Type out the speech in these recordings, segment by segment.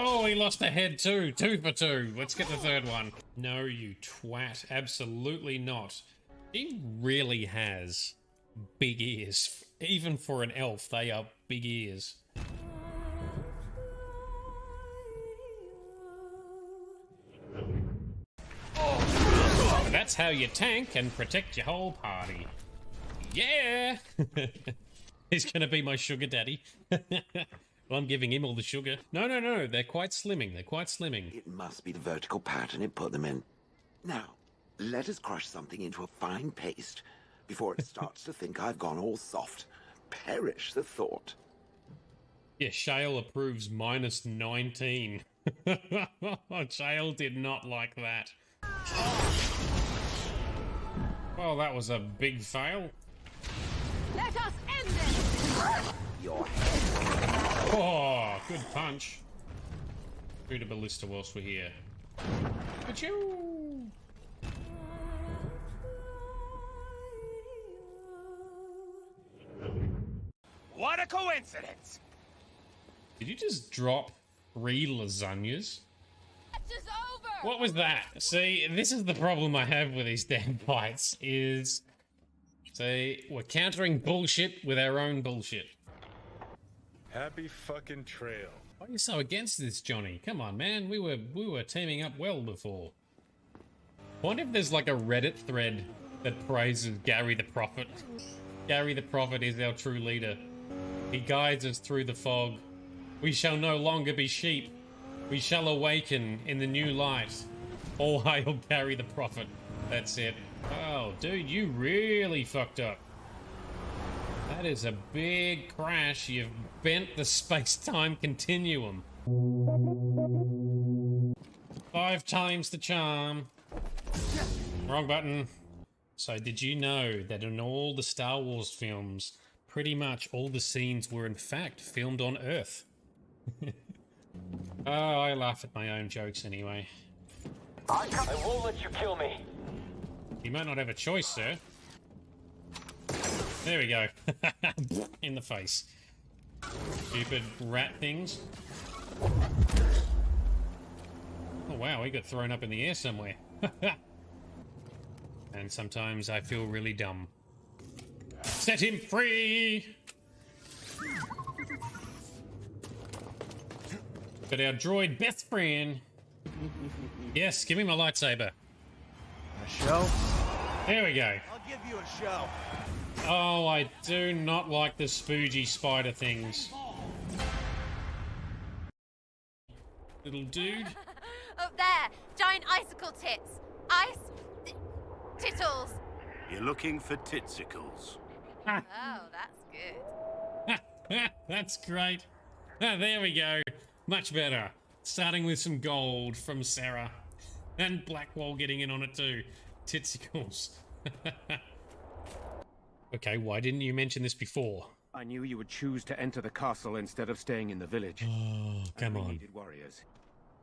Oh, he lost a head too. 2 for 2. Let's get the third one. No, you twat. Absolutely not. He really has big ears. Even for an elf, they are big ears. That's how you tank and protect your whole party. Yeah! He's gonna be my sugar daddy. Well, I'm giving him all the sugar. No, they're quite slimming. They're quite slimming. It must be the vertical pattern it put them in. Now, let us crush something into a fine paste before it starts to think I've gone all soft. Perish the thought. Yeah, Shale approves minus 19. Shale did not like that. Well, that was a big fail. Let us end this! Your head. Oh, good punch. Through the ballista whilst we're here. Achoo! What a coincidence! Did you just drop 3 lasagnas? Match is over! What was that? See, this is the problem I have with these damn fights, is... See, we're countering bullshit with our own bullshit. Happy fucking trail. Why are you so against this, Johnny? Come on, man. We were teaming up well before. I wonder if there's like a Reddit thread that praises Gary the Prophet. Gary the Prophet is our true leader. He guides us through the fog. We shall no longer be sheep. We shall awaken in the new light. All hail Gary the Prophet. That's it. Oh, dude, you really fucked up. That is a big crash. You've bent the space-time continuum. 5 times the charm. Wrong button. So did you know that in all the Star Wars films, pretty much all the scenes were in fact filmed on Earth? Oh, I laugh at my own jokes anyway. I won't let you kill me. You might not have a choice, sir. There we go. In the face. Stupid rat things. Oh wow, he got thrown up in the air somewhere. And sometimes I feel really dumb. Set him free! Got our droid best friend. Yes, give me my lightsaber. A show? There we go. I'll give you a show. Oh, I do not like the spoogy spider things. Little dude. Up there, giant icicle tits. Tittles. You're looking for titsicles. Oh, that's good. That's great. There we go. Much better. Starting with some gold from Sarah. And Blackwall getting in on it too. Titsicles. Okay, why didn't you mention this before? I knew you would choose to enter the castle instead of staying in the village. Oh, come on. Needed warriors.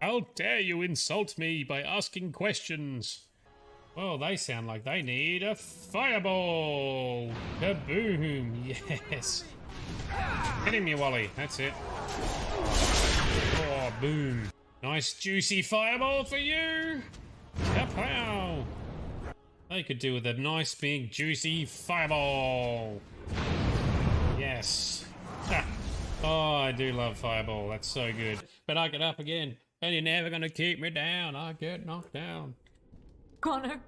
How dare you insult me by asking questions? Well, they sound like they need a fireball. Kaboom. Yes. Hit him, you Wally. That's it. Oh, boom. Nice juicy fireball for you. Kapow. They could do with a nice big juicy fireball. Yes. Oh, I do love fireball. That's so good. But I get up again. And you're never going to keep me down. I get knocked down. Connor,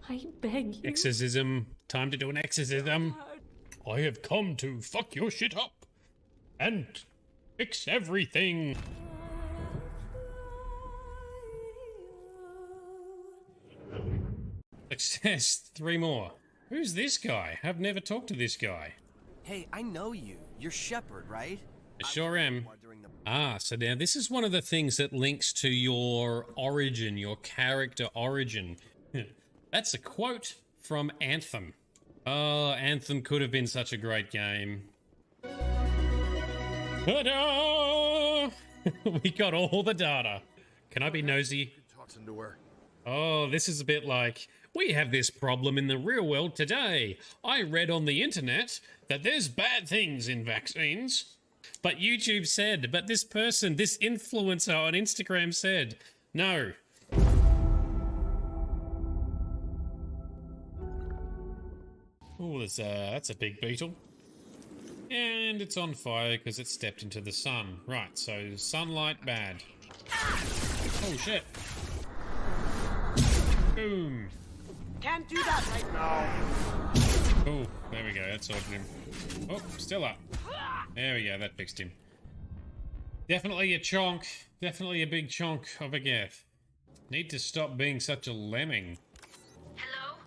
I beg you. Exorcism. Time to do an exorcism. I have come to fuck your shit up. And fix everything. Success. 3 more. Who's this guy? I've never talked to this guy. Hey, I know you. You're Shepherd, right? I sure am. Ah, so now this is one of the things that links to your origin, your character origin. That's a quote from Anthem. Oh, Anthem could have been such a great game. Ta-da! We got all the data. Can I be nosy? Oh, this is a bit like, we have this problem in the real world today. I read on the internet that there's bad things in vaccines. but YouTube said, but this person, this influencer on Instagram said, no. Oh, that's a big beetle. And it's on fire because it stepped into the sun. Right, so sunlight bad. Oh shit. Boom. Can't do that right now. Oh, there we go, that sorted him. Oh, still up. There we go, that fixed him. Definitely a chonk. Definitely a big chonk of a Geth. Need to stop being such a lemming. Hello?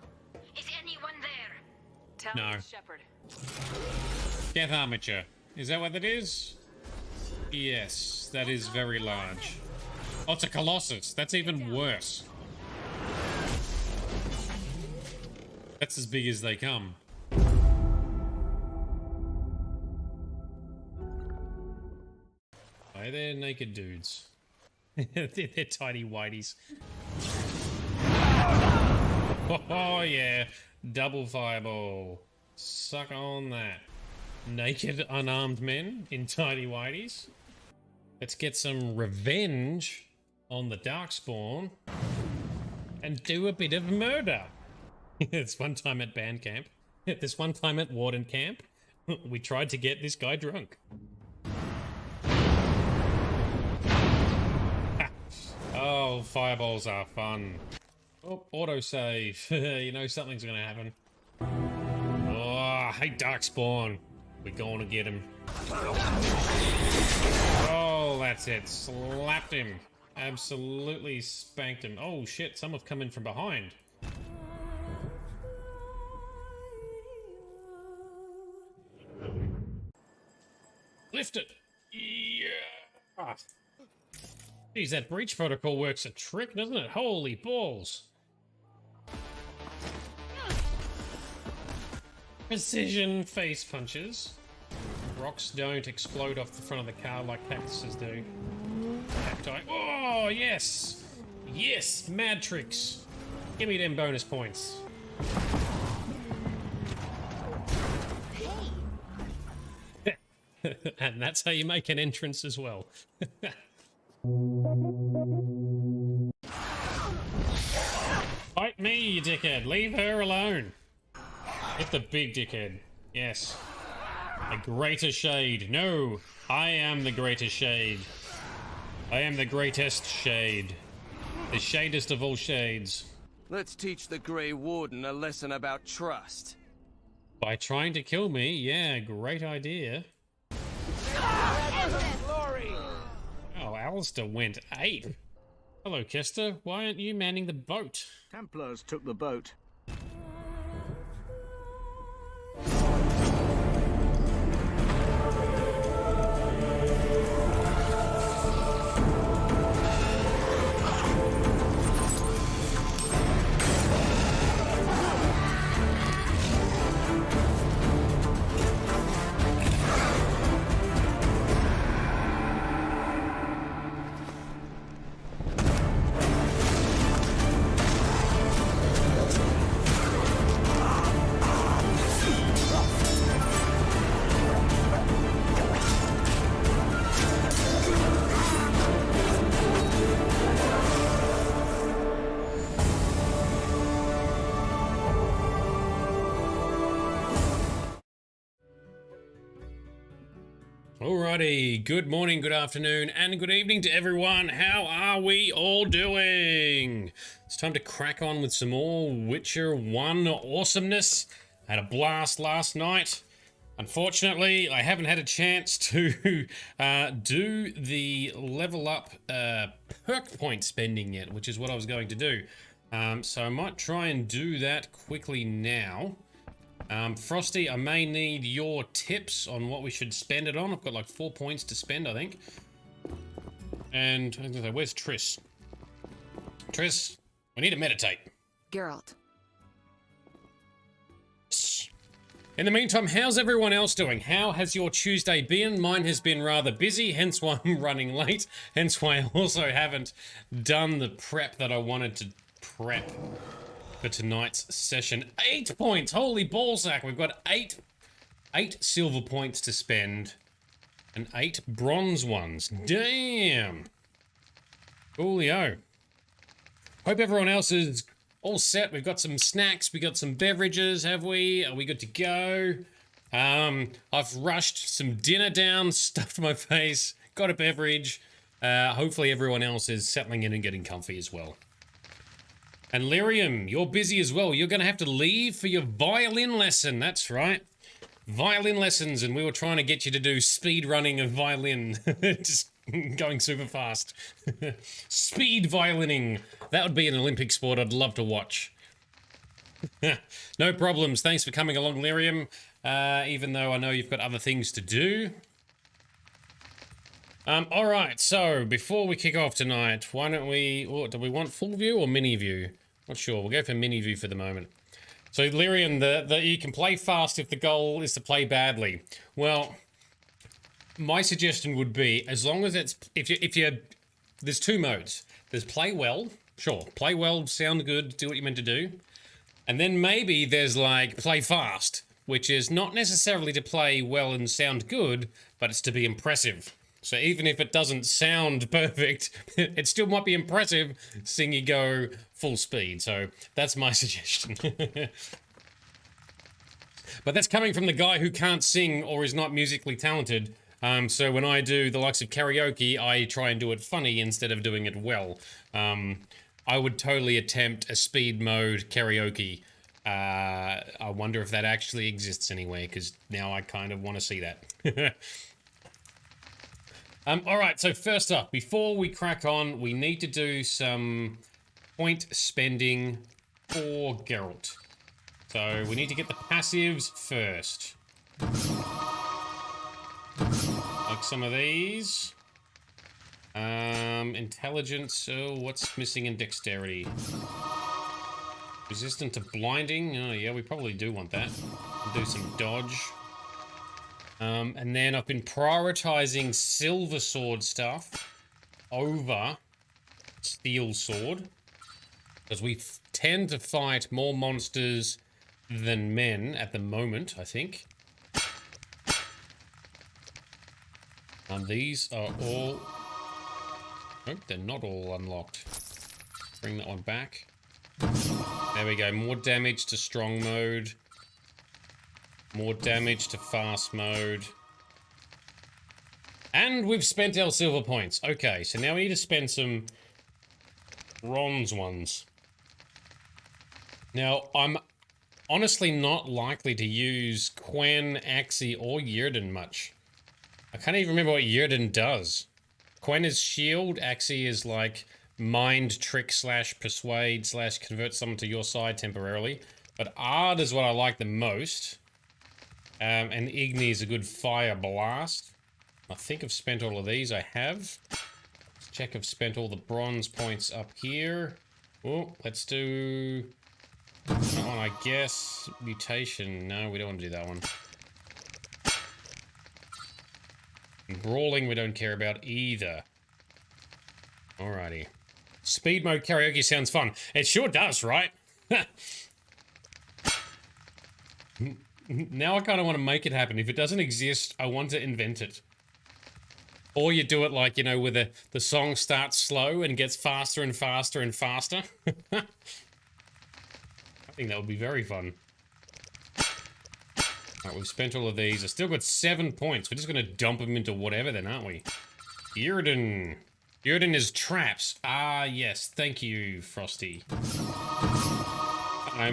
Is anyone there? Tell No. me, Shepherd. Geth armature. Is that what that is? Yes, that is very large. Oh, it's a Colossus. That's even worse. That's as big as they come. Hey, they're naked dudes. they're tiny whiteys. Oh yeah, double fireball. Suck on that. Naked, unarmed men in tiny whiteys. Let's get some revenge on the Darkspawn and do a bit of murder. It's one time at band camp. This one time at Warden camp, we tried to get this guy drunk. Oh, fireballs are fun. Oh, autosave. You know something's gonna happen. Oh, I hate Darkspawn. We're going to get him. Oh, that's it. Slapped him. Absolutely spanked him. Oh shit, some have come in from behind. Lift it. Yeah. Geez, that breach protocol works a trick, doesn't it? Holy balls. Precision face punches. Rocks don't explode off the front of the car like cactuses do. Cacti. Oh, yes! Yes! Mad tricks. Give me them bonus points. And that's how you make an entrance as well. Fight me, you dickhead. Leave her alone. Hit the big dickhead. Yes. A greater shade. No, I am the greater shade. I am the greatest shade. The shadest of all shades. Let's teach the Grey Warden a lesson about trust. By trying to kill me, yeah, great idea. Oh, Alistair went ape. Hello, Kester. Why aren't you manning the boat? Templars took the boat. Alrighty, good morning, good afternoon, and good evening to everyone. How are we all doing? It's time to crack on with some more Witcher 1 awesomeness. I had a blast last night. Unfortunately, I haven't had a chance to do the level up perk point spending yet, which is what I was going to do. So I might try and do that quickly now. Frosty, I may need your tips on what we should spend it on. I've got like 4 points to spend, I think. And I was gonna say, where's Triss? Triss, we need to meditate. Geralt. In the meantime, how's everyone else doing? How has your Tuesday been? Mine has been rather busy, hence why I'm running late. Hence why I also haven't done the prep that I wanted to prep for tonight's session. 8 points! Holy ballsack! We've got eight silver points to spend. and 8 bronze ones. Damn! Coolio. Hope everyone else is all set. We've got some snacks, we got some beverages, have we? Are we good to go? I've rushed some dinner down, stuffed my face, got a beverage. Hopefully everyone else is settling in and getting comfy as well. And Lyrium, you're busy as well. You're going to have to leave for your violin lesson. That's right. Violin lessons, and we were trying to get you to do speed running of violin. Just going super fast. Speed violining. That would be an Olympic sport I'd love to watch. No problems. Thanks for coming along, Lyrium. Even though I know you've got other things to do. Alright, so before we kick off tonight, why don't we... Oh, do we want full view or mini view? Not sure. We'll go for mini view for the moment. So, Lyrian, you can play fast if the goal is to play badly. Well, my suggestion would be, as long as it's... There's 2 modes. There's play well. Sure, play well, sound good, do what you're meant to do. And then maybe there's, like, play fast, which is not necessarily to play well and sound good, but it's to be impressive. So even if it doesn't sound perfect, it still might be impressive seeing you go full speed. So that's my suggestion. But that's coming from the guy who can't sing or is not musically talented. So when I do the likes of karaoke, I try and do it funny instead of doing it well. I would totally attempt a speed mode karaoke. I wonder if that actually exists anywhere, because now I kind of want to see that. Alright, so first up, before we crack on, we need to do some point spending for Geralt. So we need to get the passives first. Like some of these. Intelligence, oh, what's missing in dexterity? Resistant to blinding, oh yeah, we probably do want that. We'll do some dodge. And then I've been prioritizing silver sword stuff over steel sword, because we tend to fight more monsters than men at the moment, I think. These are all... Nope, they're not all unlocked. Bring that one back. There we go, more damage to strong mode. More damage to fast mode. And we've spent our silver points. Okay, so now we need to spend some bronze ones. Now, I'm honestly not likely to use Quen, Axii, or Yrden much. I can't even remember what Yrden does. Quen is shield, Axii is like mind trick / persuade / convert someone to your side temporarily. But Ard is what I like the most. And Igni is a good fire blast. I think I've spent all of these. I have. Let's check I've spent all the bronze points up here. Oh, let's do that one, I guess. Mutation. No, we don't want to do that one. And brawling we don't care about either. Alrighty. Speed mode karaoke sounds fun. It sure does, right? Now I kind of want to make it happen. If it doesn't exist, I want to invent it. Or you do it like, you know, where the song starts slow and gets faster and faster and faster. I think that would be very fun. Alright, we've spent all of these. I've still got 7 points. We're just going to dump them into whatever then, aren't we? Yrden. Yrden is traps. Ah, yes. Thank you, Frosty.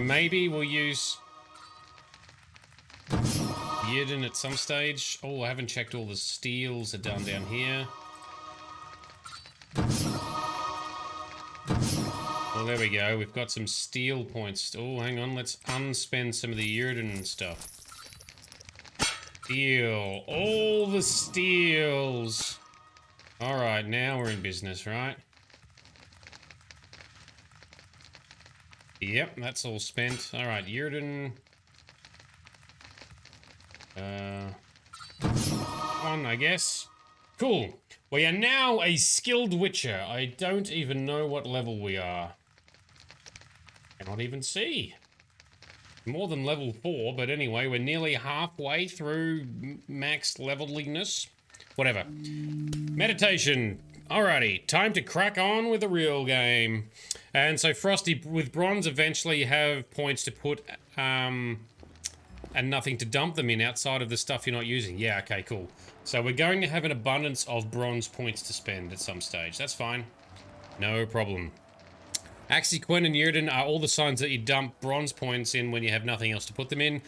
Maybe we'll use... Yrden at some stage. Oh, I haven't checked all the steals are done down here. Well, there we go. We've got some steel points. Oh, hang on. Let's unspend some of the Yrden stuff. Steel. All the steals. Alright, now we're in business, right? Yep, that's all spent. Alright, Yrden... one, I guess. Cool. We are now a skilled witcher. I don't even know what level we are. Cannot even see. More than level 4, but anyway, we're nearly halfway through max leveliness. Whatever. Meditation. Alrighty, time to crack on with the real game. And so Frosty, with bronze, eventually have points to put, and nothing to dump them in outside of the stuff you're not using. Yeah, okay, cool. So we're going to have an abundance of bronze points to spend at some stage. That's fine. No problem. Axie, Quen, and Yrden are all the signs that you dump bronze points in when you have nothing else to put them in.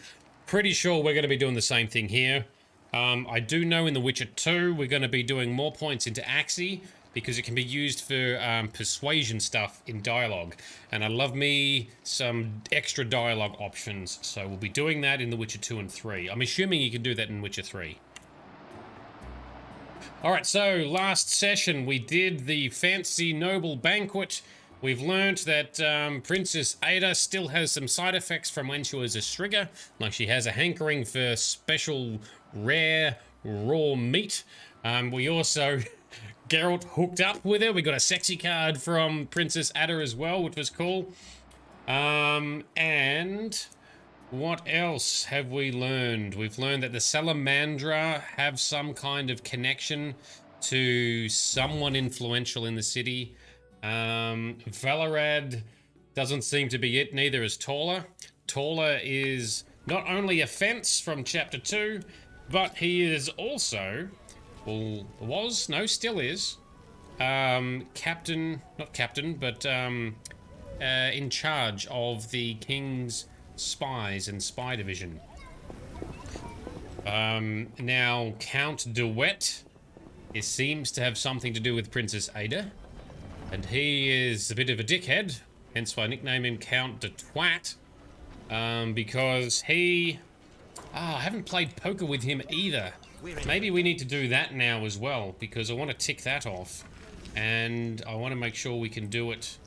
Pretty sure we're going to be doing the same thing here. I do know in The Witcher 2 we're going to be doing more points into Axie because it can be used for persuasion stuff in dialogue. And I love me some extra dialogue options, so we'll be doing that in The Witcher 2 and 3. I'm assuming you can do that in Witcher 3. Alright, so last session we did the fancy noble banquet. We've learned that Princess Adda still has some side effects from when she was a striga, like she has a hankering for special rare raw meat. We also, Geralt hooked up with her. We got a sexy card from Princess Adda as well, which was cool. And what else have we learned? We've learned that the Salamandra have some kind of connection to someone influential in the city. Valerad doesn't seem to be it, neither is Torla. Torla is not only a fence from chapter 2, but he is also, well, still is, in charge of the king's spies and spy division. Now, Count de Wet, it seems to have something to do with Princess Adda. And he is a bit of a dickhead, hence why I nickname him Count de Twat. Because he... I haven't played poker with him either. Maybe we need to do that now as well, because I want to tick that off. And I want to make sure we can do it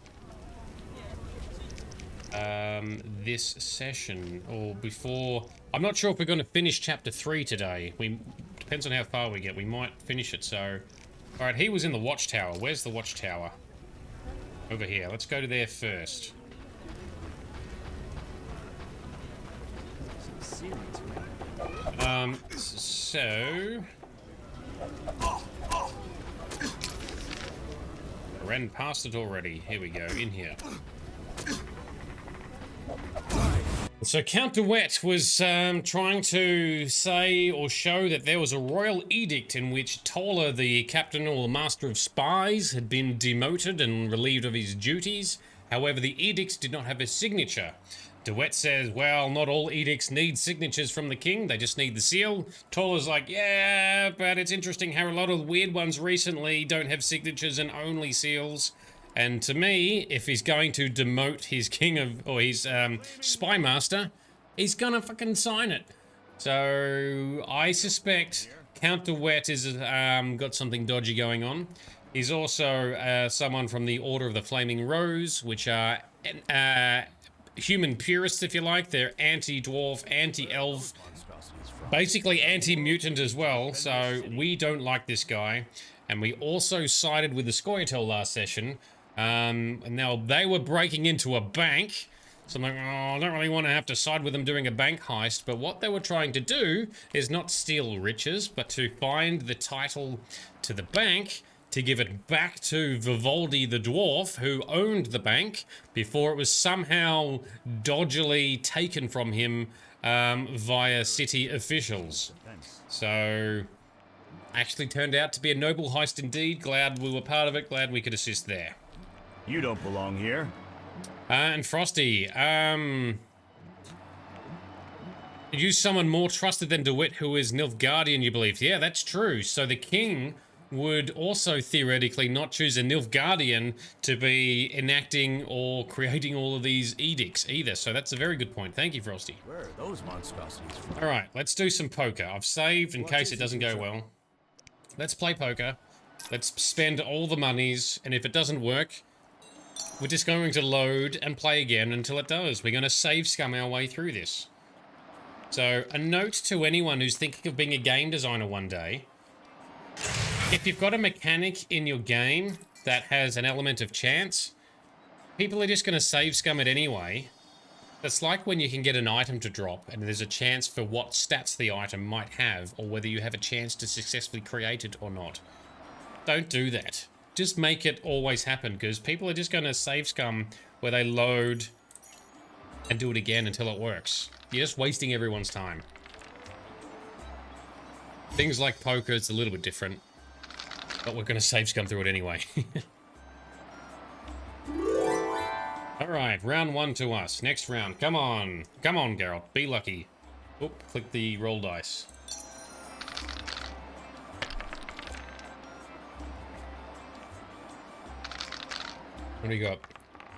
this session, or before... I'm not sure if we're going to finish chapter 3 today. Depends on how far we get. We might finish it, so... Alright, he was in the watchtower. Where's the watchtower? Over here. Let's go to there first. So... Ran past it already. Here we go, in here. So Count de Wet was trying to say or show that there was a royal edict in which Torla, the captain or the master of spies, had been demoted and relieved of his duties. However, the edicts did not have a signature. De Wet says, well, not all edicts need signatures from the king, they just need the seal. Torla's like, yeah, but it's interesting how a lot of weird ones recently don't have signatures and only seals. And to me, if he's going to demote his his spy master, he's gonna fucking sign it. So I suspect Count de Wet is got something dodgy going on. He's also someone from the Order of the Flaming Rose, which are human purists, if you like. They're anti-dwarf, anti-elf, basically anti-mutant as well. So we don't like this guy. And we also sided with the Scoia'tael last session. And now they were breaking into a bank, so I'm like, oh, I don't really want to have to side with them doing a bank heist, but what they were trying to do is not steal riches, but to find the title to the bank, to give it back to Vivaldi the dwarf, who owned the bank, before it was somehow dodgily taken from him via city officials. So, actually turned out to be a noble heist indeed. Glad we were part of it, glad we could assist there. You don't belong here. And Frosty, use someone more trusted than De Wit, who is Nilfgaardian, you believe? Yeah, that's true. So the king would also theoretically not choose a Nilfgaardian to be enacting or creating all of these edicts either. So that's a very good point. Thank you, Frosty. Where are those monstrosities from? All right, let's do some poker. I've saved in case it doesn't go well. Let's play poker. Let's spend all the monies, and if it doesn't work, we're just going to load and play again until it does. We're going to save scum our way through this. So, a note to anyone who's thinking of being a game designer one day. If you've got a mechanic in your game that has an element of chance, people are just going to save scum it anyway. It's like when you can get an item to drop and there's a chance for what stats the item might have or whether you have a chance to successfully create it or not. Don't do that. Just make it always happen because people are just going to save scum where they load and do it again until it works. You're just wasting everyone's time. Things like poker, it's a little bit different, but we're going to save scum through it anyway. Alright, round 1 to us. Next round. Come on. Come on, Geralt. Be lucky. Oop, click the roll dice. What do you got?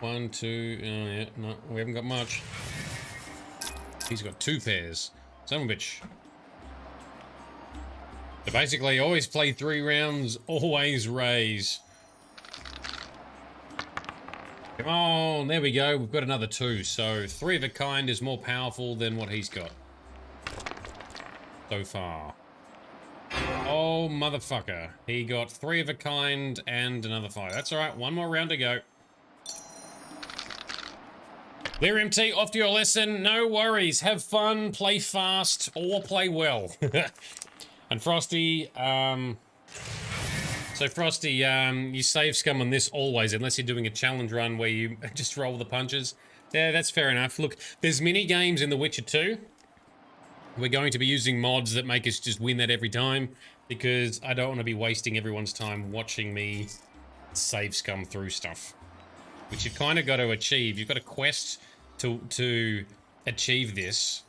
1, 2, yeah, no, we haven't got much. He's got 2 pairs. Son of a bitch. So basically, always play 3 rounds, always raise. Come on, there we go. We've got another 2. So 3 of a kind is more powerful than what he's got so far. Oh, motherfucker. He got 3 of a kind and another 5. That's all right. 1 more round to go. Clear MT, off to your lesson. No worries. Have fun, play fast, or play well. And Frosty, so Frosty, you save scum on this always, unless you're doing a challenge run where you just roll the punches. Yeah, that's fair enough. Look, there's mini games in The Witcher 2. We're going to be using mods that make us just win that every time, because I don't want to be wasting everyone's time watching me save scum through stuff. Which you've kind of got to achieve. You've got a quest to achieve this.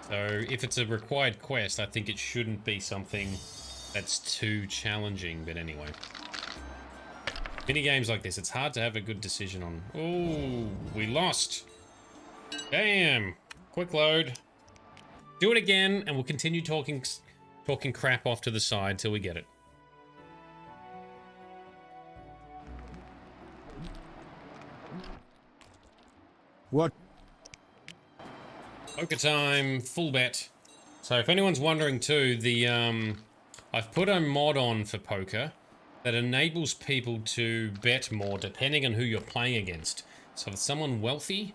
So if it's a required quest, I think it shouldn't be something that's too challenging, but anyway. Mini games like this, it's hard to have a good decision on. Oh, we lost. Damn. Quick load. Do it again, and we'll continue talking crap off to the side till we get it. What? Poker time, full bet. So if anyone's wondering too, the I've put a mod on for poker that enables people to bet more depending on who you're playing against. So if it's someone wealthy,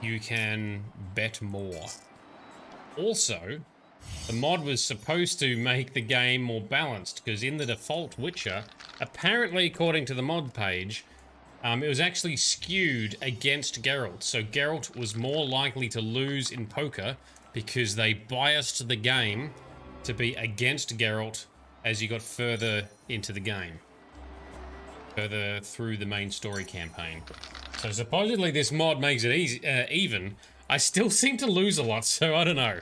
you can bet more. Also, the mod was supposed to make the game more balanced because in the default Witcher, apparently according to the mod page, it was actually skewed against Geralt. So Geralt was more likely to lose in poker because they biased the game to be against Geralt as you got further into the game. Further through the main story campaign. So supposedly this mod makes it easy, even. I still seem to lose a lot, so I don't know.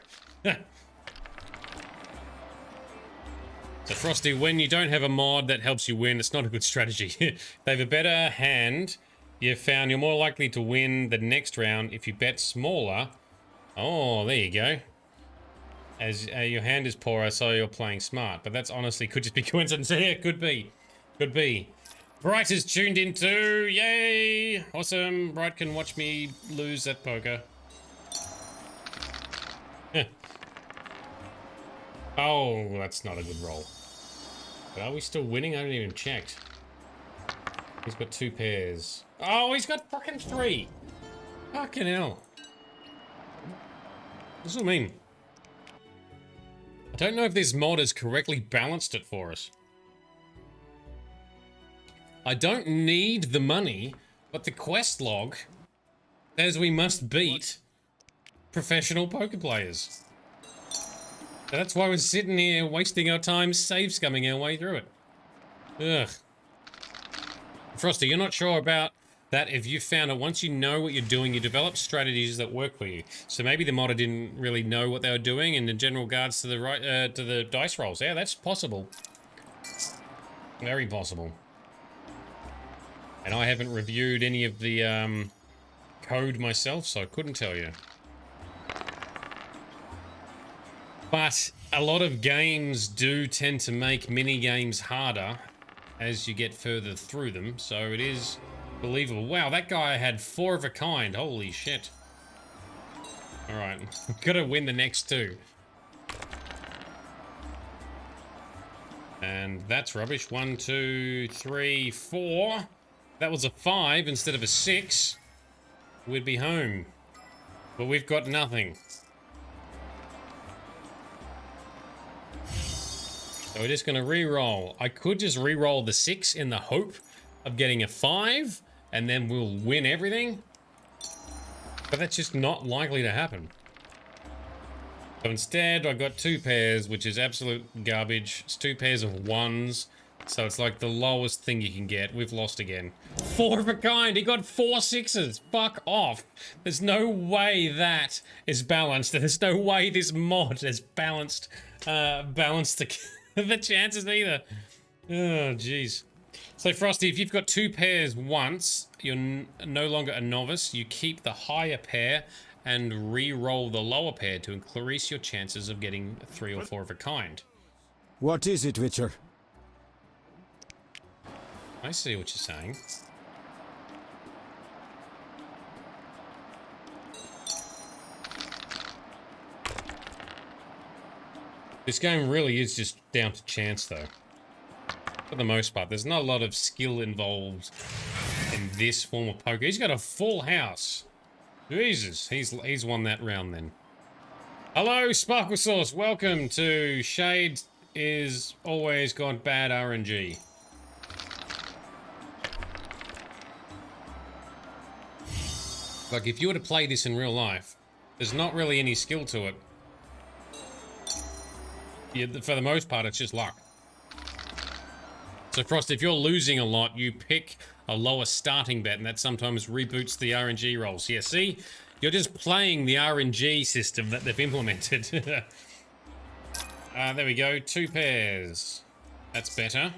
So Frosty, when you don't have a mod that helps you win, it's not a good strategy. They have a better hand. You've found you're more likely to win the next round if you bet smaller. Oh, there you go. As your hand is poorer, so you're playing smart. But that's honestly could just be coincidence. Yeah, could be. Could be. Bright is tuned in too. Yay! Awesome. Bright can watch me lose at poker. Oh, that's not a good roll. But are we still winning? I haven't even checked. He's got 2 pairs. Oh, he's got fucking 3. Fucking hell. What's that mean? I don't know if this mod has correctly balanced it for us. I don't need the money, but the quest log says we must beat professional poker players. So that's why we're sitting here wasting our time save scumming our way through it. Ugh. Frosty, you're not sure about that. If you found it, once you know what you're doing, you develop strategies that work for you. So maybe the modder didn't really know what they were doing in the general regards to the dice rolls. Yeah, that's possible. Very possible. And I haven't reviewed any of the code myself, so I couldn't tell you. But a lot of games do tend to make mini games harder as you get further through them, so it is believable. Wow, that guy had 4 of a kind. Holy shit. Alright, gotta win the next 2. And that's rubbish. 1, 2, 3, 4. that was a 5 instead of a 6, we'd be home. But we've got nothing. So we're just going to re-roll. I could just re-roll the 6 in the hope of getting a 5, and then we'll win everything. But that's just not likely to happen. So instead, I got 2 pairs, which is absolute garbage. It's 2 pairs of 1s. So it's like the lowest thing you can get. We've lost again. 4 of a kind. He got 4 6s. Fuck off. There's no way that is balanced. There's no way this mod is balanced the chances either. Oh, jeez. So Frosty, if you've got 2 pairs once, you're no longer a novice. You keep the higher pair and re-roll the lower pair to increase your chances of getting 3 or 4 of a kind. What is it, Witcher? I see what you're saying. This game really is just down to chance, though. For the most part, there's not a lot of skill involved in this form of poker. He's got a full house. Jesus, he's won that round then. Hello, Sparkle Sauce. Welcome to Shade is Always Got Bad RNG. Like, if you were to play this in real life, there's not really any skill to it. Yeah, for the most part, it's just luck. So, Frost, if you're losing a lot, you pick a lower starting bet, and that sometimes reboots the RNG rolls. Yeah, see? You're just playing the RNG system that they've implemented. There we go. 2 pairs. That's better.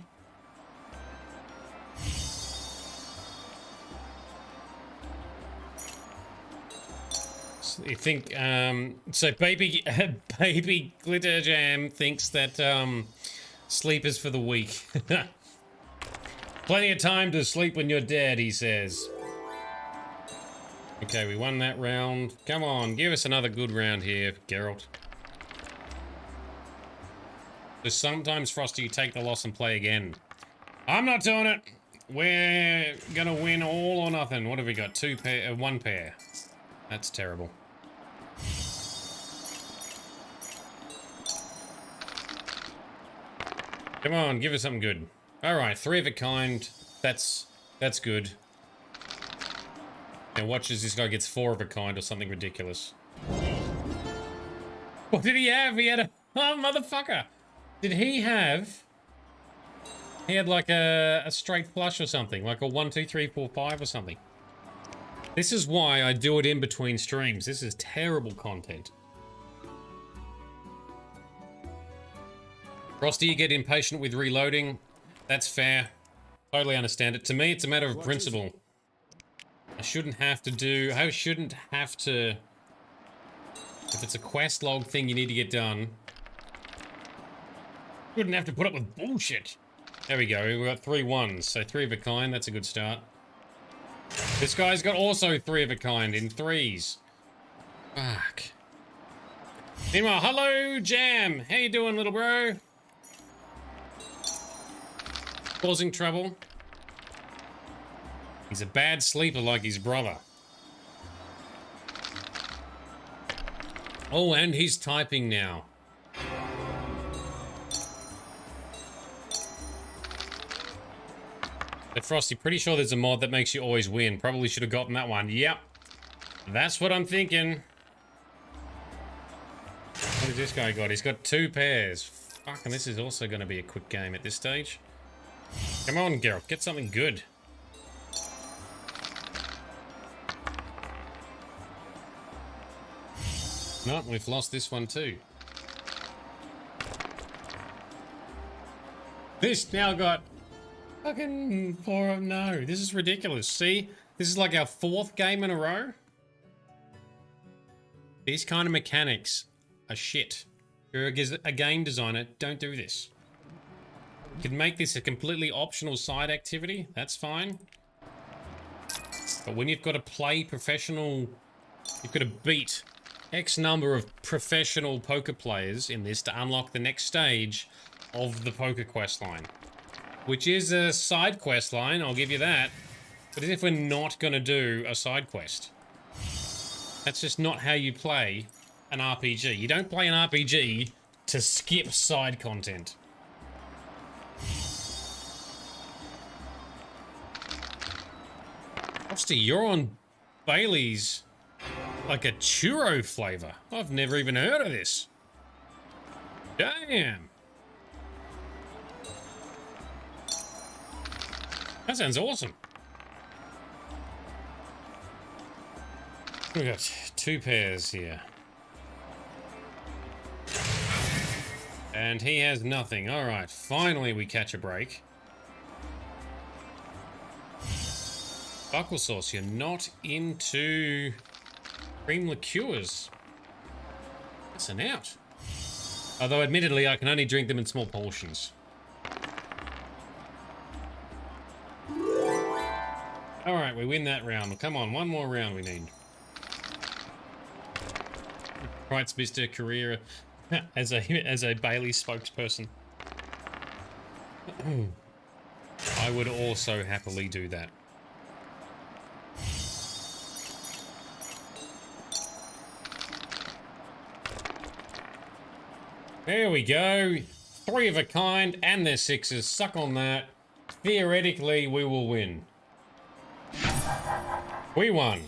You think, so baby Glitter Jam thinks that, sleep is for the weak. Plenty of time to sleep when you're dead, he says. Okay, we won that round. Come on, give us another good round here, Geralt. So sometimes, Frosty, you take the loss and play again. I'm not doing it. We're gonna win all or nothing. What have we got? 2 pair, 1 pair. That's terrible. Come on, give us something good. Alright, 3 of a kind. That's good. Now watch as this guy gets 4 of a kind or something ridiculous. What did he have? He had a... Oh, motherfucker! Did he have... He had like a straight flush or something. Like a 1, 2, 3, 4, 5 or something. This is why I do it in between streams. This is terrible content. Frosty, you get impatient with reloading. That's fair. Totally understand it. To me, it's a matter of principle. I shouldn't have to... If it's a quest log thing you need to get done, shouldn't have to put up with bullshit. There we go. We've got 3 1s. So 3 of a kind. That's a good start. This guy's got also 3 of a kind in 3s. Fuck. Meanwhile, hello, Jam. How you doing, little bro? Causing trouble. He's a bad sleeper like his brother. Oh, and he's typing now. But Frosty, pretty sure there's a mod that makes you always win. Probably should have gotten that one. Yep. That's what I'm thinking. What has this guy got? He's got 2 pairs. Fuck, and this is also going to be a quick game at this stage. Come on, Geralt. Get something good. No, we've lost this one too. This now got... Fucking 4... No, this is ridiculous. See? This is like our 4th game in a row. These kind of mechanics are shit. If you're a game designer, don't do this. You can make this a completely optional side activity. That's fine. But when you've got to play professional... You've got to beat X number of professional poker players in this to unlock the next stage of the poker quest line. Which is a side quest line, I'll give you that. But as if we're not going to do a side quest. That's just not how you play an RPG. You don't play an RPG to skip side content. Frosty, you're on Bailey's like a churro flavor. I've never even heard of this. Damn. That sounds awesome. We've got 2 pairs here. And he has nothing. Alright, finally we catch a break. Buckle sauce, you're not into cream liqueurs. Listen out. Although admittedly I can only drink them in small portions. Alright, we win that round. Come on, one more round we need. Writes Mr. Career as a Bailey spokesperson. I would also happily do that. There we go. 3 of a kind, and they're 6s. Suck on that. Theoretically, we will win. We won.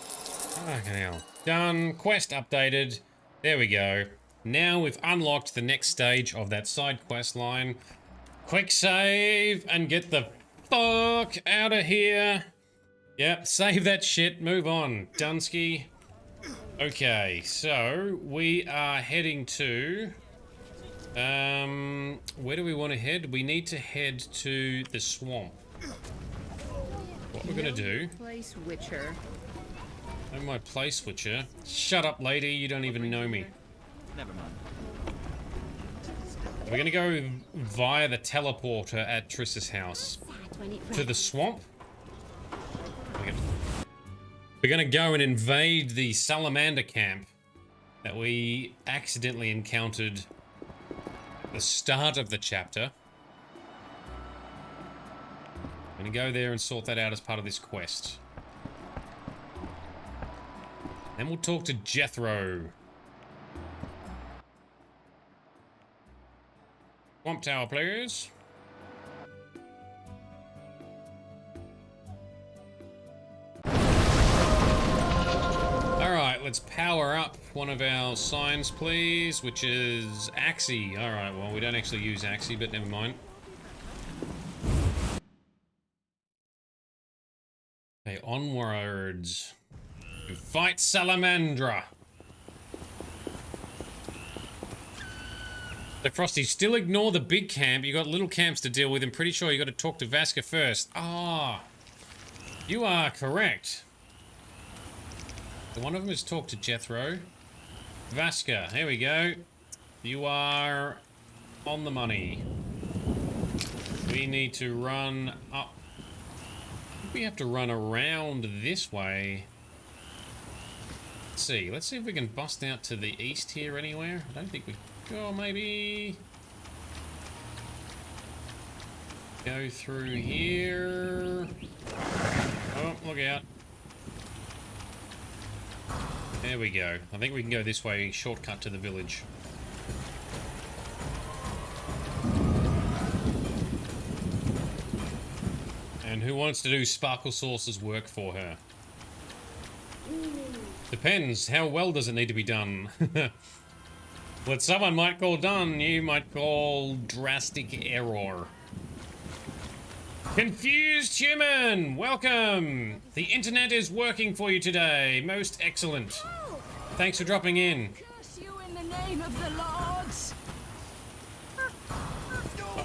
Fucking hell. Done. Quest updated. There we go. Now we've unlocked the next stage of that side quest line. Quick save and get the fuck out of here. Yep, save that shit. Move on. Dunsky. Okay, so we are heading to... where do we want to head? We need to head to the swamp. What we're gonna do... Place Witcher. Oh, my place Witcher. Shut up, lady. You don't even know me. Never mind. We're gonna go via the teleporter at Triss's house to the swamp. We're gonna go and invade the salamander camp that we accidentally encountered at the start of the chapter. I'm gonna go there and sort that out as part of this quest. Then we'll talk to Jethro. Swamp Tower, please. Alright, let's power up one of our signs, please, which is Axie. Alright, well, we don't actually use Axie, but never mind. Okay, onwards. To fight Salamandra. So, Frosty, still ignore the big camp. You got little camps to deal with. I'm pretty sure you got to talk to Vaska first. Ah, you are correct. One of them is talk to Jethro. Vaska, here we go. You are on the money. We need to run up. We have to run around this way. Let's see. Let's see if we can bust out to the east here anywhere. I don't think we... Oh, maybe... Go through here. Oh, look out. There we go. I think we can go this way, shortcut to the village. And who wants to do Sparkle Sauce's work for her? Depends. How well does it need to be done? What someone might call done, you might call drastic error. Confused human! Welcome! The internet is working for you today. Most excellent. Thanks for dropping in. Curse you in the name of the lords.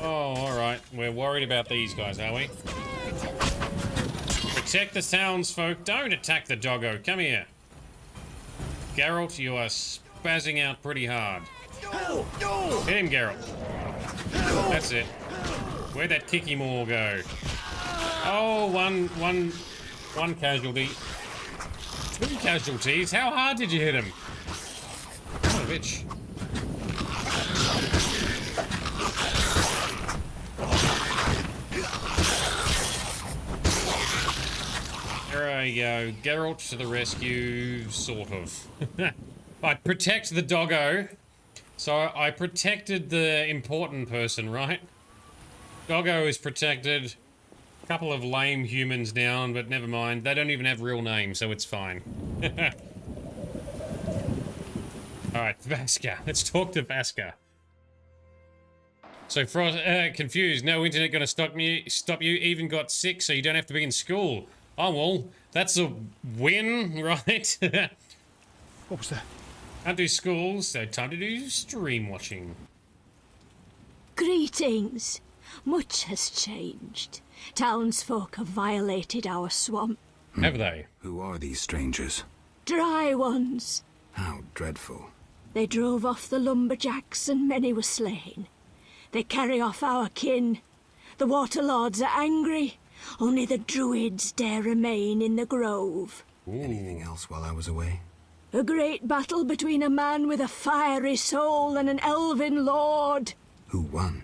Oh, alright. We're worried about these guys, are we? Protect the townsfolk. Don't attack the doggo. Come here. Geralt, you are spazzing out pretty hard. Hit him, Geralt. That's it. Where'd that kicky more go? Oh, one casualty. 2 casualties? How hard did you hit him? Oh, bitch. There you go. Geralt to the rescue, sort of. I protect the doggo. So I protected the important person, right? Doggo is protected. Couple of lame humans down, but never mind. They don't even have real names, so it's fine. Alright, Vaska. Let's talk to Vaska. So Frost, confused. No internet gonna stop you. Even got sick, so you don't have to be in school. Oh well, that's a win, right? What was that? Can't do schools, so time to do stream watching. Greetings. Much has changed. Townsfolk have violated our swamp. Have they? Who are these strangers? Dry ones. How dreadful. They drove off the lumberjacks and many were slain. They carry off our kin. The water lords are angry. Only the druids dare remain in the grove. Ooh. Anything else while I was away? A great battle between a man with a fiery soul and an elven lord. Who won?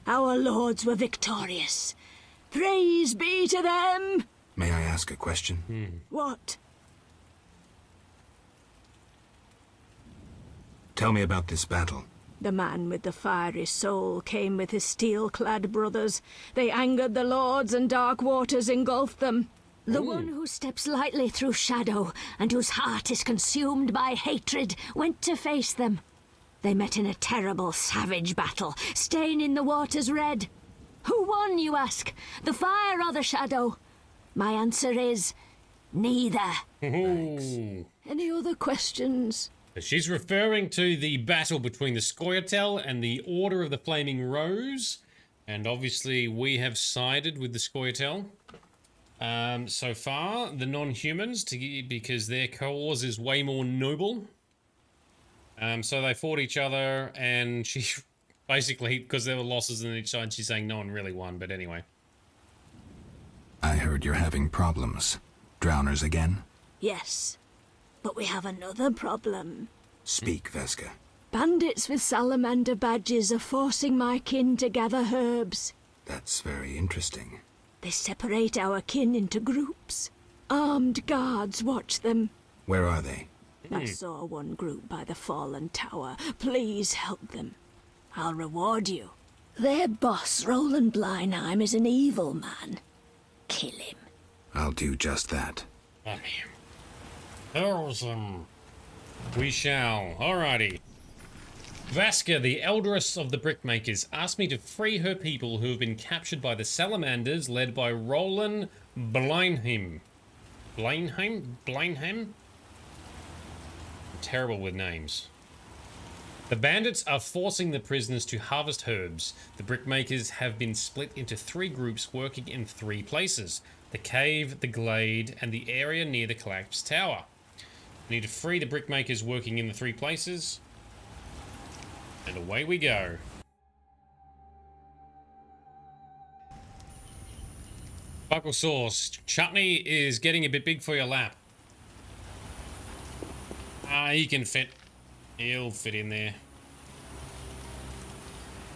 Our lords were victorious. Praise be to them! May I ask a question? What? Tell me about this battle. The man with the fiery soul came with his steel-clad brothers. They angered the lords and dark waters engulfed them. The one who steps lightly through shadow and whose heart is consumed by hatred went to face them. They met in a terrible, savage battle, staining the waters red. Who won, you ask? The fire or the shadow? My answer is neither. Any other questions? She's referring to the battle between the Scoia'tael and the Order of the Flaming Rose. And obviously we have sided with the Scoia'tael. So far, the non-humans, because their cause is way more noble. So they fought each other, and she basically, because there were losses on each side, she's saying no one really won, but anyway. I heard you're having problems. Drowners again? Yes. But we have another problem. Speak, Veska. Bandits with salamander badges are forcing my kin to gather herbs. That's very interesting. They separate our kin into groups. Armed guards watch them. Where are they? I saw one group by the fallen tower. Please help them. I'll reward you. Their boss, Roland Bleinheim, is an evil man. Kill him. I'll do just that. We shall. Alrighty. Vaska, the eldest of the brickmakers, asked me to free her people who have been captured by the salamanders led by Roland Bleinheim. Bleinheim? I'm terrible with names. The bandits are forcing the prisoners to harvest herbs. The brickmakers have been split into 3 groups working in 3 places. The cave, the glade, and the area near the collapsed tower. We need to free the brickmakers working in the 3 places. And away we go. Buckle sauce. Chutney is getting a bit big for your lap. He can fit. He'll fit in there.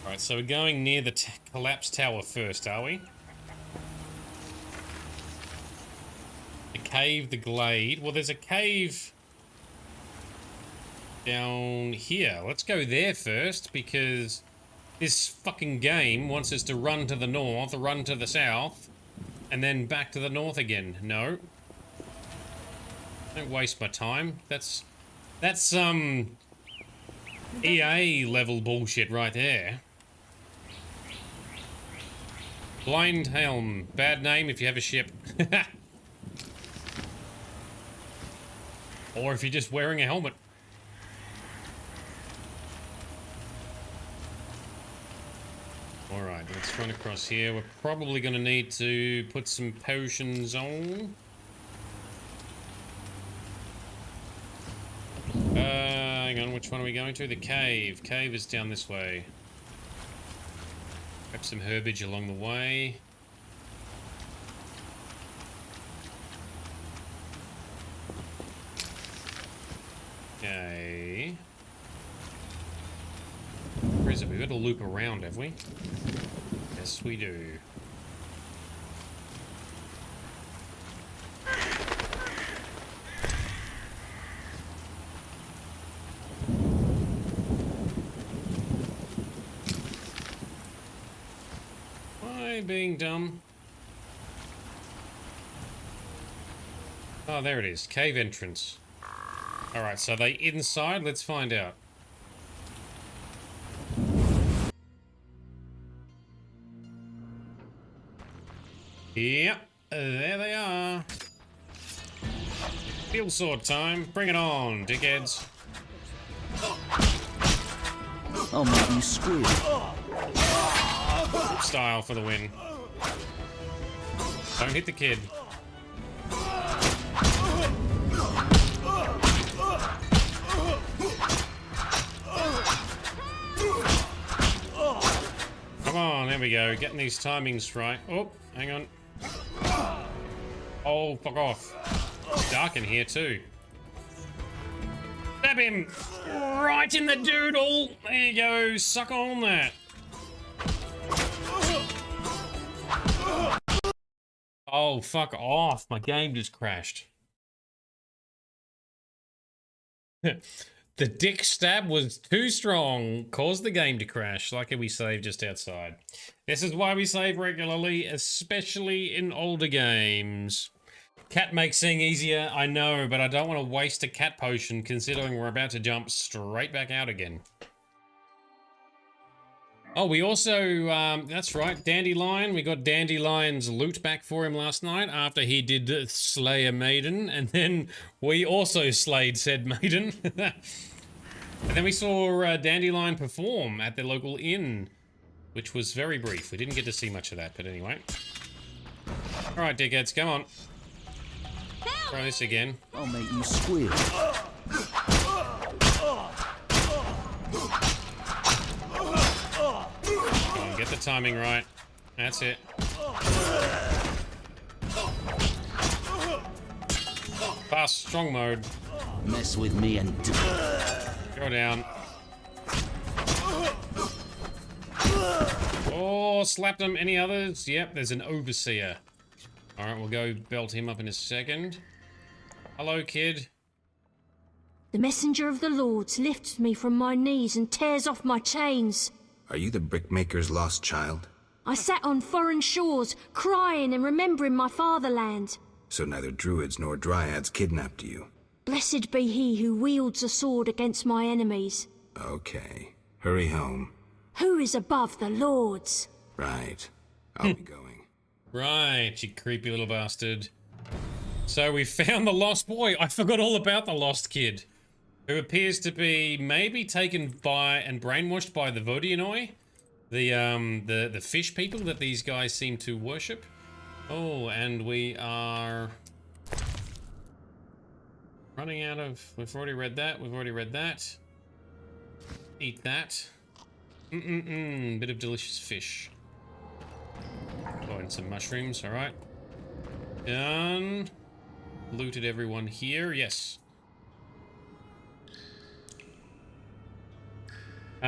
Alright, so we're going near the collapsed tower first, are we? The cave, the glade. Well, there's a cave down here. Let's go there first, because this fucking game wants us to run to the north, run to the south, and then back to the north again. No. Don't waste my time. That's EA level bullshit right there. Blind Helm. Bad name if you have a ship. Or if you're just wearing a helmet. Alright, let's run across here. We're probably going to need to put some potions on. Hang on, which one are we going to? The cave. Cave is down this way. Grab some herbage along the way. Okay. Where is it? We've got to loop around, have we? Yes, we do. I being dumb? Oh, there it is. Cave entrance. Alright, so they inside? Let's find out. Yep, there they are. Field sword time. Bring it on, dickheads. I'll make you squeal. Style for the win. Don't hit the kid. Come on, there we go. Getting these timings right. Oh, hang on. Oh, fuck off. It's dark in here too. Stab him! Right in the doodle! There you go, suck on that. Oh, fuck off. My game just crashed. The dick stab was too strong. Caused the game to crash. Lucky we saved just outside. This is why we save regularly, especially in older games. Cat makes seeing easier, I know, but I don't want to waste a cat potion considering we're about to jump straight back out again. Oh, we also, that's right, Dandelion. We got Dandelion's loot back for him last night after he did slay a maiden, and then we also slayed said maiden. And then we saw Dandelion perform at the local inn, which was very brief. We didn't get to see much of that, but anyway. Alright, dickheads, come on. Try this again. I'll make you squeal. Come on, get the timing right. That's it. Fast, strong mode. Mess with me and go down. Oh, slapped him. Any others? Yep, there's an overseer. Alright, we'll go belt him up in a second. Hello, kid. The messenger of the Lords lifts me from my knees and tears off my chains. Are you the brickmaker's lost child? I sat on foreign shores, crying and remembering my fatherland. So neither druids nor dryads kidnapped you? Blessed be he who wields a sword against my enemies. Okay. Hurry home. Who is above the Lords? Right. I'll be going. Right, you creepy little bastard. So we found the lost boy. I forgot all about the lost kid, who appears to be maybe taken by and brainwashed by the Vodianoi, the fish people that these guys seem to worship. Oh, and we are running out of. We've already read that. We've already read that. Eat that. Bit of delicious fish. Oh, and some mushrooms. All right. Done. Looted everyone here. Yes.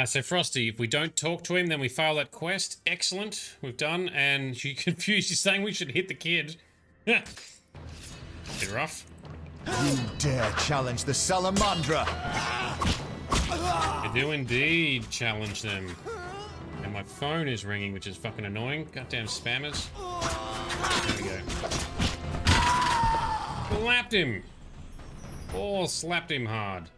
So Frosty, if we don't talk to him, then we fail that quest. Excellent. We've done. And you confused. You're saying we should hit the kid. Bit rough. You dare challenge the Salamandra? I do indeed challenge them. And my phone is ringing, which is fucking annoying. Goddamn spammers. There we go. Slapped him. Oh, slapped him hard.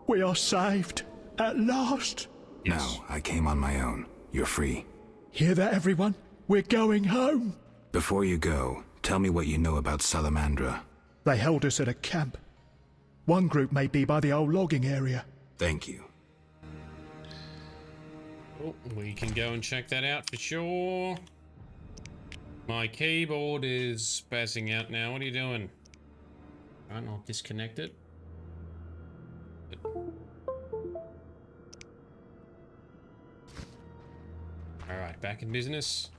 We are saved. At last. Yes. No, I came on my own. You're free. Hear that, everyone? We're going home. Before you go, tell me what you know about Salamandra. They held us at a camp. One group may be by the old logging area. Thank you. Oh, we can go and check that out for sure. My keyboard is spazzing out now. What are you doing? Alright, I'll disconnect it. Alright, back in business.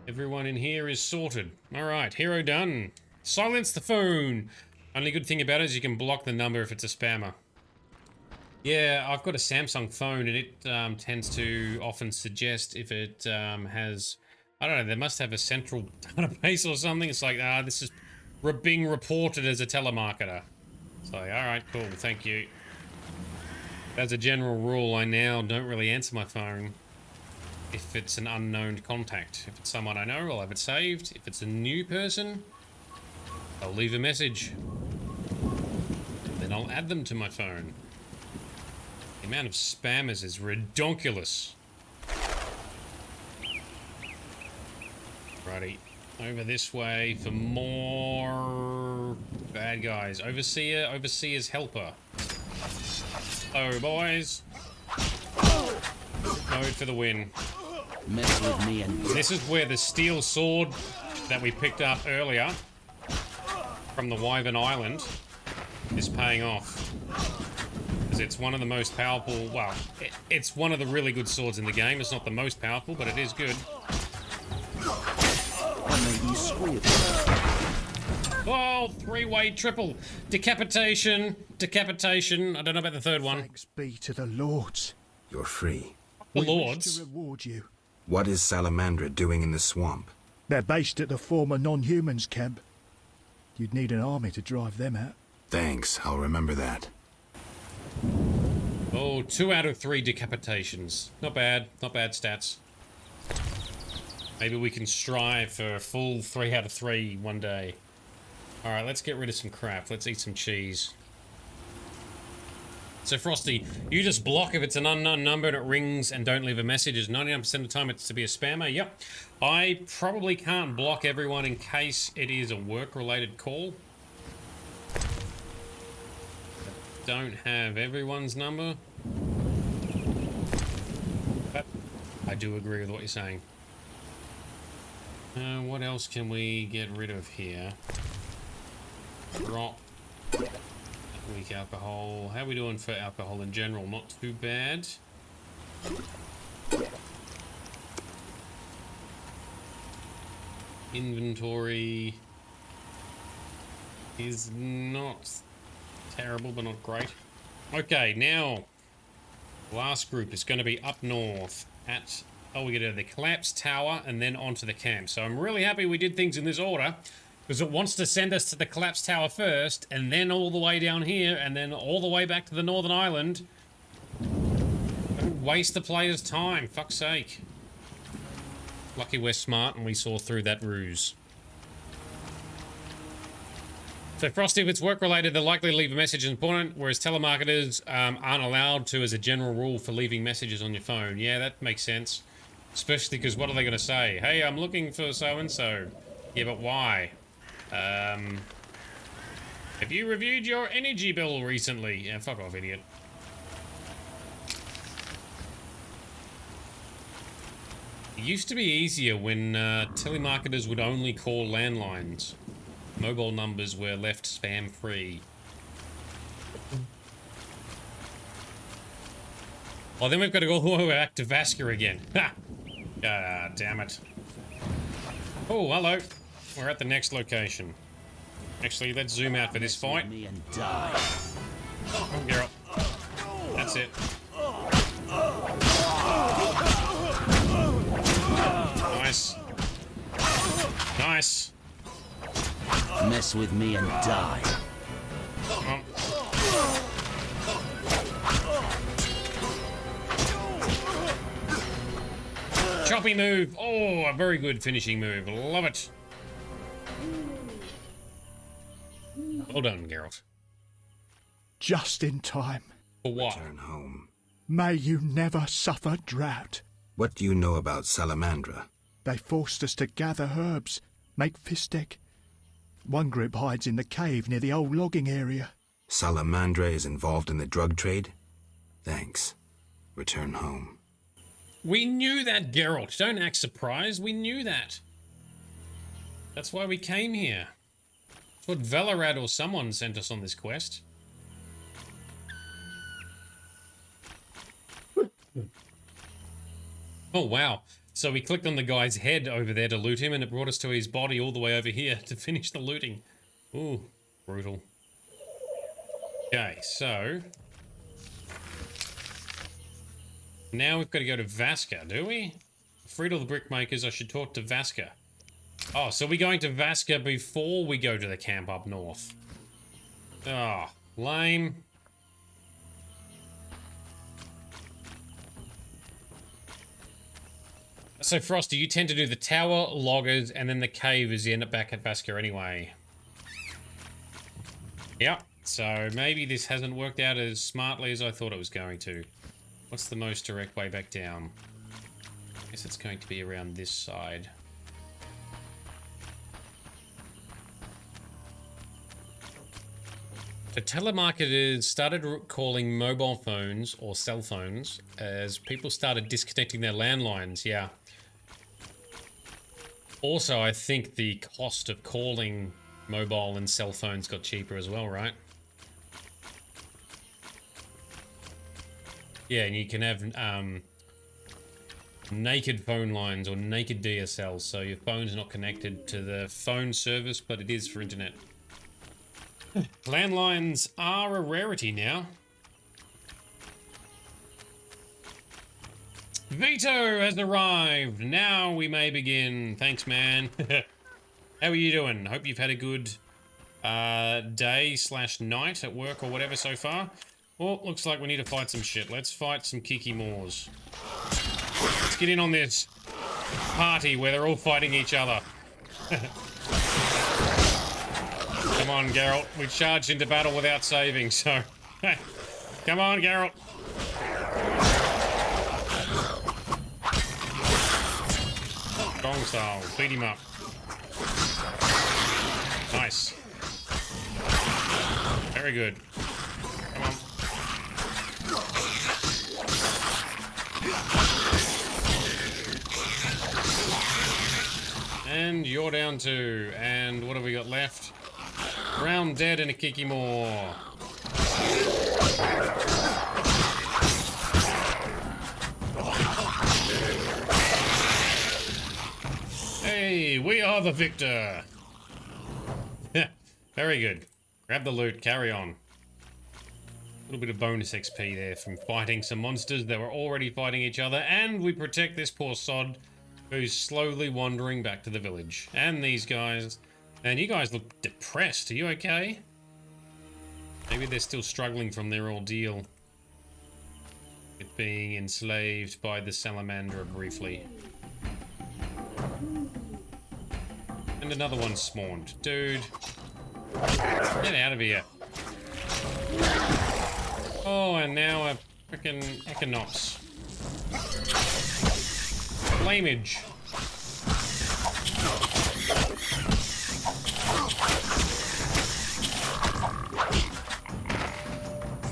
Everyone in here is sorted. Alright, hero done. Silence the phone. Only good thing about it is you can block the number if it's a spammer. Yeah, I've got a Samsung phone and it tends to often suggest if it has, I don't know, they must have a central database or something. It's like, this is being reported as a telemarketer. It's like, alright, cool, thank you. As a general rule, I now don't really answer my phone. if it's an unknown contact. If it's someone I know, I'll have it saved. If it's a new person, I'll leave a message. Then I'll add them to my phone. The amount of spammers is redonkulous. Righty. Over this way for more bad guys. Overseer, Overseer's helper. Oh, boys. Mode for the win. Mess with me and... This is where the steel sword that we picked up earlier from the Wyvern Island is paying off. Because it's one of the most powerful... Well, it's one of the really good swords in the game. It's not the most powerful, but it is good. Oh, three-way triple. Decapitation. Decapitation. I don't know about the third one. Thanks be to the lords. You're free. The We lords? wish to reward you. What is Salamandra doing in the swamp? They're based at the former non-humans camp. You'd need an army to drive them out. Thanks, I'll remember that. Oh, 2 out of 3 decapitations. Not bad. Not bad stats. Maybe we can strive for a full 3 out of 3 one day. Alright, let's get rid of some crap. Let's eat some cheese. So, Frosty, you just block if it's an unknown number and it rings and don't leave a message. 99% of the time it's to be a spammer. Yep. I probably can't block everyone in case it is a work-related call. Don't have everyone's number. But I do agree with what you're saying. What else can we get rid of here? Drop. Weak alcohol. How are we doing for alcohol in general? Not too bad. Inventory is not terrible, but not great. Okay, now last group is going to be up north at... Oh, we get to the collapsed tower and then onto the camp. So I'm really happy we did things in this order, because it wants to send us to the collapsed tower first, and then all the way down here, and then all the way back to the Northern Island. Don't waste the player's time, fuck's sake. Lucky we're smart and we saw through that ruse. So Frosty, if it's work-related, they're likely to leave a message in opponent, whereas telemarketers aren't allowed to as a general rule for leaving messages on your phone. Yeah, that makes sense. Especially because what are they going to say? Hey, I'm looking for so-and-so. Yeah, but why? Have you reviewed your energy bill recently? Yeah, fuck off, idiot. It used to be easier when telemarketers would only call landlines. Mobile numbers were left spam-free. Oh, then we've got to go all the way back to Vasker again. Ha! Ah, damn it. Oh, hello. We're at the next location. Actually, let's zoom out for this fight. Oh, Geralt. That's it. Nice. Nice. Mess with me and die. Oh. Choppy move. Oh, a very good finishing move. Love it. Well done, Geralt. Just in time. For what? Return home. May you never suffer drought. What do you know about Salamandra? They forced us to gather herbs, make fistek. One group hides in the cave near the old logging area. Salamandra is involved in the drug trade? Thanks. Return home. We knew that, Geralt. Don't act surprised. We knew that. That's why we came here. That's what Velarad or someone sent us on this quest. Oh, wow. So we clicked on the guy's head over there to loot him, and it brought us to his body all the way over here to finish the looting. Ooh, brutal. Okay, so... now we've got to go to Vasker, do we? Freed all the brickmakers, I should talk to Vasker. Oh, so we're going to Vasker before we go to the camp up north. Oh, lame. So Frosty, you tend to do the tower, loggers, and then the cave as you end up back at Vaska anyway. Yep. So maybe this hasn't worked out as smartly as I thought it was going to. What's the most direct way back down? I guess it's going to be around this side. So telemarketers started calling mobile phones or cell phones as people started disconnecting their landlines, yeah. Also, I think the cost of calling mobile and cell phones got cheaper as well, right? Yeah, and you can have naked phone lines or naked DSLs, so your phone's not connected to the phone service, but it is for internet. Landlines are a rarity now. Vito has arrived. Now we may begin. Thanks, man. How are you doing? Hope you've had a good day/night at work or whatever so far. Well, looks like we need to fight some shit. Let's fight some Kiki Moors. Let's get in on this party where they're all fighting each other. Come on, Geralt. We charged into battle without saving, so... Come on, Geralt. Gong style. Beat him up. Nice. Very good. Come on. And you're down too. And what have we got left? Round dead and a Kiki more. Hey, we are the victor. Very good. Grab the loot, carry on. A little bit of bonus XP there from fighting some monsters that were already fighting each other, and we protect this poor sod who's slowly wandering back to the village. And these guys. And you guys look depressed. Are you okay? Maybe they're still struggling from their ordeal. With being enslaved by the Salamandra briefly. And another one spawned. Dude. Get out of here. Oh, and now a frickin' Equinox. Flamage.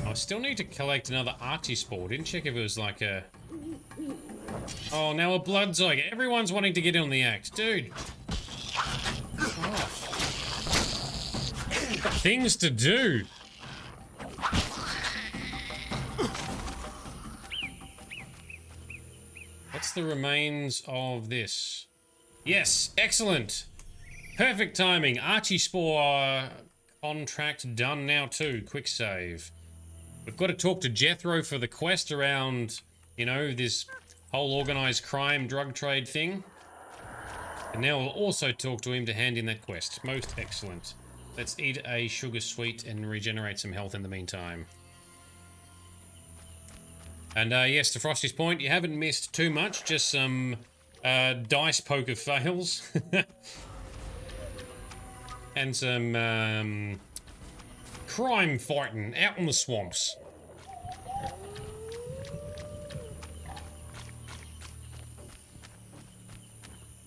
I still need to collect another Archispore. Didn't check if it was like a... Oh, now a Bloodzoid. Everyone's wanting to get in on the act. Dude. Oh. Things to do. What's the remains of this? Yes, excellent. Perfect timing. Archispore contract done now too. Quick save. We've got to talk to Jethro for the quest around, you know, this whole organized crime drug trade thing. And now we'll also talk to him to hand in that quest. Most excellent. Let's eat a sugar sweet and regenerate some health in the meantime. And yes, to Frosty's point, you haven't missed too much, just some dice poker fails. And some crime fighting out in the swamps.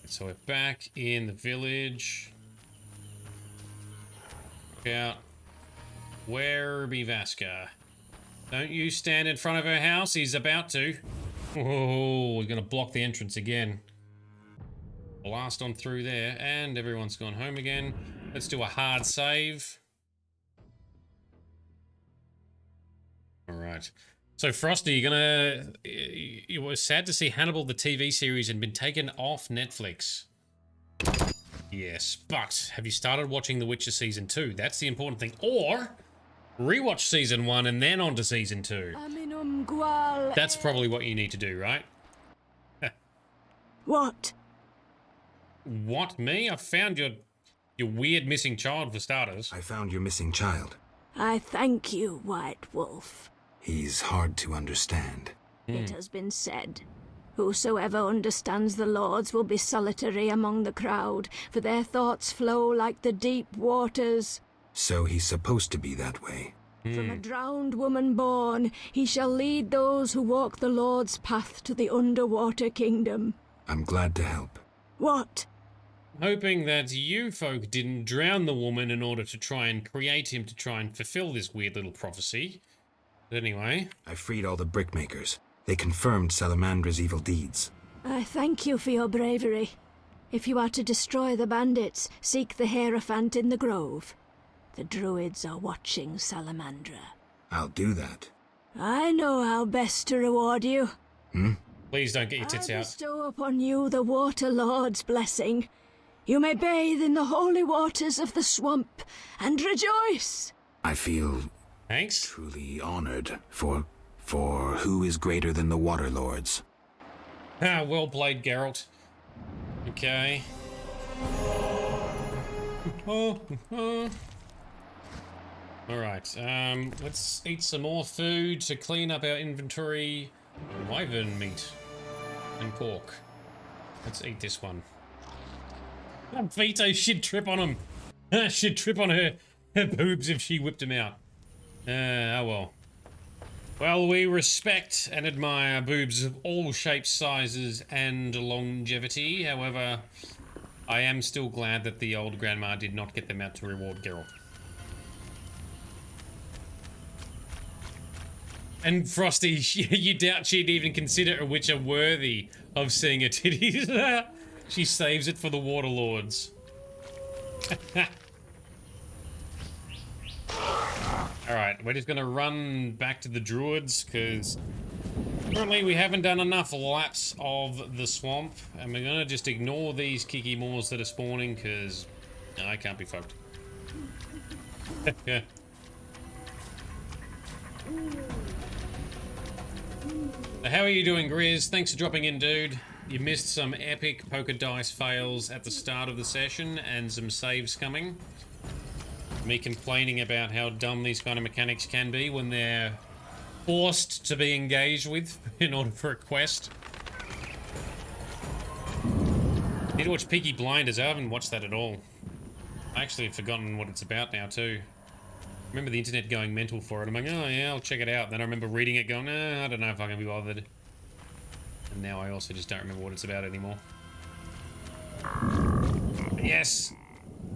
So we're back in the village. Look out. Where be Vaska? Don't you stand in front of her house, he's about to. Oh, we're gonna block the entrance again. Blast on through there, and everyone's gone home again. Let's do a hard save. Alright. So Frosty, you were sad to see Hannibal the TV series had been taken off Netflix. Yes, but have you started watching The Witcher Season 2? That's the important thing. Or rewatch Season 1 and then on to Season 2. That's probably what you need to do, right? What? What, me? I found your weird missing child for starters. I found your missing child. I thank you, White Wolf. He's hard to understand. It has been said. Whosoever understands the Lords will be solitary among the crowd, for their thoughts flow like the deep waters. So he's supposed to be that way. From a drowned woman born, he shall lead those who walk the Lord's path to the underwater kingdom. I'm glad to help. What? Hoping that you folk didn't drown the woman in order to try and create him to try and fulfill this weird little prophecy. But anyway... I freed all the brickmakers. They confirmed Salamandra's evil deeds. I thank you for your bravery. If you are to destroy the bandits, seek the Hierophant in the grove. The druids are watching Salamandra. I'll do that. I know how best to reward you. Please don't get your tits I out. bestow upon you the Water Lord's blessing. You may bathe in the holy waters of the swamp and rejoice. I feel... Thanks. Truly honored for who is greater than the Water Lords. Ah, well played, Geralt. Okay. Alright, let's eat some more food to clean up our inventory. Wyvern meat and pork. Let's eat this one. Vito, she'd trip on him. She'd trip on her boobs if she whipped him out. Oh well. Well, we respect and admire boobs of all shapes, sizes, and longevity. However, I am still glad that the old grandma did not get them out to reward Geralt. And Frosty, you doubt she'd even consider a Witcher worthy of seeing her titties. She saves it for the Water Lords. Alright, we're just gonna run back to the druids, because currently we haven't done enough laps of the swamp, and we're gonna just ignore these Kiki Moors that are spawning, because I can't be fucked. How are you doing, Grizz? Thanks for dropping in, dude. You missed some epic poker dice fails at the start of the session, and some saves coming. Me complaining about how dumb these kind of mechanics can be when they're forced to be engaged with in order for a quest. Need to watch Peaky Blinders. I haven't watched that at all. I actually have forgotten what it's about now too. I remember the internet going mental for it. I'm like, oh yeah, I'll check it out. Then I remember reading it going, I don't know if I can be bothered. And now I also just don't remember what it's about anymore. But yes!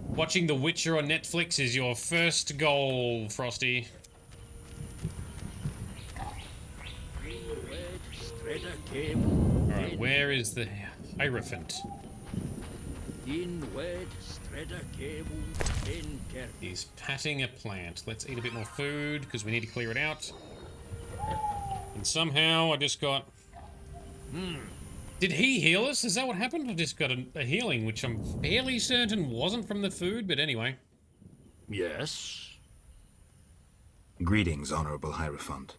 Watching The Witcher on Netflix is your first goal, Frosty. Alright, where is the Hierophant? He's patting a plant. Let's eat a bit more food, because we need to clear it out. And somehow I just got... Did he heal us? Is that what happened? I just got a healing, which I'm fairly certain wasn't from the food, but anyway. Yes? Greetings, Honorable Hierophant.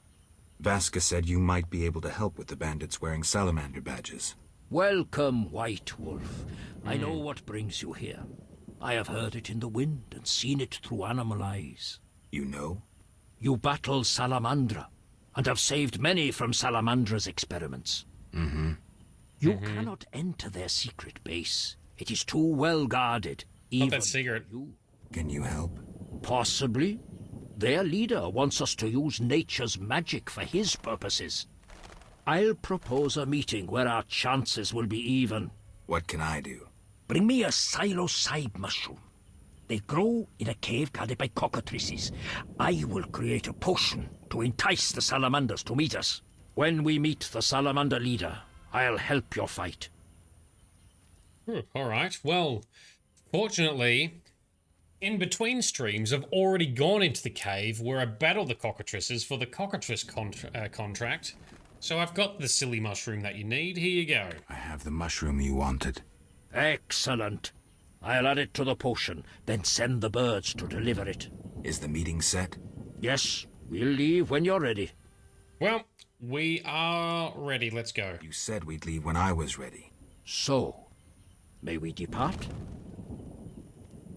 Vasca said you might be able to help with the bandits wearing salamander badges. Welcome, White Wolf. I know what brings you here. I have heard it in the wind and seen it through animal eyes. You know? You battle Salamandra, and have saved many from Salamandra's experiments. You cannot enter their secret base. It is too well guarded. Not that secret. Can you help? Possibly. Their leader wants us to use nature's magic for his purposes. I'll propose a meeting where our chances will be even. What can I do? Bring me a psilocybe mushroom. They grow in a cave guarded by cockatrices. I will create a potion to entice the salamanders to meet us. When we meet the salamander leader, I'll help your fight. Alright, well, fortunately, in between streams, I've already gone into the cave where I battle the cockatrices for the cockatrice contract. So I've got the silly mushroom that you need. Here you go. I have the mushroom you wanted. Excellent. I'll add it to the potion, then send the birds to deliver it. Is the meeting set? Yes, we'll leave when you're ready. Well, we are ready. Let's go. You said we'd leave when I was ready. So, may we depart?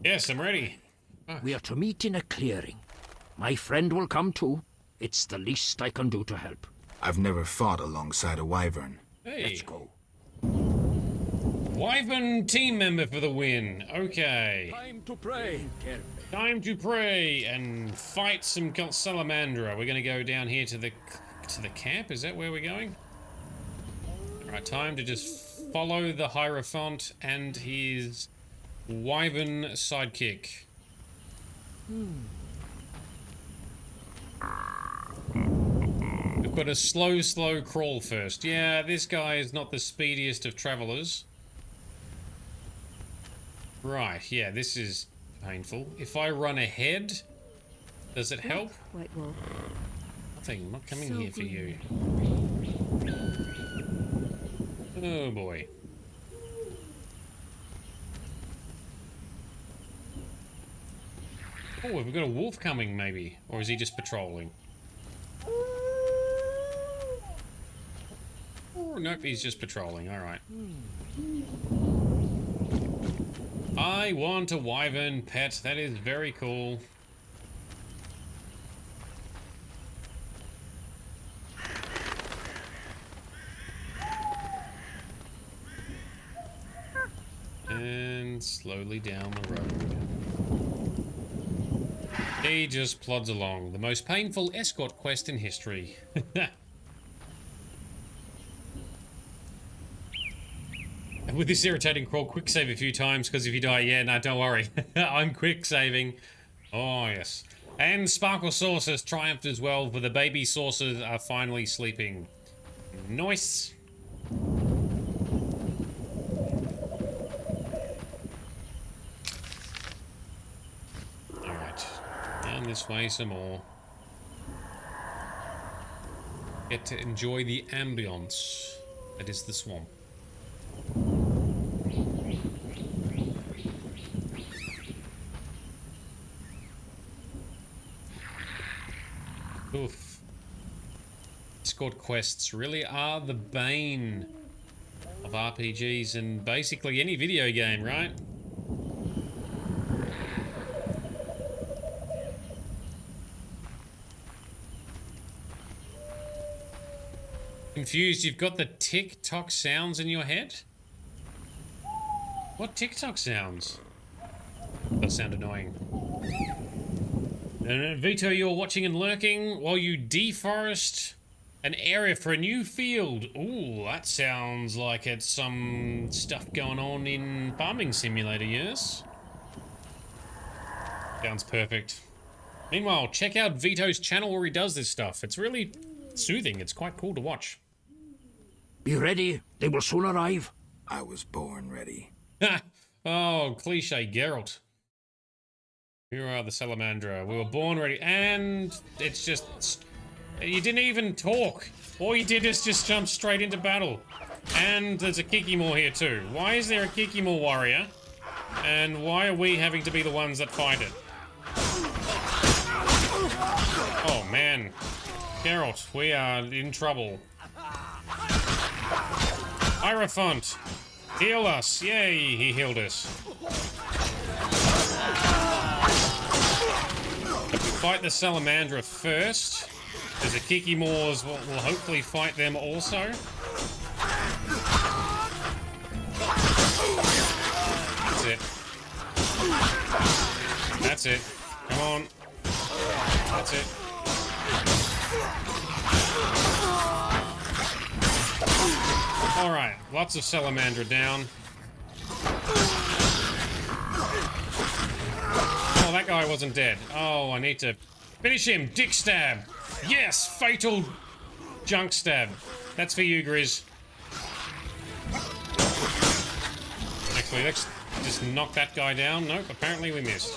Yes, I'm ready. We are to meet in a clearing. My friend will come too. It's the least I can do to help. I've never fought alongside a wyvern. Hey. Let's go. Wyvern team member for the win. Okay. Time to pray. Time to pray and fight some salamandra. We're gonna go down here to the camp. Is that where we're going? Alright, time to just follow the Hierophant and his Wyvern sidekick. We've got a slow crawl first. Yeah, this guy is not the speediest of travelers. Right, yeah, this is painful. If I run ahead, does it help? White Wolf. Nothing, I'm not coming here for you. Oh boy. Oh, we've got a wolf coming, maybe. Or is he just patrolling? Oh, nope, he's just patrolling. Alright. I want a wyvern pet. That is very cool. And slowly down the road. He just plods along. The most painful escort quest in history. With this irritating crawl, quick save a few times, because if you die, yeah, no, don't worry. I'm quick saving. Oh, yes. And Sparkle Saucers triumphed as well, for the baby saucers are finally sleeping. Nice. Alright. Down this way some more. Get to enjoy the ambience that is the swamp. Oof. Escort quests really are the bane of RPGs and basically any video game, right? Confused, you've got the tick-tock sounds in your head? What tick-tock sounds? That sound annoying. Vito, you're watching and lurking while you deforest an area for a new field. Ooh, that sounds like it's some stuff going on in Farming Simulator, yes? Sounds perfect. Meanwhile, check out Vito's channel where he does this stuff. It's really soothing. It's quite cool to watch. Be ready. They will soon arrive. I was born ready. Oh, cliche Geralt. You are the Salamandra. We were born ready. And it's just... You didn't even talk. All you did is just jump straight into battle. And there's a Kikimor here too. Why is there a Kikimor warrior? And why are we having to be the ones that fight it? Oh man. Geralt, we are in trouble. Hierophant, heal us. Yay, he healed us. If we fight the Salamandra first, because the Kikimors will hopefully fight them also. That's it. That's it. Come on. That's it. Alright, lots of Salamandra down. Oh, that guy wasn't dead. Oh, I need to finish him. Dick stab. Yes, fatal junk stab. That's for you, Grizz. Actually, let's just knock that guy down. Nope, apparently we missed.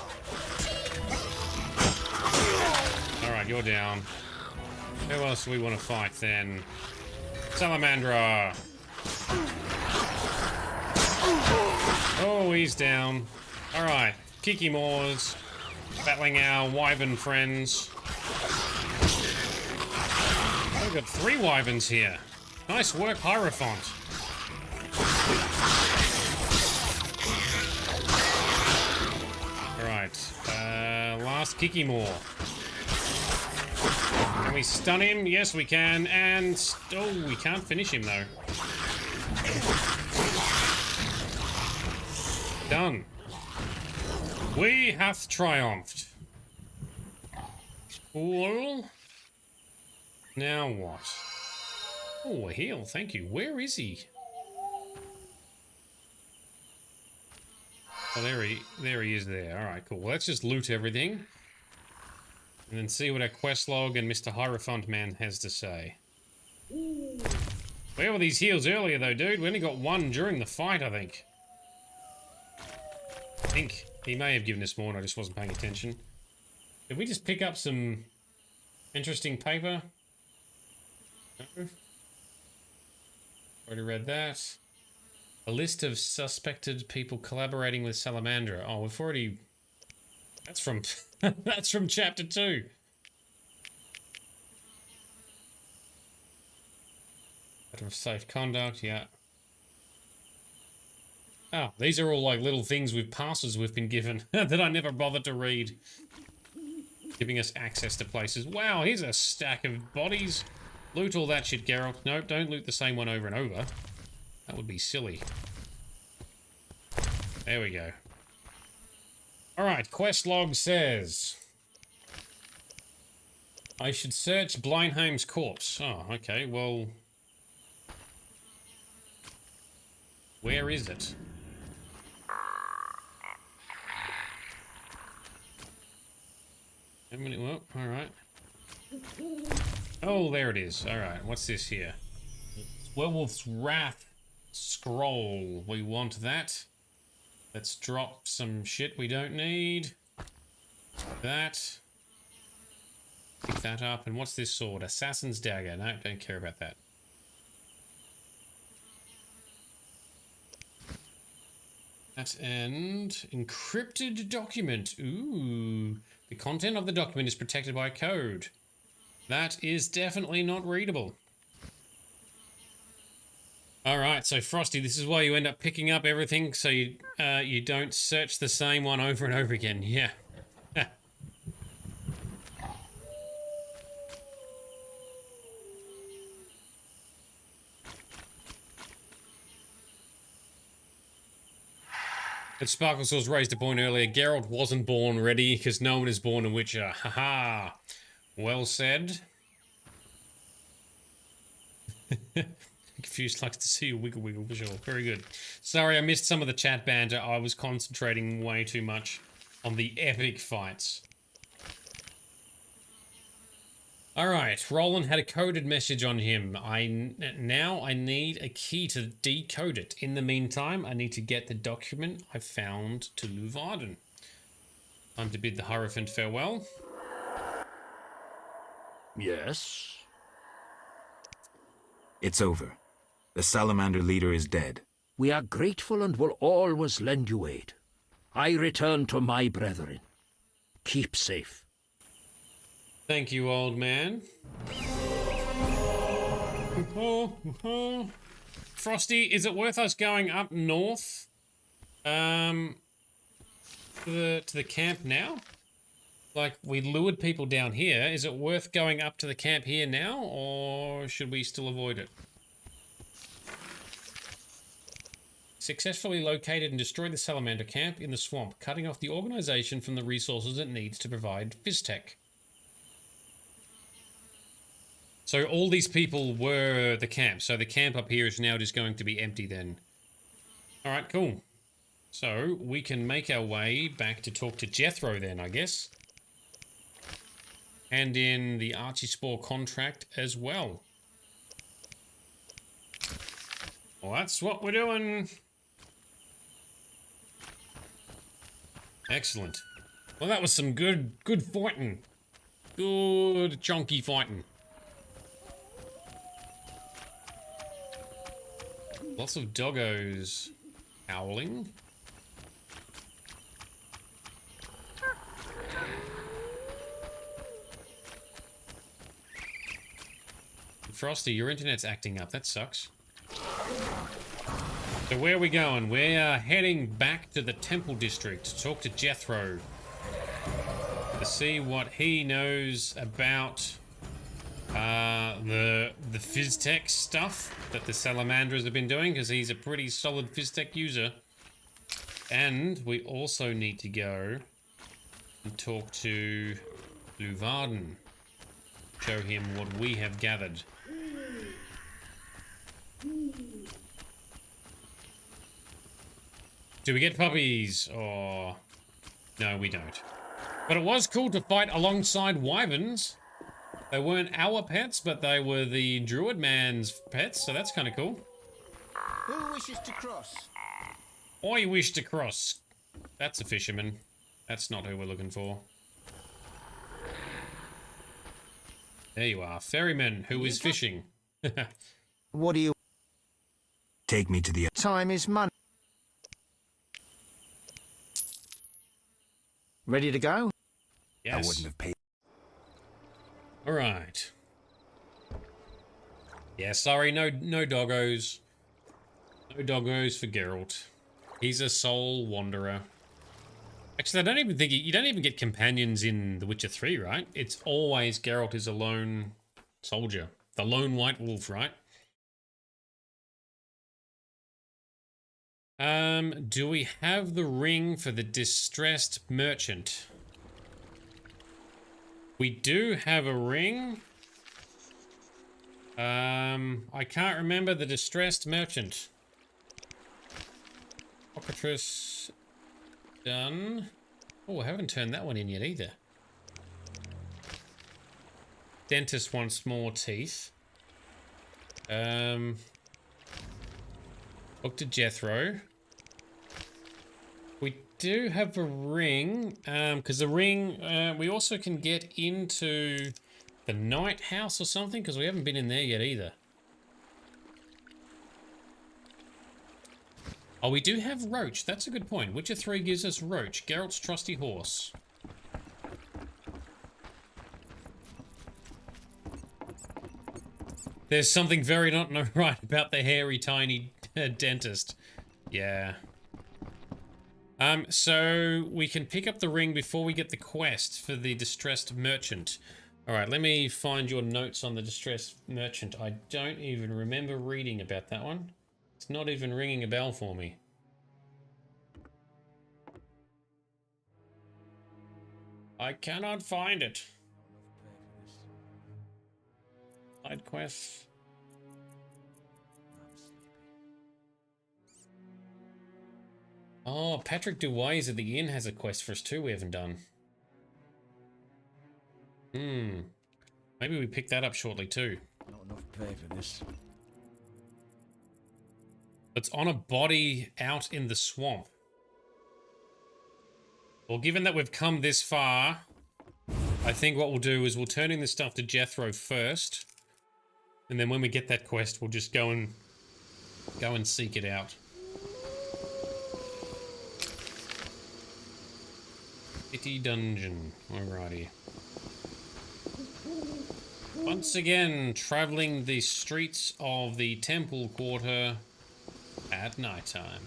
Alright, you're down. Who else do we want to fight then? Salamandra. Oh, he's down. Alright, Kikimors. Battling our wyvern friends. Oh, we've got 3 wyverns here. Nice work, Hierophant. Alright, last Kikimor. Can we stun him? Yes, we can. And, oh, we can't finish him, though. Done. We hath triumphed. Cool. Now what? Oh, a heal, thank you. Where is he? Oh, there he is there. Alright, cool. Well, let's just loot everything. And then see what our quest log and Mr. Hierophant Man has to say. Where were these heals earlier, though, dude? We only got one during the fight, I think. He may have given us more and I just wasn't paying attention. Did we just pick up some interesting paper? No. Already read that. A list of suspected people collaborating with Salamandra. Oh, we've already... That's from... That's from chapter 2. Matter of safe conduct, yeah. Oh, these are all like little things with passes we've been given that I never bothered to read. Giving us access to places. Wow, here's a stack of bodies. Loot all that shit, Geralt. Nope, don't loot the same one over and over. That would be silly. There we go. Alright, quest log says... I should search Blindheim's corpse. Oh, okay, well... Where is it? Well, alright. Oh, there it is. Alright, what's this here? Werewolf's Wrath scroll. We want that. Let's drop some shit we don't need. That. Pick that up. And what's this sword? Assassin's Dagger. No, don't care about that. That and encrypted document. Ooh. The content of the document is protected by code. That is definitely not readable. Alright, so Frosty, this is why you end up picking up everything so you don't search the same one over and over again. Yeah. But Sparklesauce raised a point earlier. Geralt wasn't born ready because no one is born a Witcher. Haha. Well said. Confused likes to see you wiggle wiggle for sure. Very good. Sorry, I missed some of the chat banter. I was concentrating way too much on the epic fights. Alright, Roland had a coded message on him. Now I need a key to decode it. In the meantime, I need to get the document I found to Luvarden. Time to bid the Hierophant farewell. Yes? It's over. The Salamander leader is dead. We are grateful and will always lend you aid. I return to my brethren. Keep safe. Thank you, old man. Frosty, is it worth us going up north? To the camp now? Like, we lured people down here. Is it worth going up to the camp here now, or should we still avoid it? Successfully located and destroyed the Salamander camp in the swamp, cutting off the organization from the resources it needs to provide Fizztech. So all these people were the camp. So the camp up here is now just going to be empty then. Alright, cool. So we can make our way back to talk to Jethro then, I guess. And in the Archispore contract as well. Well, that's what we're doing. Excellent. Well, that was some good fighting. Good chunky fighting. Lots of doggos howling. Frosty, your internet's acting up. That sucks. So where are we going? We're heading back to the Temple District to talk to Jethro. To see what he knows about the Fizztech stuff that the Salamanders have been doing, because he's a pretty solid Fizztech user. And we also need to go and talk to Luvarden. Show him what we have gathered. Do we get puppies? Or... No, we don't. But it was cool to fight alongside wyverns. They weren't our pets, but they were the druid man's pets, so that's kind of cool. Who wishes to cross? I wish to cross. That's a fisherman. That's not who we're looking for. There you are. Ferryman, who is fishing. What do you... Take me to the... Time is money. Ready to go? Yes. I wouldn't have paid... Alright. Yeah, sorry, no doggos. No doggos for Geralt. He's a sole wanderer. Actually, I don't even think you don't even get companions in The Witcher 3, right? It's always Geralt is a lone soldier. The lone white wolf, right? Do we have the ring for the distressed merchant? We do have a ring. I can't remember the distressed merchant. Cockatrice done. Oh, I haven't turned that one in yet either. Dentist wants more teeth. Look to Jethro. We do have a ring, because the ring, we also can get into the Night House or something, because we haven't been in there yet either. Oh, we do have Roach. That's a good point. Witcher 3 gives us Roach, Geralt's trusty horse. There's something very not right about the hairy, tiny dentist. Yeah. So we can pick up the ring before we get the quest for the distressed merchant. All right, let me find your notes on the distressed merchant. I don't even remember reading about that one. It's not even ringing a bell for me. I cannot find it. Side quests. Oh, Patrick Duwais at the inn has a quest for us too we haven't done. Maybe we pick that up shortly too. Not enough pay for this. It's on a body out in the swamp. Well, given that we've come this far, I think what we'll do is we'll turn in this stuff to Jethro first. And then when we get that quest, we'll just go and seek it out. City dungeon. Alrighty. Once again, traveling the streets of the Temple Quarter at nighttime.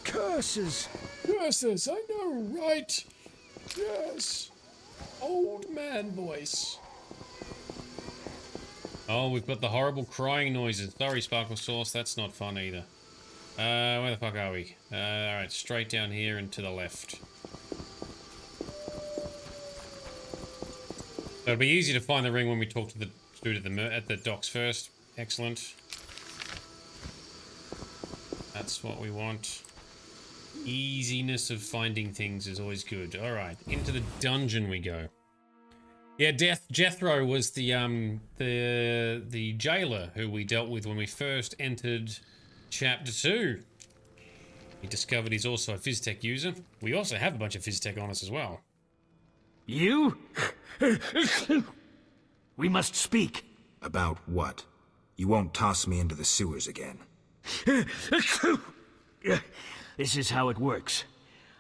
Curses! Curses, I know, right? Yes. Old man voice. Oh, we've got the horrible crying noises. Sorry, Sparkle Sauce, that's not fun either. Where the fuck are we? Alright, straight down here and to the left. So it'll be easy to find the ring when we talk to the dude at the docks first. Excellent. That's what we want. Easiness of finding things is always good. Alright, into the dungeon we go. Yeah, Jethro was the jailer who we dealt with when we first entered Chapter 2. He discovered he's also a Phystech user. We also have a bunch of Phystech on us as well. You? We must speak. About what? You won't toss me into the sewers again. This is how it works.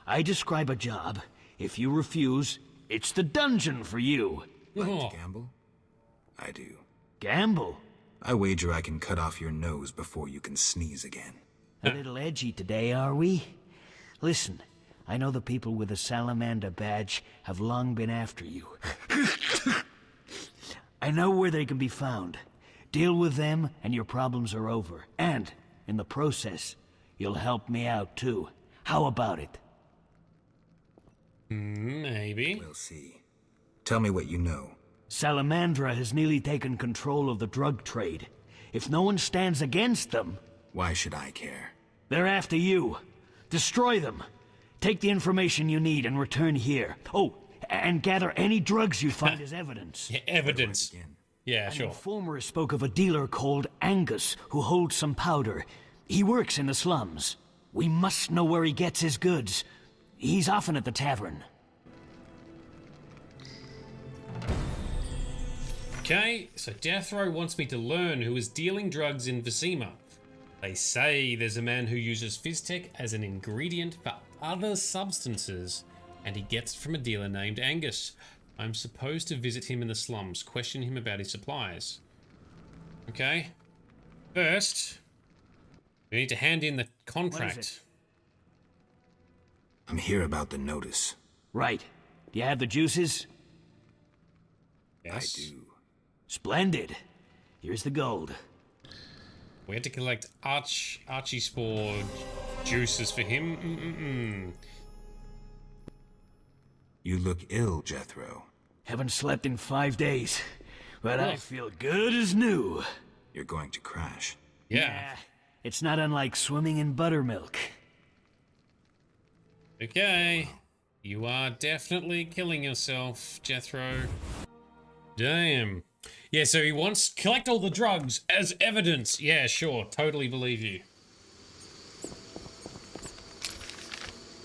I describe a job. If you refuse, it's the dungeon for you. Like to gamble? I do. Gamble? I wager I can cut off your nose before you can sneeze again. A little edgy today, are we? Listen, I know the people with the Salamander badge have long been after you. I know where they can be found. Deal with them and your problems are over. And, in the process, you'll help me out too. How about it? Maybe. We'll see. Tell me what you know. Salamandra has nearly taken control of the drug trade. If no one stands against them... Why should I care? They're after you. Destroy them. Take the information you need and return here. Oh, and gather any drugs you find as evidence. Yeah, evidence. Yeah, An sure. informer spoke of a dealer called Angus who holds some powder. He works in the slums. We must know where he gets his goods. He's often at the tavern. Okay, so Death Row wants me to learn who is dealing drugs in Vesemir. They say there's a man who uses Fizztech as an ingredient for other substances, and he gets it from a dealer named Angus. I'm supposed to visit him in the slums, question him about his supplies. Okay. First, we need to hand in the contract. I'm here about the notice. Right. Do you have the juices? Yes. I do. Splendid. Here's the gold. We had to collect Archispore juices for him. You look ill, Jethro. Haven't slept in 5 days, but I feel good as new. You're going to crash. Yeah. It's not unlike swimming in buttermilk. Okay. You are definitely killing yourself, Jethro. Damn. Yeah, so he wants collect all the drugs as evidence. Yeah, sure. Totally believe you.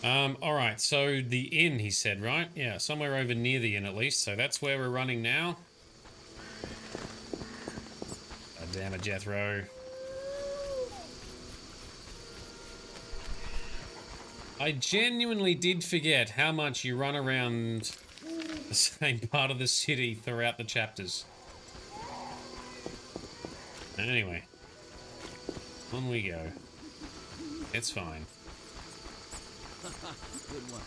Alright, so the inn, he said, right? Yeah, somewhere over near the inn at least, so that's where we're running now. God damn it, Jethro. I genuinely did forget how much you run around the same part of the city throughout the chapters. Anyway. On we go. It's fine. Good one.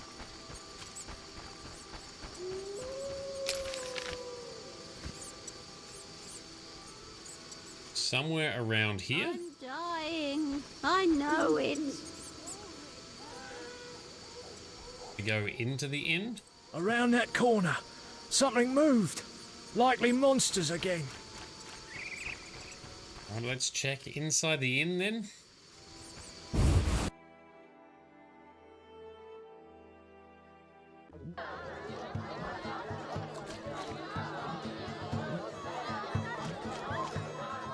Somewhere around here? I'm dying. I know it. To go into the inn? Around that corner. Something moved. Likely monsters again. Alright, let's check inside the inn then.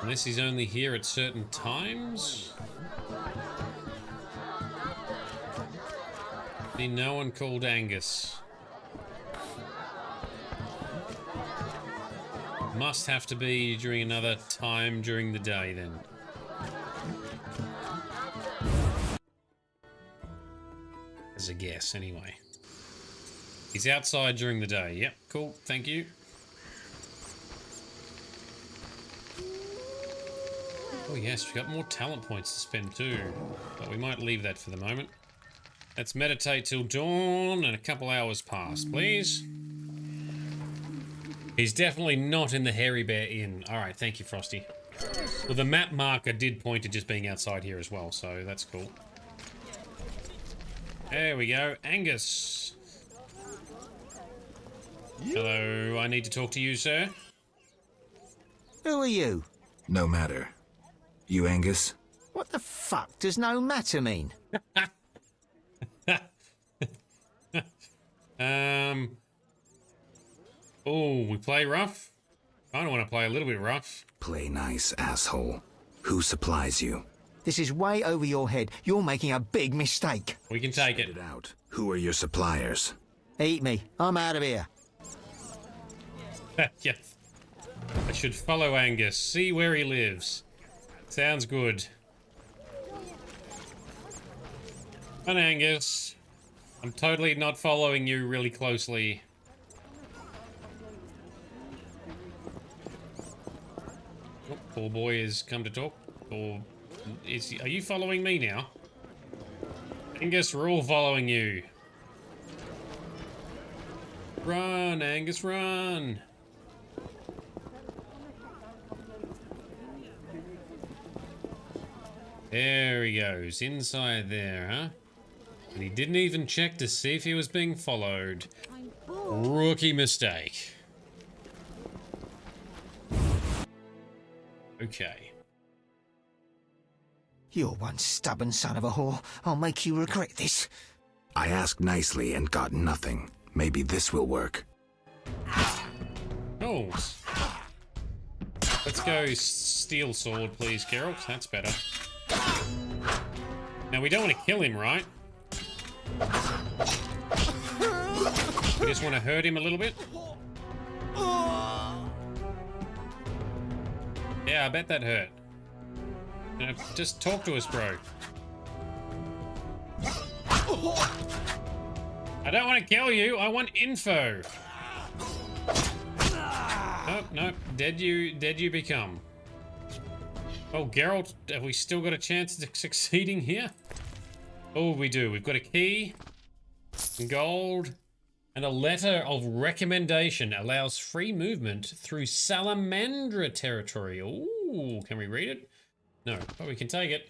Unless he's only here at certain times? See, no one called Angus. Must have to be during another time during the day then. As a guess, anyway. He's outside during the day. Yep, cool, thank you. Oh yes, we've got more talent points to spend too. But we might leave that for the moment. Let's meditate till dawn and a couple hours pass, please. He's definitely not in the Hairy Bear Inn. Alright, thank you, Frosty. Well, the map marker did point to just being outside here as well, so that's cool. There we go. Angus. Hello, I need to talk to you, sir. Who are you? No matter. You, Angus? What the fuck does no matter mean? Oh, we play rough? I don't want to play a little bit rough. Play nice, asshole. Who supplies you? This is way over your head. You're making a big mistake. We can take it out. Who are your suppliers? Eat me. I'm out of here. Yes. I should follow Angus, see where he lives. Sounds good. And Angus, I'm totally not following you really closely. Oh, poor boy has come to talk. Or are you following me now? Angus, we're all following you. Run, Angus, run! There he goes, inside there, huh? And he didn't even check to see if he was being followed. Rookie mistake. Okay. You're one stubborn son of a whore. I'll make you regret this. I asked nicely and got nothing. Maybe this will work. Oh. Let's go steel sword, please, Geralt. That's better. Now, we don't want to kill him, right? We just want to hurt him a little bit. Yeah, I bet that hurt. Just talk to us, bro. I don't want to kill you. I want info. Nope, nope. Dead you become. Oh, Geralt, have we still got a chance of succeeding here? Oh, we do. We've got a key, some gold, and a letter of recommendation allows free movement through Salamandra territory. Ooh, can we read it? No, but we can take it.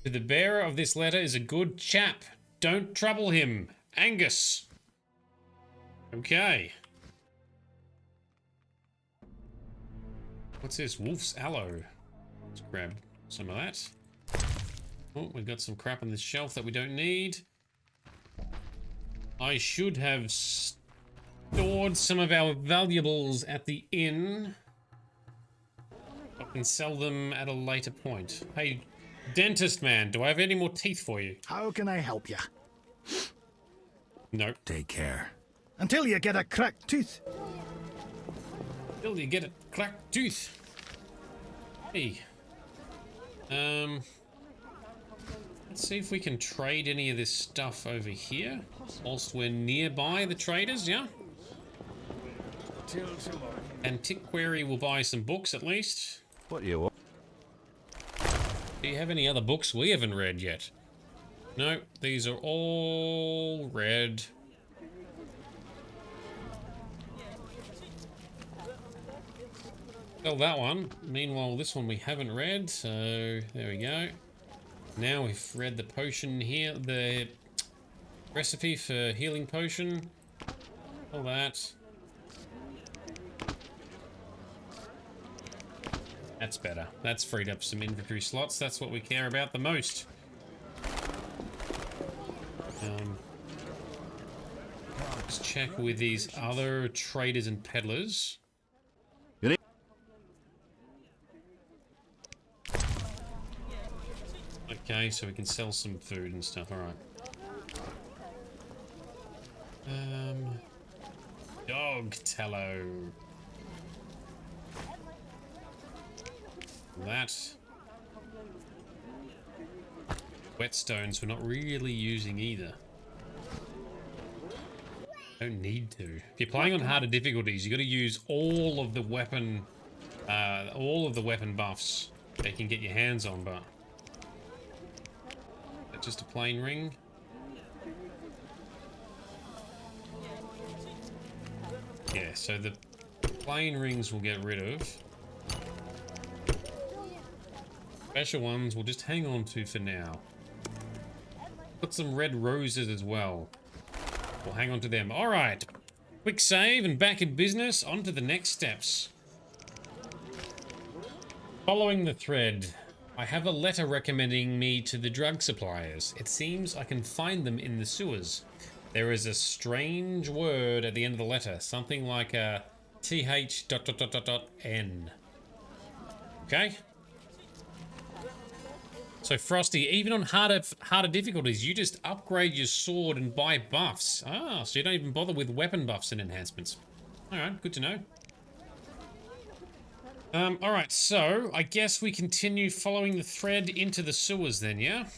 The bearer of this letter is a good chap. Don't trouble him. Angus. Okay. What's this? Wolf's aloe. Let's grab some of that. Oh, we've got some crap on this shelf that we don't need. I should have stored some of our valuables at the inn. I can sell them at a later point. Hey, dentist man, do I have any more teeth for you? How can I help you? No. Take care. Until you get a cracked tooth. Until you get a cracked tooth. Hey. Let's see if we can trade any of this stuff over here whilst we're nearby the traders, yeah? Antiquary will buy some books at least. What do you want? Do you have any other books we haven't read yet? No, these are all read. Sell that one. Meanwhile, this one we haven't read, so there we go. Now we've read the potion here, the recipe for healing potion. All that. That's better. That's freed up some inventory slots. That's what we care about the most. Let's check with these other traders and peddlers. Okay, so we can sell some food and stuff. All right. Dog tallow. That. Whetstones we're not really using either. Don't need to. If you're playing on harder difficulties, you got to use all of the weapon buffs that you can get your hands on. But just a plain ring. Yeah, so the plain rings we'll get rid of. Special ones we'll just hang on to for now. Put some red roses as well. We'll hang on to them. Alright. Quick save and back in business. On to the next steps. Following the thread. I have a letter recommending me to the drug suppliers. It seems I can find them in the sewers. There is a strange word at the end of the letter. Something like a th.n. Okay? So Frosty, even on harder difficulties, you just upgrade your sword and buy buffs. Ah, so you don't even bother with weapon buffs and enhancements. Alright, good to know. Alright, so I guess we continue following the thread into the sewers then, yeah?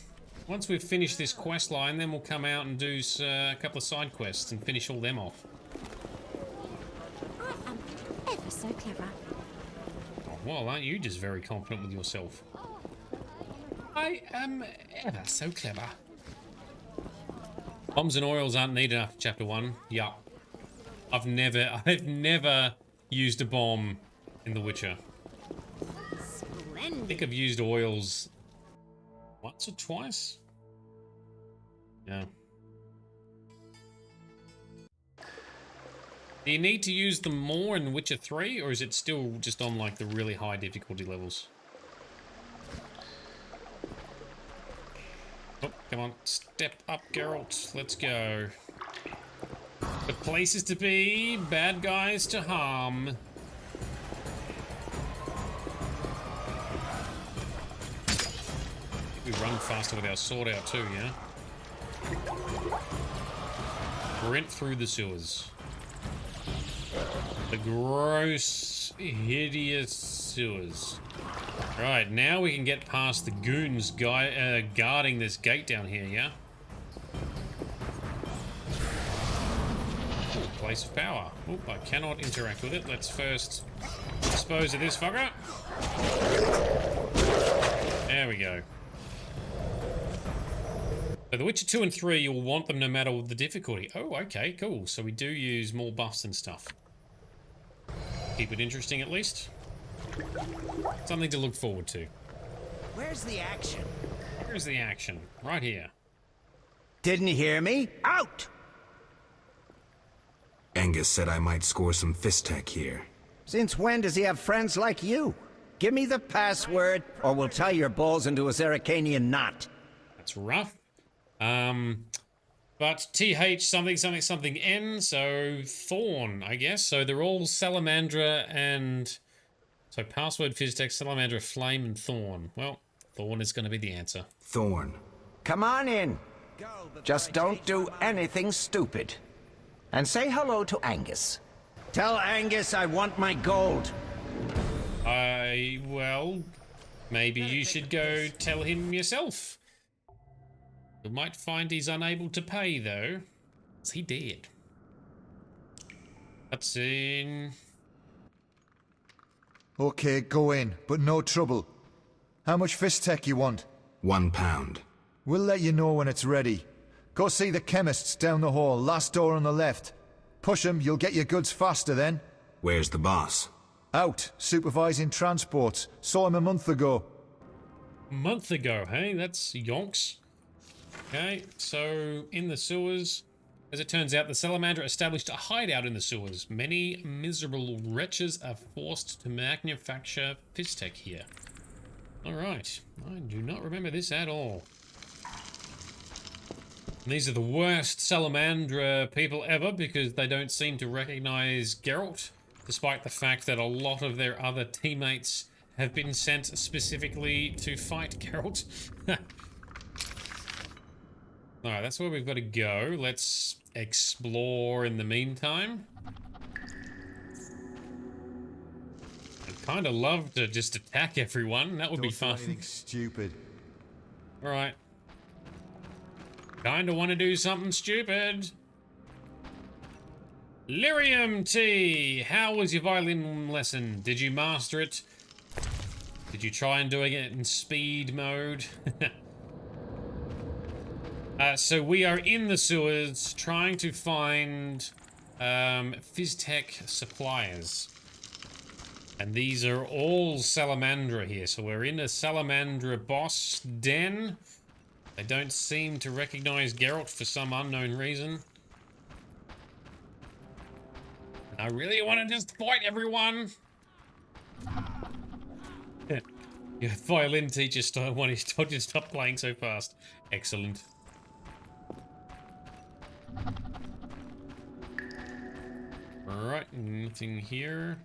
Once we've finished this quest line, then we'll come out and do a couple of side quests and finish all them off. I am ever so clever. Oh, well, aren't you just very confident with yourself? I am ever so clever. Bombs and oils aren't needed after chapter 1. Yeah. I've never used a bomb in The Witcher. I think I've used oils once or twice. Yeah. Do you need to use them more in Witcher 3, or is it still just on like the really high difficulty levels? Oh, come on, step up, Geralt. Let's go. The places to be, bad guys to harm. We run faster with our sword out too, yeah? Sprint through the sewers. The gross, hideous sewers. Right, now we can get past the goons guarding this gate down here, yeah? Ooh, place of power. Oop, I cannot interact with it. Let's first dispose of this fucker. There we go. So the Witcher 2 and 3, you'll want them no matter the difficulty. Oh, okay, cool. So we do use more buffs and stuff. Keep it interesting at least. Something to look forward to. Where's the action? Where's the action? Right here. Didn't you hear me? Out! Angus said I might score some Fistech here. Since when does he have friends like you? Give me the password, or we'll tie your balls into a Zeracanian knot. That's rough. But TH something something something N, so Thorn, I guess. So they're all Salamandra and... So password, Fistech, Salamandra, Flame, and Thorn. Well, Thorn is going to be the answer. Thorn. Come on in. Just don't do anything stupid. And say hello to Angus. Tell Angus I want my gold. Well, maybe you should go tell him yourself. You might find he's unable to pay, though. Is he dead? That's in... Okay, go in, but no trouble. How much Fistech you want? £1. We'll let you know when it's ready. Go see the chemists down the hall, last door on the left. Push 'em, you'll get your goods faster then. Where's the boss? Out, supervising transports. Saw him a month ago. A month ago, hey? That's yonks. Okay, so in the sewers, as it turns out, the Salamander established a hideout in the sewers. Many miserable wretches are forced to manufacture Fistech here. Alright, I do not remember this at all. And these are the worst Salamandra people ever because they don't seem to recognize Geralt, despite the fact that a lot of their other teammates have been sent specifically to fight Geralt. Alright, that's where we've got to go. Let's explore in the meantime. I'd kind of love to just attack everyone. That would be fun. Anything stupid. Alright. Kind of want to do something stupid. Lyrium T! How was your violin lesson? Did you master it? Did you try and doing it in speed mode? So we are in the sewers trying to find Fistech suppliers. And these are all Salamandra here. So we're in a Salamandra boss den. They don't seem to recognize Geralt for some unknown reason. I really want to just fight everyone. Your violin teacher told you to stop playing so fast. Excellent. Alright, nothing here.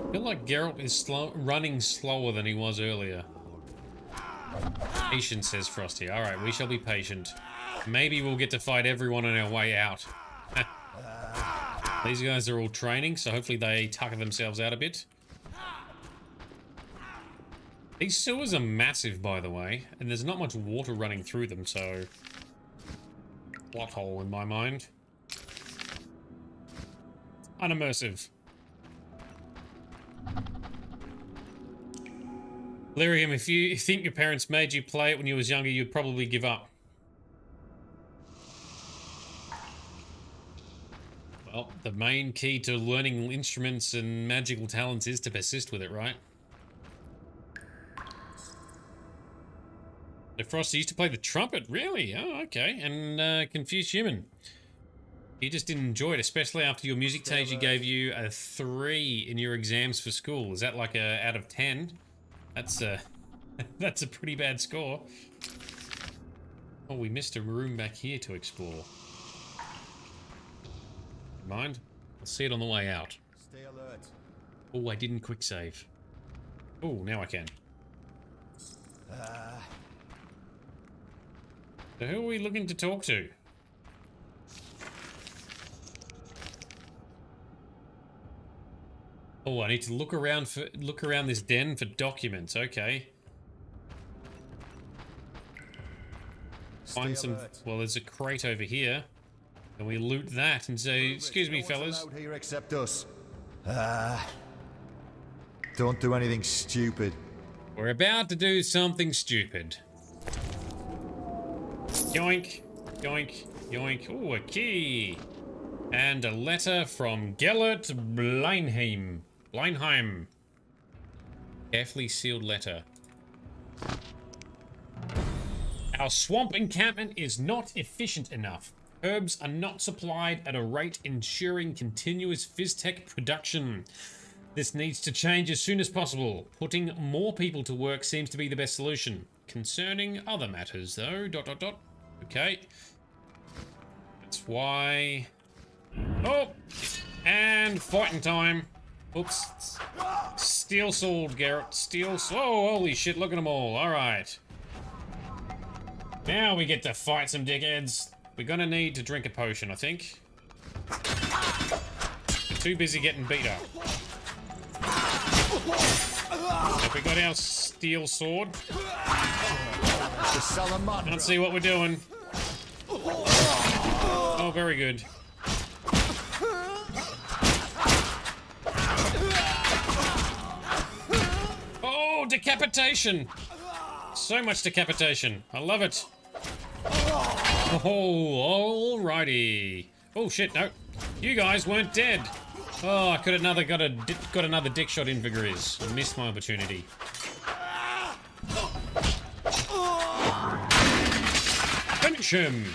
I feel like Geralt is running slower than he was earlier. Patience, says Frosty. Alright, we shall be patient. Maybe we'll get to fight everyone on our way out. These guys are all training, so hopefully they tucker themselves out a bit. These sewers are massive, by the way, and there's not much water running through them, so... plot hole in my mind. Unimmersive. Lyrium, if you think your parents made you play it when you was younger, you'd probably give up. Well, the main key to learning instruments and magical talents is to persist with it, right? So Frosty used to play the trumpet, really? Oh, okay. And Confused Human. You just didn't enjoy it, especially after your music teacher gave you a 3 in your exams for school. Is that like a out of 10? That's a that's a pretty bad score. Oh, we missed a room back here to explore. Mind? I'll see it on the way out. Stay alert. Oh, I didn't quick save. Oh, now I can. So who are we looking to talk to? Oh, I need to look around this den for documents. Okay. Find some. Well, there's a crate over here. Can we loot that and say, "Excuse me, fellas"? Out here except us. Don't do anything stupid. We're about to do something stupid. Yoink, yoink, yoink. Ooh, a key. And a letter from Geralt Bleinheim. Carefully sealed letter. Our swamp encampment is not efficient enough. Herbs are not supplied at a rate ensuring continuous Fizztech production. This needs to change as soon as possible. Putting more people to work seems to be the best solution. Concerning other matters, though, ... Okay. That's why... Oh! And fighting time. Oops. Steel sword, Geralt. Steel sword. Oh, holy shit, look at them all. Alright. Now we get to fight some dickheads. We're gonna need to drink a potion, I think. We're too busy getting beat up. Have we got our steel sword? Can't see what we're doing. Oh, very good. Oh, decapitation! So much decapitation. I love it. Oh, alrighty. Oh shit, no. You guys weren't dead. Oh, I could have got another dick shot in for Grizz. I missed my opportunity. Finish him!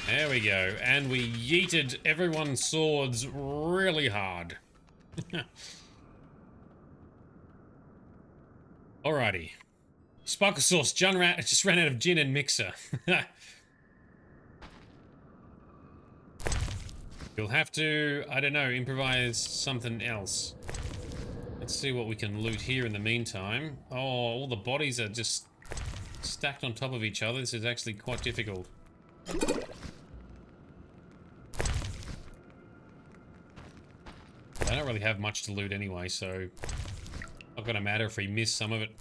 There we go. And we yeeted everyone's swords really hard. Alrighty. Sparkle sauce. John just ran out of gin and mixer. You'll have to, I don't know, improvise something else. Let's see what we can loot here in the meantime. Oh, all the bodies are just stacked on top of each other. This is actually quite difficult. I don't really have much to loot anyway, so not gonna matter if we miss some of it.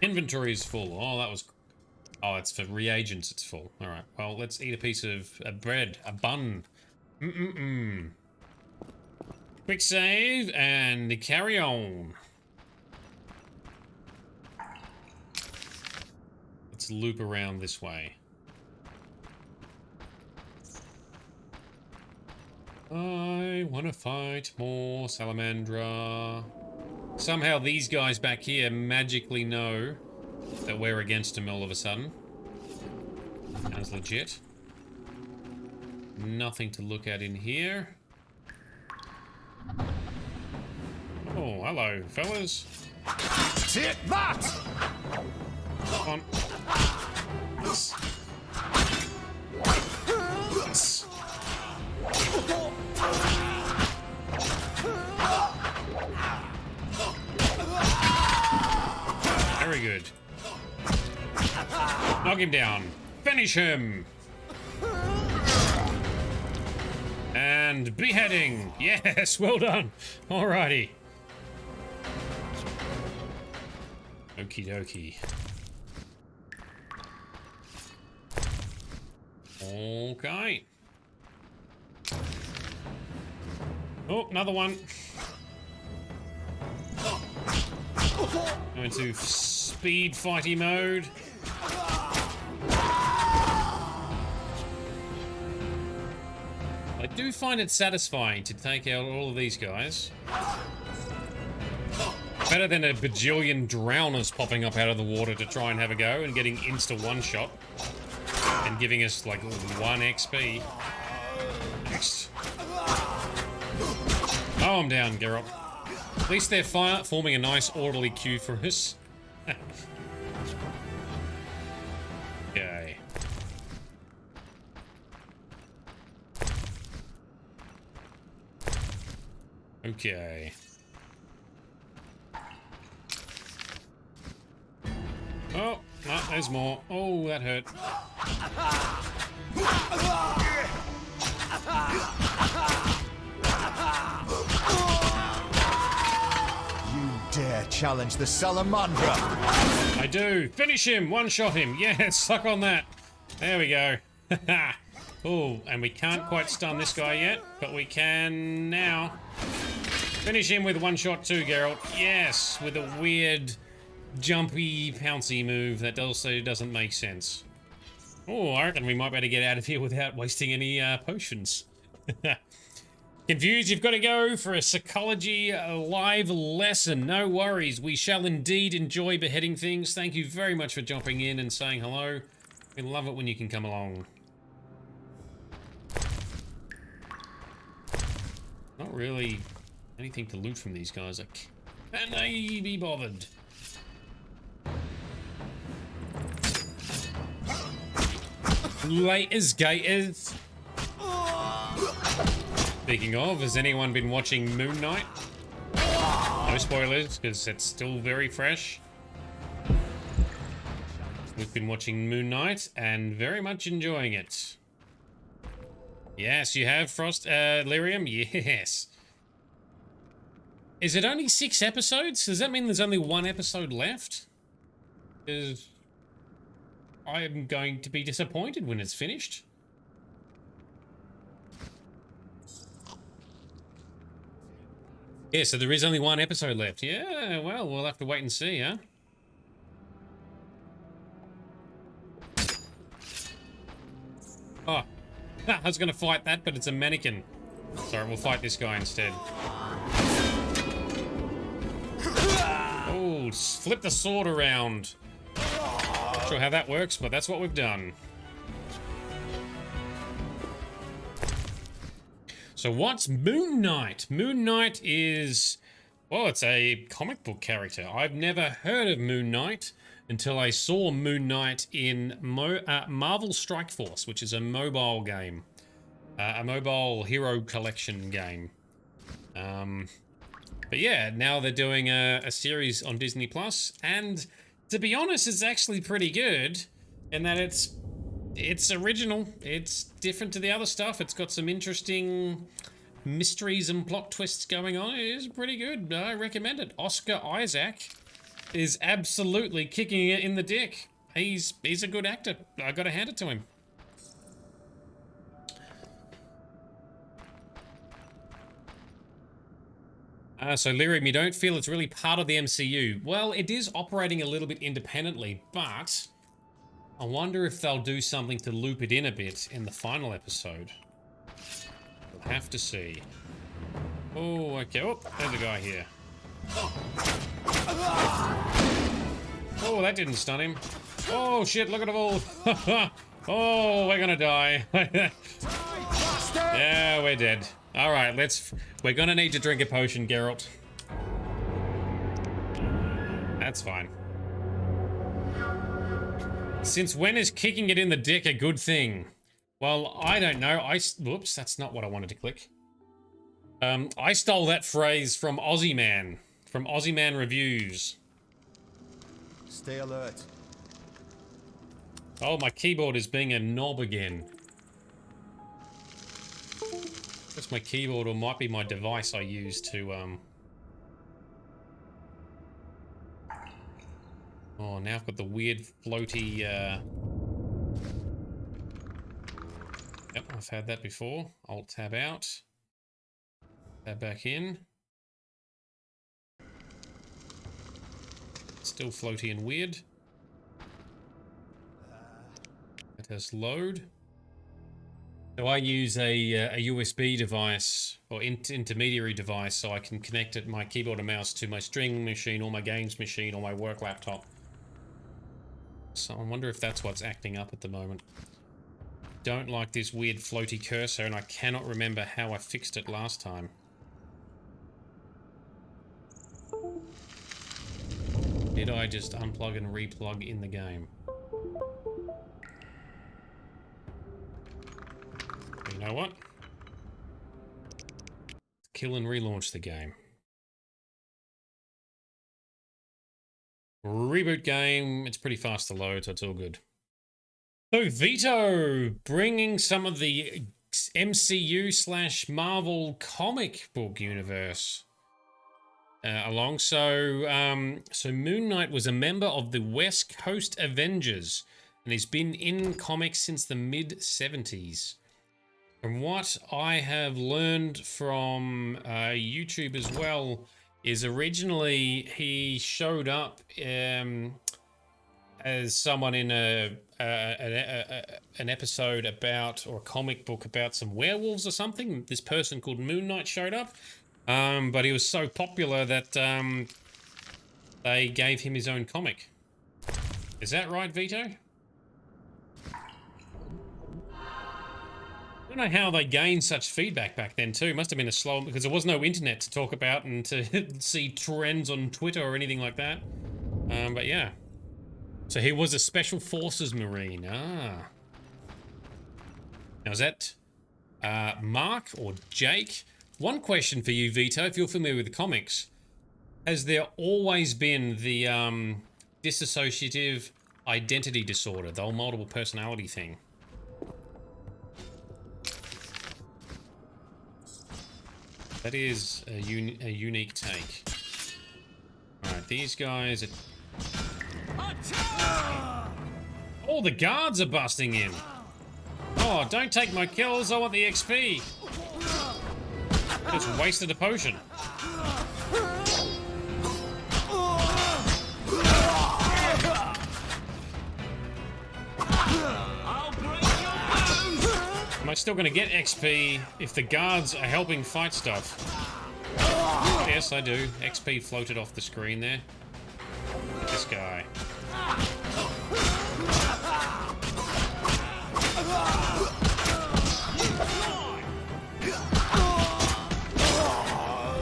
Inventory is full. Oh, that was... Oh, it's for reagents, it's full. Alright, well, let's eat a piece of bread. A bun. Quick save, and carry on. Let's loop around this way. I want to fight more Salamandra. Somehow these guys back here magically know that we're against them all of a sudden. Sounds legit. Nothing to look at in here. Oh, hello, fellas. Take that! Come on. Very good. Knock him down. Finish him. And beheading. Yes, well done. Alrighty. Okie dokie. Okay. Oh, another one. Go into speed fighty mode. I do find it satisfying to take out all of these guys. Better than a bajillion drowners popping up out of the water to try and have a go and getting insta one-shot and giving us like 1 XP. Next. Oh, I'm down, Geralt. At least they're forming a nice orderly queue for us. Okay. Okay. Oh, no, there's more. Oh, that hurt. You dare challenge the Salamandra? I do. Finish him. One-shot him. Yeah, suck on that. There we go. Oh, and we can't quite stun this guy yet, but we can now. Finish him with one shot too, Geralt. Yes, with a weird, jumpy, pouncy move that also doesn't make sense. Oh, I reckon we might be able to get out of here without wasting any potions. Confused, you've got to go for a psychology live lesson. No worries, we shall indeed enjoy beheading things. Thank you very much for jumping in and saying hello. We love it when you can come along. Not really anything to loot from these guys. Can I be bothered? Laters gators. Speaking of, has anyone been watching Moon Knight? No spoilers, because it's still very fresh. We've been watching Moon Knight and very much enjoying it. Yes, you have, Frost, Lyrium? Yes. Is it only 6 episodes? Does that mean there's only 1 episode left? Because I am going to be disappointed when it's finished. Yeah, so there is only 1 episode left. Yeah, well, we'll have to wait and see, huh? Oh, I was going to fight that, but it's a mannequin. Sorry, we'll fight this guy instead. Oh, flip the sword around. Not sure how that works, but that's what we've done. So what's Moon Knight? Moon Knight is... well, it's a comic book character. I've never heard of Moon Knight until I saw Moon Knight in Marvel Strike Force, which is a mobile game. A mobile hero collection game. But yeah, now they're doing a series on Disney Plus, and to be honest, it's actually pretty good in that it's original. It's different to the other stuff. It's got some interesting mysteries and plot twists going on. It is pretty good. I recommend it. Oscar Isaac is absolutely kicking it in the dick. He's a good actor. I gotta hand it to him. So Lyrium, you don't feel it's really part of the MCU. Well, it is operating a little bit independently, but I wonder if they'll do something to loop it in a bit in the final episode. We'll have to see. Oh, okay. Oh, there's a guy here. Oh, that didn't stun him. Oh, shit, look at them all. Oh, we're gonna die. Yeah, we're dead. All right, we're gonna need to drink a potion, Geralt. That's fine. Since when is kicking it in the dick a good thing? Well, I don't know. Whoops, that's not what I wanted to click. I stole that phrase from Aussie Man Reviews. Stay alert. Oh, my keyboard is being a knob again. That's my keyboard, or might be my device I use to, oh, now I've got the weird floaty, Yep, I've had that before. Alt-tab out. Tab back in. Still floaty and weird. Let us load. So I use a USB device or intermediary device so I can connect my keyboard and mouse to my streaming machine or my games machine or my work laptop. So I wonder if that's what's acting up at the moment. Don't like this weird floaty cursor, and I cannot remember how I fixed it last time. Did I just unplug and replug in the game? You know what? Kill and relaunch the game. Reboot game. It's pretty fast to load, so it's all good. So Vito bringing some of the MCU / Marvel comic book universe along. So Moon Knight was a member of the West Coast Avengers, and he's been in comics since the mid-70s. From what I have learned from YouTube as well, is originally he showed up as someone in an episode about, or a comic book about some werewolves or something. This person called Moon Knight showed up, but he was so popular that they gave him his own comic. Is that right, Vito? I don't know how they gained such feedback back then too. Must have been a slow, because there was no internet to talk about and to see trends on Twitter or anything like that. But yeah. So he was a Special Forces Marine. Ah. Now is that Mark or Jake? One question for you, Vito, if you're familiar with the comics. Has there always been the dissociative identity disorder, the whole multiple personality thing? That is a unique take. Alright, these guys are... Oh, the guards are busting in! Oh, don't take my kills, I want the XP! Just wasted a potion. Am I still gonna get XP if the guards are helping fight stuff? Yes, I do. XP floated off the screen there. This guy.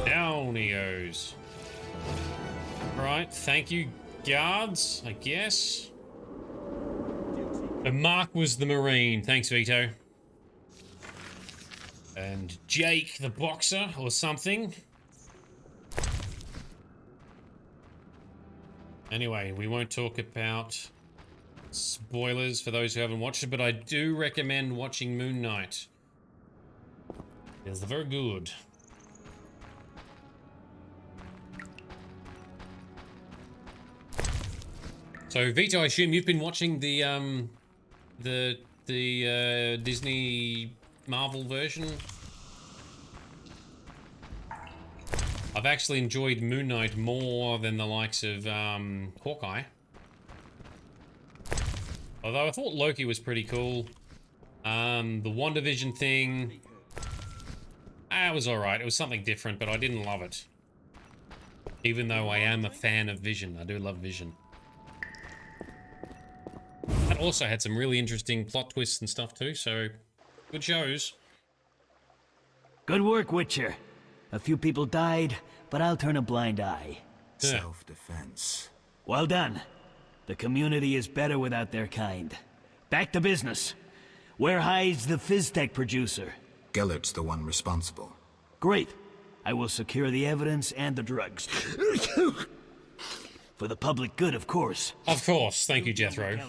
Down he goes. Alright, thank you, guards, I guess. And Mark was the Marine. Thanks, Vito. And Jake, the boxer, or something. Anyway, we won't talk about spoilers for those who haven't watched it, but I do recommend watching Moon Knight. It's very good. So, Vito, I assume you've been watching the Disney Marvel version. I've actually enjoyed Moon Knight more than the likes of Hawkeye. Although I thought Loki was pretty cool. The WandaVision thing, it was alright. It was something different, but I didn't love it. Even though I am a fan of Vision. I do love Vision. That also had some really interesting plot twists and stuff too, so good shows. Good work, Witcher. A few people died, but I'll turn a blind eye. Self-defense. Well done. The community is better without their kind. Back to business. Where hides the Fizztech producer? Gellert's the one responsible. Great. I will secure the evidence and the drugs. For the public good, of course. Of course. Thank you, Jethro.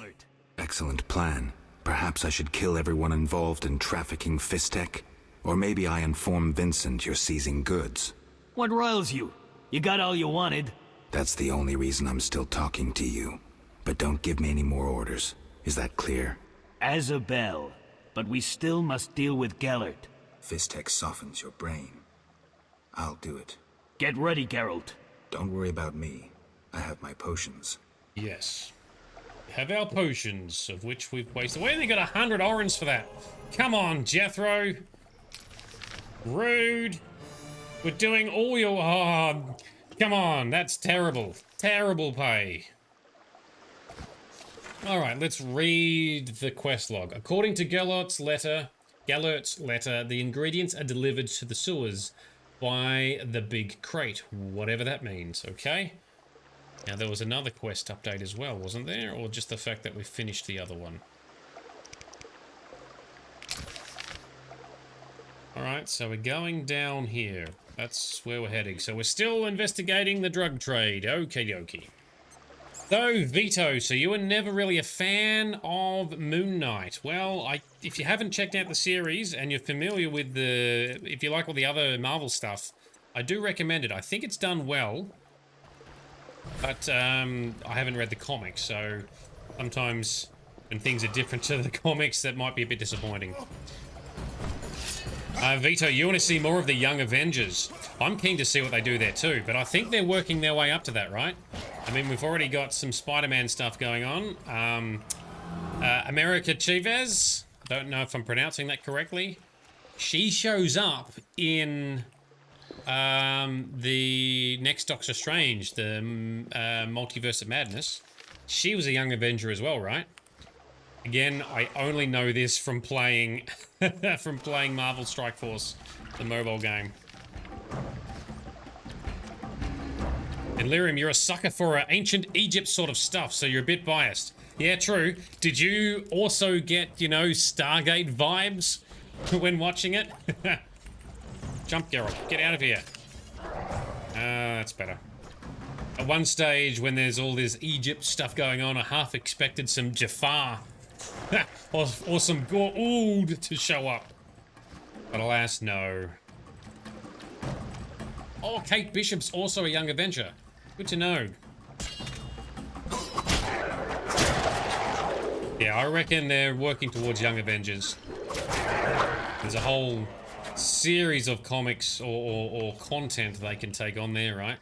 Excellent plan. Perhaps I should kill everyone involved in trafficking Fizztech? Or maybe I inform Vincent you're seizing goods. What riles you? You got all you wanted. That's the only reason I'm still talking to you. But don't give me any more orders. Is that clear? As a bell. But we still must deal with Gellert. Fizztech softens your brain. I'll do it. Get ready, Geralt. Don't worry about me. I have my potions. Yes. Have our potions, of which we've wasted. We only got 100 orange for that. Come on, Jethro. Rude. We're doing all your... Oh, come on, that's terrible. Terrible pay. Alright, let's read the quest log. According to Geralt's letter, the ingredients are delivered to the sewers by the big crate, whatever that means, okay? Now, there was another quest update as well, wasn't there? Or just the fact that we finished the other one? Alright, so we're going down here. That's where we're heading. So we're still investigating the drug trade. Okie dokie. So, Vito, so you were never really a fan of Moon Knight. Well, if you haven't checked out the series and you're familiar with if you like all the other Marvel stuff, I do recommend it. I think it's done well, but I haven't read the comics, so sometimes when things are different to the comics, that might be a bit disappointing. Vito, you want to see more of the Young Avengers? I'm keen to see what they do there too, but I think they're working their way up to that, right? I mean, we've already got some Spider-Man stuff going on. America Chavez, I don't know if I'm pronouncing that correctly. She shows up in the next Doctor Strange, the Multiverse of Madness. She was a Young Avenger as well, right? Again, I only know this from playing Marvel Strike Force, the mobile game. And Lyrium, you're a sucker for ancient Egypt sort of stuff, so you're a bit biased. Yeah, true. Did you also get, you know, Stargate vibes when watching it? Jump, Geralt. Get out of here. That's better. At one stage, when there's all this Egypt stuff going on, I half expected some Jafar or some Goa'uld to show up. But alas, no. Oh, Kate Bishop's also a Young Avenger. Good to know. Yeah, I reckon they're working towards Young Avengers. There's a whole series of comics or content they can take on there, right?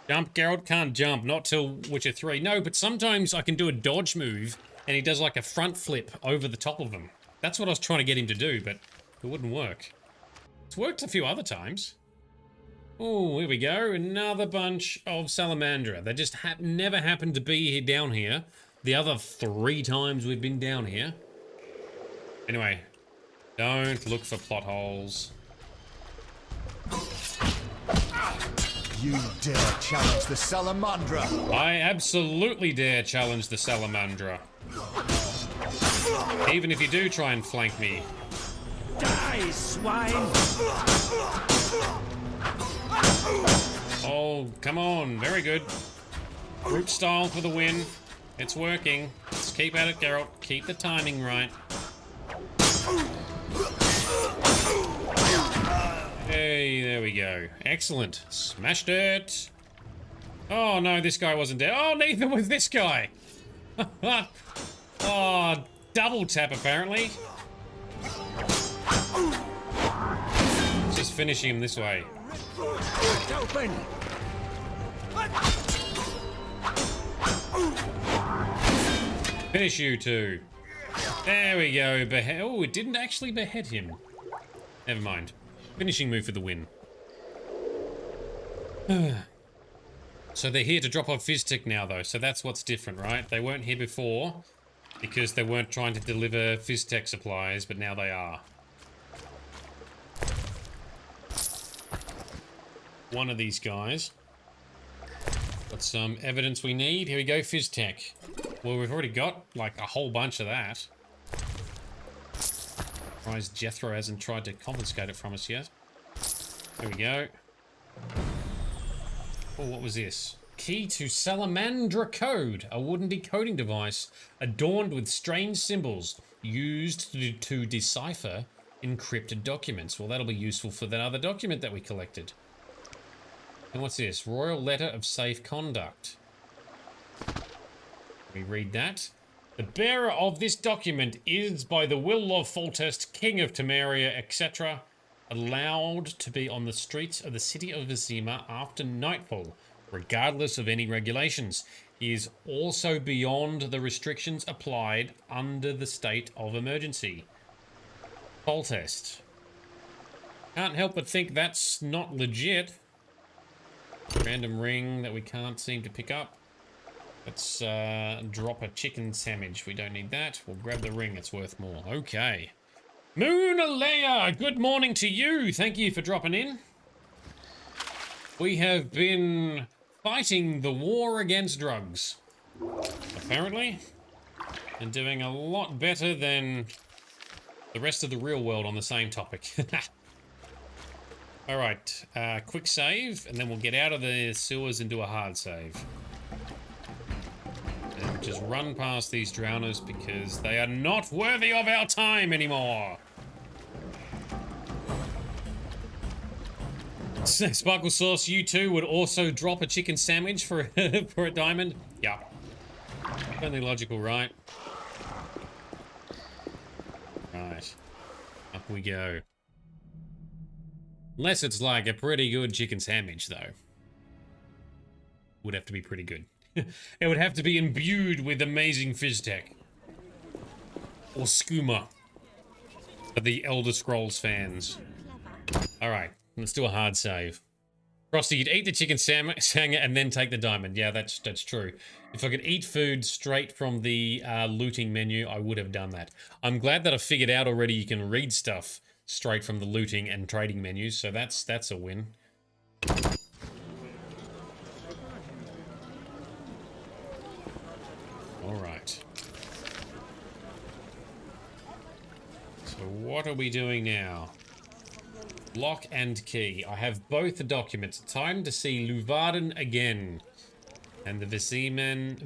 Jump, Geralt can't jump, not till Witcher 3. No, but sometimes I can do a dodge move and he does like a front flip over the top of them. That's what I was trying to get him to do, but it wouldn't work. It's worked a few other times. Oh, here we go. Another bunch of Salamandra. They just never happened to be here down here. The other 3 times we've been down here. Anyway, don't look for plot holes. You dare challenge the Salamandra? I absolutely dare challenge the Salamandra. Even if you do try and flank me. Die, swine! Oh, come on. Very good. Brute style for the win. It's working. Let's keep at it, Geralt. Keep the timing right. Hey, there we go. Excellent. Smashed it. Oh, no, this guy wasn't there. Oh, neither was this guy. Oh, double tap, apparently. Just finishing him this way. Open. Finish you two. There we go. Oh, it didn't actually behead him. Never mind. Finishing move for the win. So they're here to drop off Fizztech now, though. So that's what's different, right? They weren't here before because they weren't trying to deliver Fizztech supplies, but now they are. One of these guys. Got some evidence we need. Here we go, Fizztech. Well, we've already got, like, a whole bunch of that. Surprised Jethro hasn't tried to confiscate it from us yet. There we go. Oh, what was this? Key to Salamandra Code, a wooden decoding device adorned with strange symbols used to decipher encrypted documents. Well, that'll be useful for that other document that we collected. And what's this? Royal Letter of Safe Conduct. We read that. The bearer of this document is, by the will of Foltest, King of Temeria, etc., allowed to be on the streets of the city of Vesemir after nightfall, regardless of any regulations. is also beyond the restrictions applied under the state of emergency. Foltest. Can't help but think that's not legit. Random ring that we can't seem to pick up. Let's drop a chicken sandwich. We don't need that. We'll grab the ring. It's worth more. Okay. Moonalea, good morning to you. Thank you for dropping in. We have been fighting the war against drugs, apparently, and doing a lot better than the rest of the real world on the same topic. Alright, quick save, and then we'll get out of the sewers and do a hard save. And just run past these drowners because they are not worthy of our time anymore. Sparkle Sauce, you too would also drop a chicken sandwich for, for a diamond? Yeah. Only logical, right? Right. Up we go. Unless it's like a pretty good chicken sandwich, though. Would have to be pretty good. It would have to be imbued with amazing fizz tech. Or skooma. For the Elder Scrolls fans. Alright, let's do a hard save. Frosty, you'd eat the chicken sandwich and then take the diamond. Yeah, that's true. If I could eat food straight from the looting menu, I would have done that. I'm glad that I figured out already you can read stuff straight from the looting and trading menus, so that's a win. Alright. So what are we doing now? Lock and key. I have both the documents. Time to see Luvarden again. And the Vesemir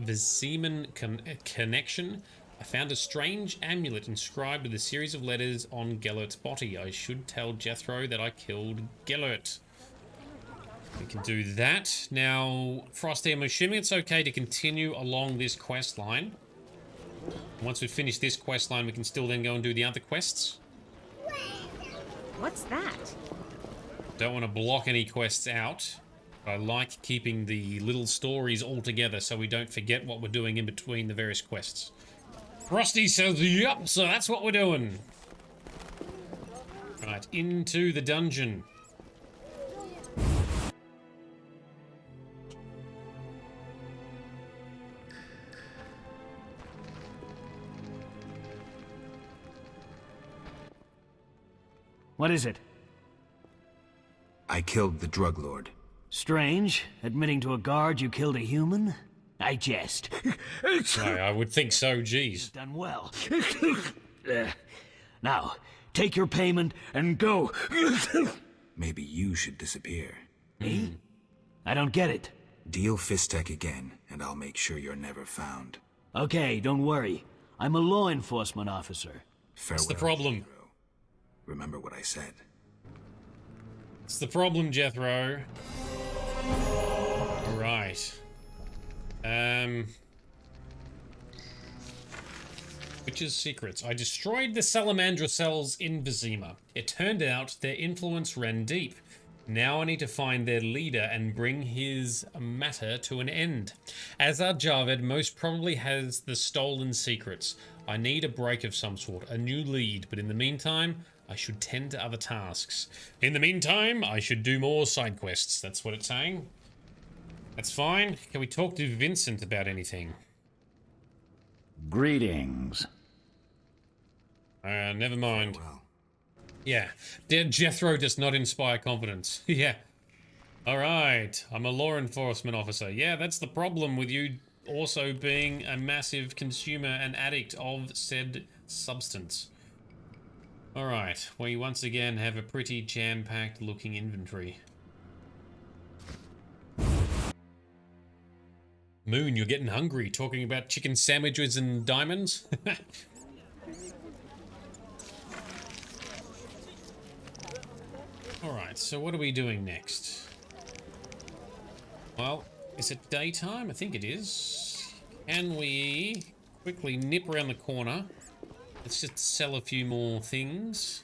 connection. I found a strange amulet inscribed with a series of letters on Gelert's body. I should tell Jethro that I killed Gelert. We can do that. Now, Frosty, I'm assuming it's okay to continue along this quest line. Once we finish this quest line, we can still then go and do the other quests. What's that? Don't want to block any quests out. I like keeping the little stories all together so we don't forget what we're doing in between the various quests. Frosty says, yup, so that's what we're doing. Right, into the dungeon. What is it? I killed the drug lord. Strange. Admitting to a guard you killed a human? I jest. I would think so, geez. Done well. Now, take your payment and go. Maybe you should disappear. Me? I don't get it. Deal Fistek again, and I'll make sure you're never found. Okay, don't worry. I'm a law enforcement officer. Farewell, What's the problem? Jethro. Remember what I said. It's the problem, Jethro. Alright. Witch's secrets. I destroyed the Salamandra cells in Vesemir. It turned out their influence ran deep. Now I need to find their leader and bring his matter to an end. Azar Javed most probably has the stolen secrets. I need a break of some sort, a new lead, but in the meantime, I should tend to other tasks. In the meantime, I should do more side quests. That's what it's saying. That's fine. Can we talk to Vincent about anything? Greetings. Never mind. Yeah, dead Jethro does not inspire confidence. Yeah. Alright, I'm a law enforcement officer. Yeah, that's the problem with you also being a massive consumer and addict of said substance. Alright, we once again have a pretty jam-packed looking inventory. Moon, you're getting hungry talking about chicken sandwiches and diamonds? Alright, so what are we doing next? Well, is it daytime? I think it is. Can we quickly nip around the corner? Let's just sell a few more things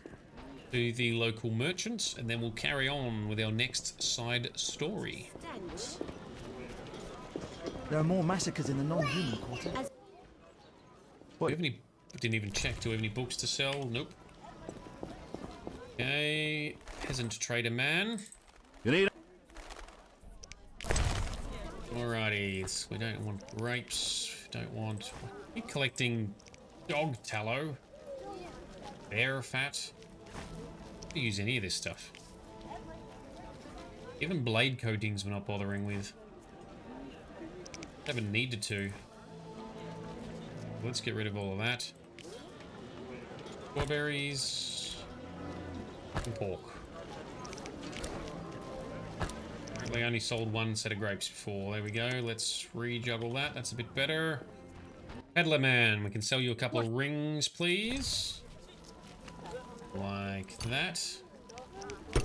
to the local merchants, and then we'll carry on with our next side story. There are more massacres in the non-human quarter. Do we have any... Didn't even check. Do we have any books to sell? Nope. Okay. Peasant trader man. You need... Alrighty. We don't want grapes. Don't want... Keep collecting dog tallow. Bear fat. Don't use any of this stuff. Even blade coatings we're not bothering with. Haven't needed to. Let's get rid of all of that. Strawberries. And pork. Apparently I only sold one set of grapes before. There we go. Let's rejuggle that. That's a bit better. Peddler man, we can sell you a couple of rings, please. Like that.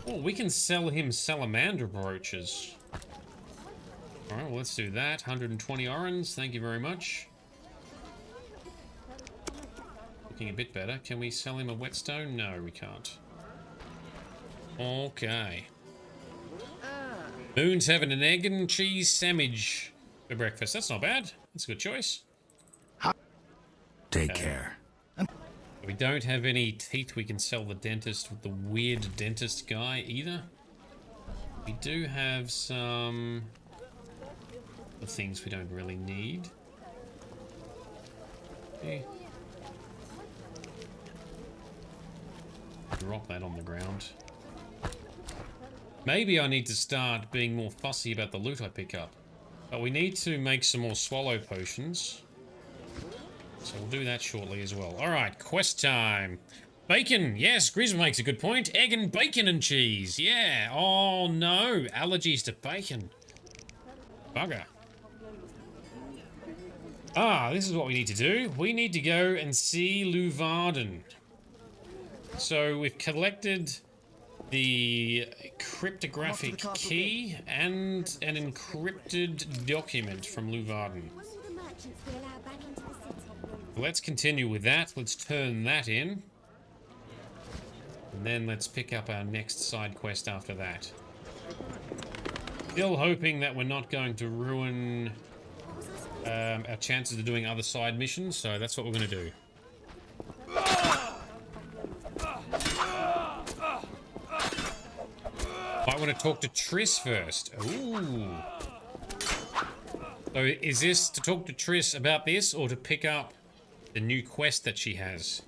Oh, we can sell him salamander brooches. Alright, well, let's do that. 120 orange, thank you very much. Looking a bit better. Can we sell him a whetstone? No, we can't. Okay. Moon's having an egg and cheese sandwich for breakfast. That's not bad. That's a good choice. Take care. We don't have any teeth we can sell the dentist with the weird dentist guy either. We do have some of things we don't really need. Okay. Drop that on the ground. Maybe I need to start being more fussy about the loot I pick up. But we need to make some more swallow potions. So we'll do that shortly as well. Alright, quest time. Bacon! Yes, Grism makes a good point. Egg and bacon and cheese. Yeah. Oh no. Allergies to bacon. Bugger. Ah, this is what we need to do. We need to go and see Luvarden. So we've collected the cryptographic key and an encrypted document from Luvarden. Let's continue with that. Let's turn that in. And then let's pick up our next side quest after that. Still hoping that we're not going to ruin our chances of doing other side missions, so that's what we're going to do. I want to talk to Triss first. Ooh. So is this to talk to Triss about this or to pick up the new quest that she has?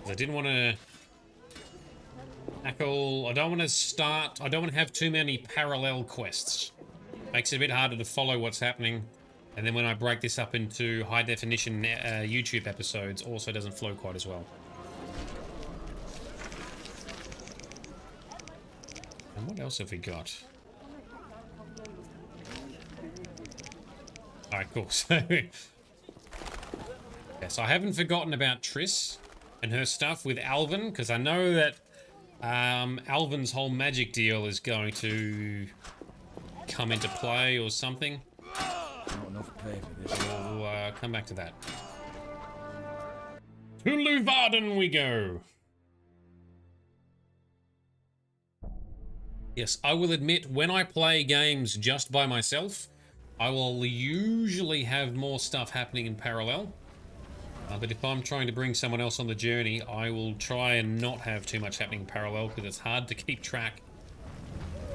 I didn't want to tackle... I don't want to have too many parallel quests. Makes it a bit harder to follow what's happening. And then when I break this up into high definition YouTube episodes, also doesn't flow quite as well. And what else have we got? Alright, cool. So, yes, I haven't forgotten about Triss and her stuff with Alvin, because I know that Alvin's whole magic deal is going to come into play or something. Not enough play for this. We'll come back to that. To Luvarden we go. Yes, I will admit, when I play games just by myself, I will usually have more stuff happening in parallel. But if I'm trying to bring someone else on the journey, I will try and not have too much happening in parallel, because it's hard to keep track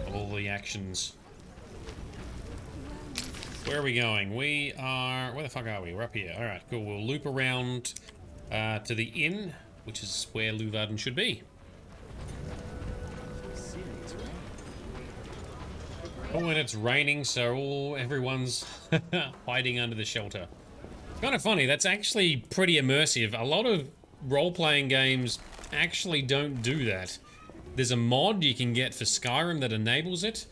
of all the actions. Where are we going? We are... Where the fuck are we? We're up here. Alright, cool. We'll loop around to the inn, which is where Luvarden should be. Oh, and it's raining, so everyone's hiding under the shelter. Kind of funny, that's actually pretty immersive. A lot of role-playing games actually don't do that. There's a mod you can get for Skyrim that enables it,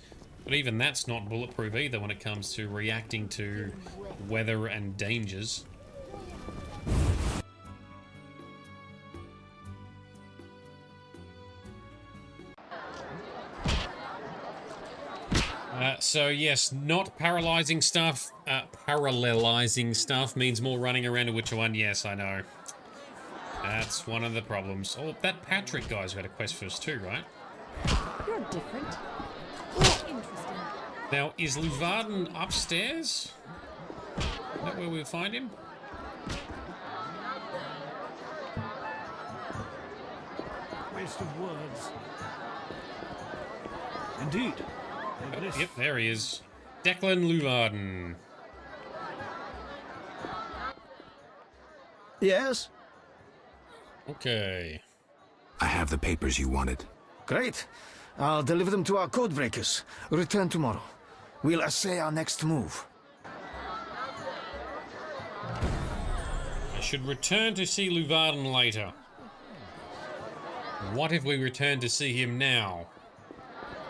but even that's not bulletproof either when it comes to reacting to weather and dangers. So yes, not paralyzing stuff. Parallelizing stuff means more running around to Witcher 1. Yes, I know. That's one of the problems. Oh, that Patrick guy's got a quest for us too, right? You're different. Interesting. Now, is Luvarden upstairs? Is that where we'll find him? Waste of words. Indeed. Oh, yep, there he is. Declan Luvarden. Yes? Okay. I have the papers you wanted. Great. I'll deliver them to our codebreakers. Return tomorrow. We'll assay our next move. I should return to see Luvarden later. What if we return to see him now?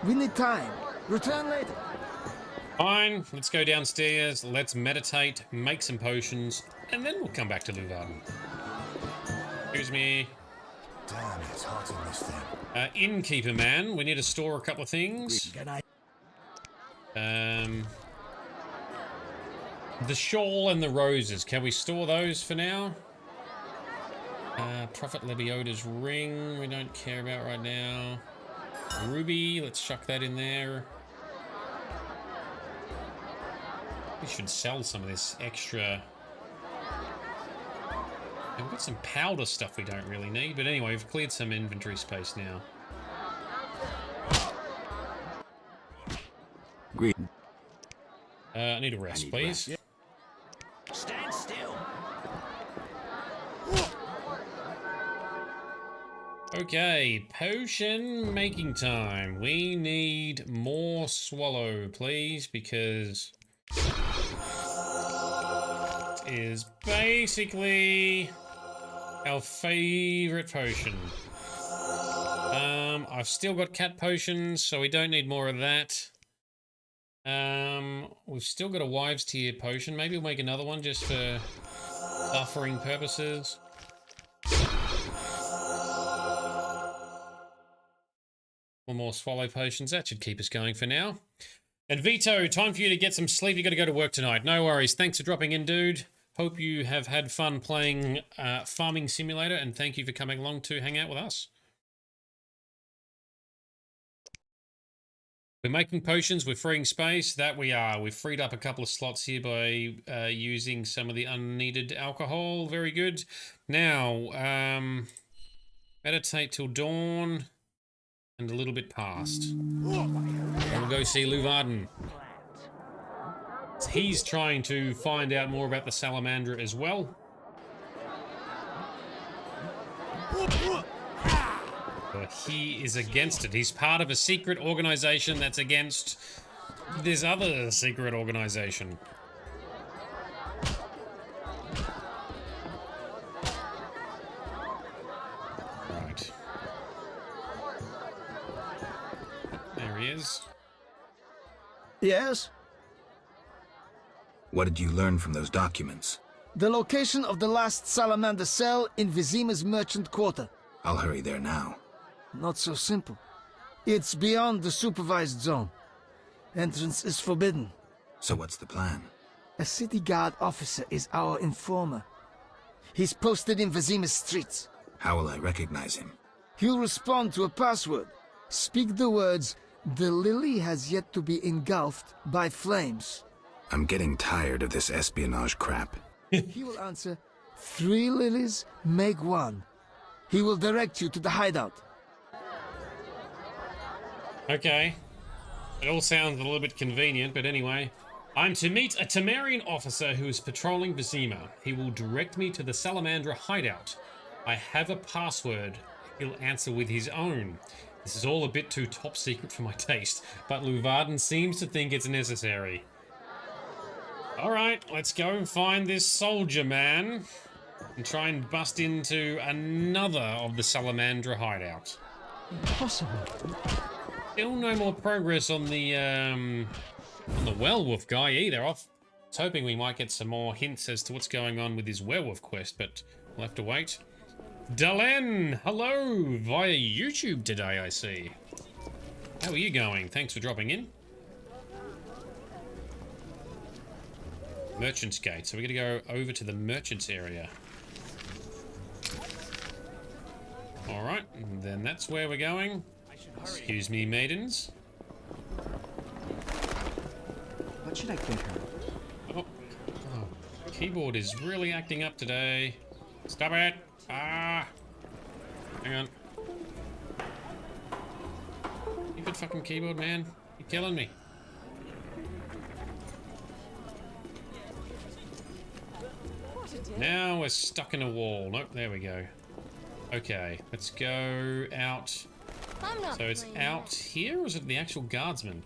We need time. Return later. Fine, let's go downstairs, let's meditate, make some potions, and then we'll come back to Luvarden. Excuse me. Damn, it's hot in this thing. Innkeeper man, we need to store a couple of things. The shawl and the roses, can we store those for now? Prophet Lebioda's ring, we don't care about right now. Ruby, let's chuck that in there. We should sell some of this extra. And we've got some powder stuff we don't really need, but anyway, we've cleared some inventory space now. Great. I need a rest, please. Stand still. Okay, potion making time. We need more swallow, please, because it is basically our favorite potion. I've still got cat potions, so we don't need more of that. We've still got a wives' tier potion. Maybe we'll make another one just for buffering purposes. One more swallow potions. That should keep us going for now. And Vito, time for you to get some sleep. You got to go to work tonight. No worries. Thanks for dropping in, dude. Hope you have had fun playing Farming Simulator, and thank you for coming along to hang out with us. We're making potions, we're freeing space. That we are. We've freed up a couple of slots here by using some of the unneeded alcohol. Very good. Now, meditate till dawn and a little bit past. And we'll go see Luvarden. He's trying to find out more about the Salamandra as well. But he is against it. He's part of a secret organization that's against this other secret organization. Right. There he is. Yes? What did you learn from those documents? The location of the last salamander cell in Vesemir's merchant quarter. I'll hurry there now. Not so simple. It's beyond the supervised zone. Entrance is forbidden. So what's the plan? A city guard officer is our informer. He's posted in Vesemir's streets. How will I recognize him? He'll respond to a password. Speak the words, "The lily has yet to be engulfed by flames." I'm getting tired of this espionage crap. He will answer, "3 lilies make 1." He will direct you to the hideout. Okay. It all sounds a little bit convenient, but anyway. I'm to meet a Temerian officer who is patrolling Vesemir. He will direct me to the Salamandra hideout. I have a password. He'll answer with his own. This is all a bit too top secret for my taste, but Luvarden seems to think it's necessary. Alright, let's go and find this soldier man and try and bust into another of the Salamandra hideouts. Impossible. Still no more progress on the werewolf guy either. I was hoping we might get some more hints as to what's going on with his werewolf quest, but we'll have to wait. Dalen, hello, via YouTube today, I see. How are you going? Thanks for dropping in. Merchant's Gate, so we're gonna go over to the merchant's area. Alright, then that's where we're going. Excuse me, maidens. What should I get her? Oh. keyboard is really acting up today. Stop it! Ah! Hang on. Stupid fucking keyboard, man. You're killing me. Now we're stuck in a wall. Nope, there we go. Okay, let's go out. So it's out here, or is it the actual guardsman?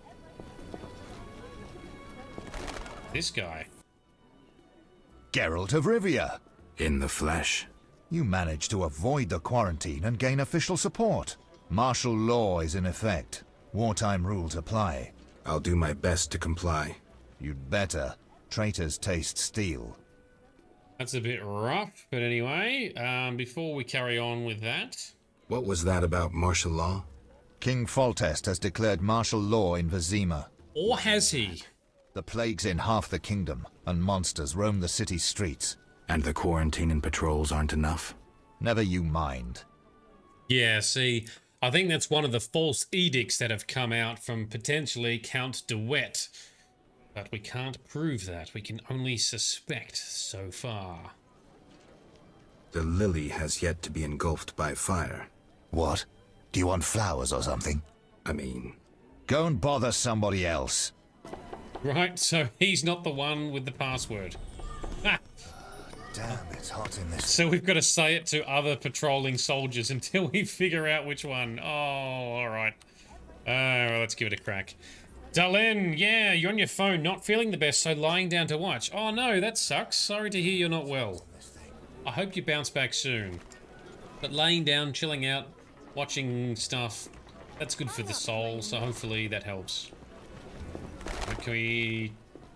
This guy. Geralt of Rivia. In the flesh. You managed to avoid the quarantine and gain official support. Martial law is in effect. Wartime rules apply. I'll do my best to comply. You'd better. Traitors taste steel. That's a bit rough, but anyway, before we carry on with that... What was that about martial law? King Foltest has declared martial law in Vesemir. Or has he? The plague's in half the kingdom, and monsters roam the city streets. And the quarantine and patrols aren't enough? Never you mind. Yeah, see, I think that's one of the false edicts that have come out from potentially Count de Wet. But we can't prove that. We can only suspect so far. The lily has yet to be engulfed by fire. What? Do you want flowers or something? I mean... Go and bother somebody else. Right, so he's not the one with the password. Ah. Damn, it's hot in this. So we've got to say it to other patrolling soldiers until we figure out which one. Oh, alright. Well, let's give it a crack. Darlene, yeah, you're on your phone, not feeling the best, so lying down to watch. Oh no, that sucks. Sorry to hear you're not well. I hope you bounce back soon. But laying down, chilling out, watching stuff, that's good for the soul, so hopefully that helps. Can we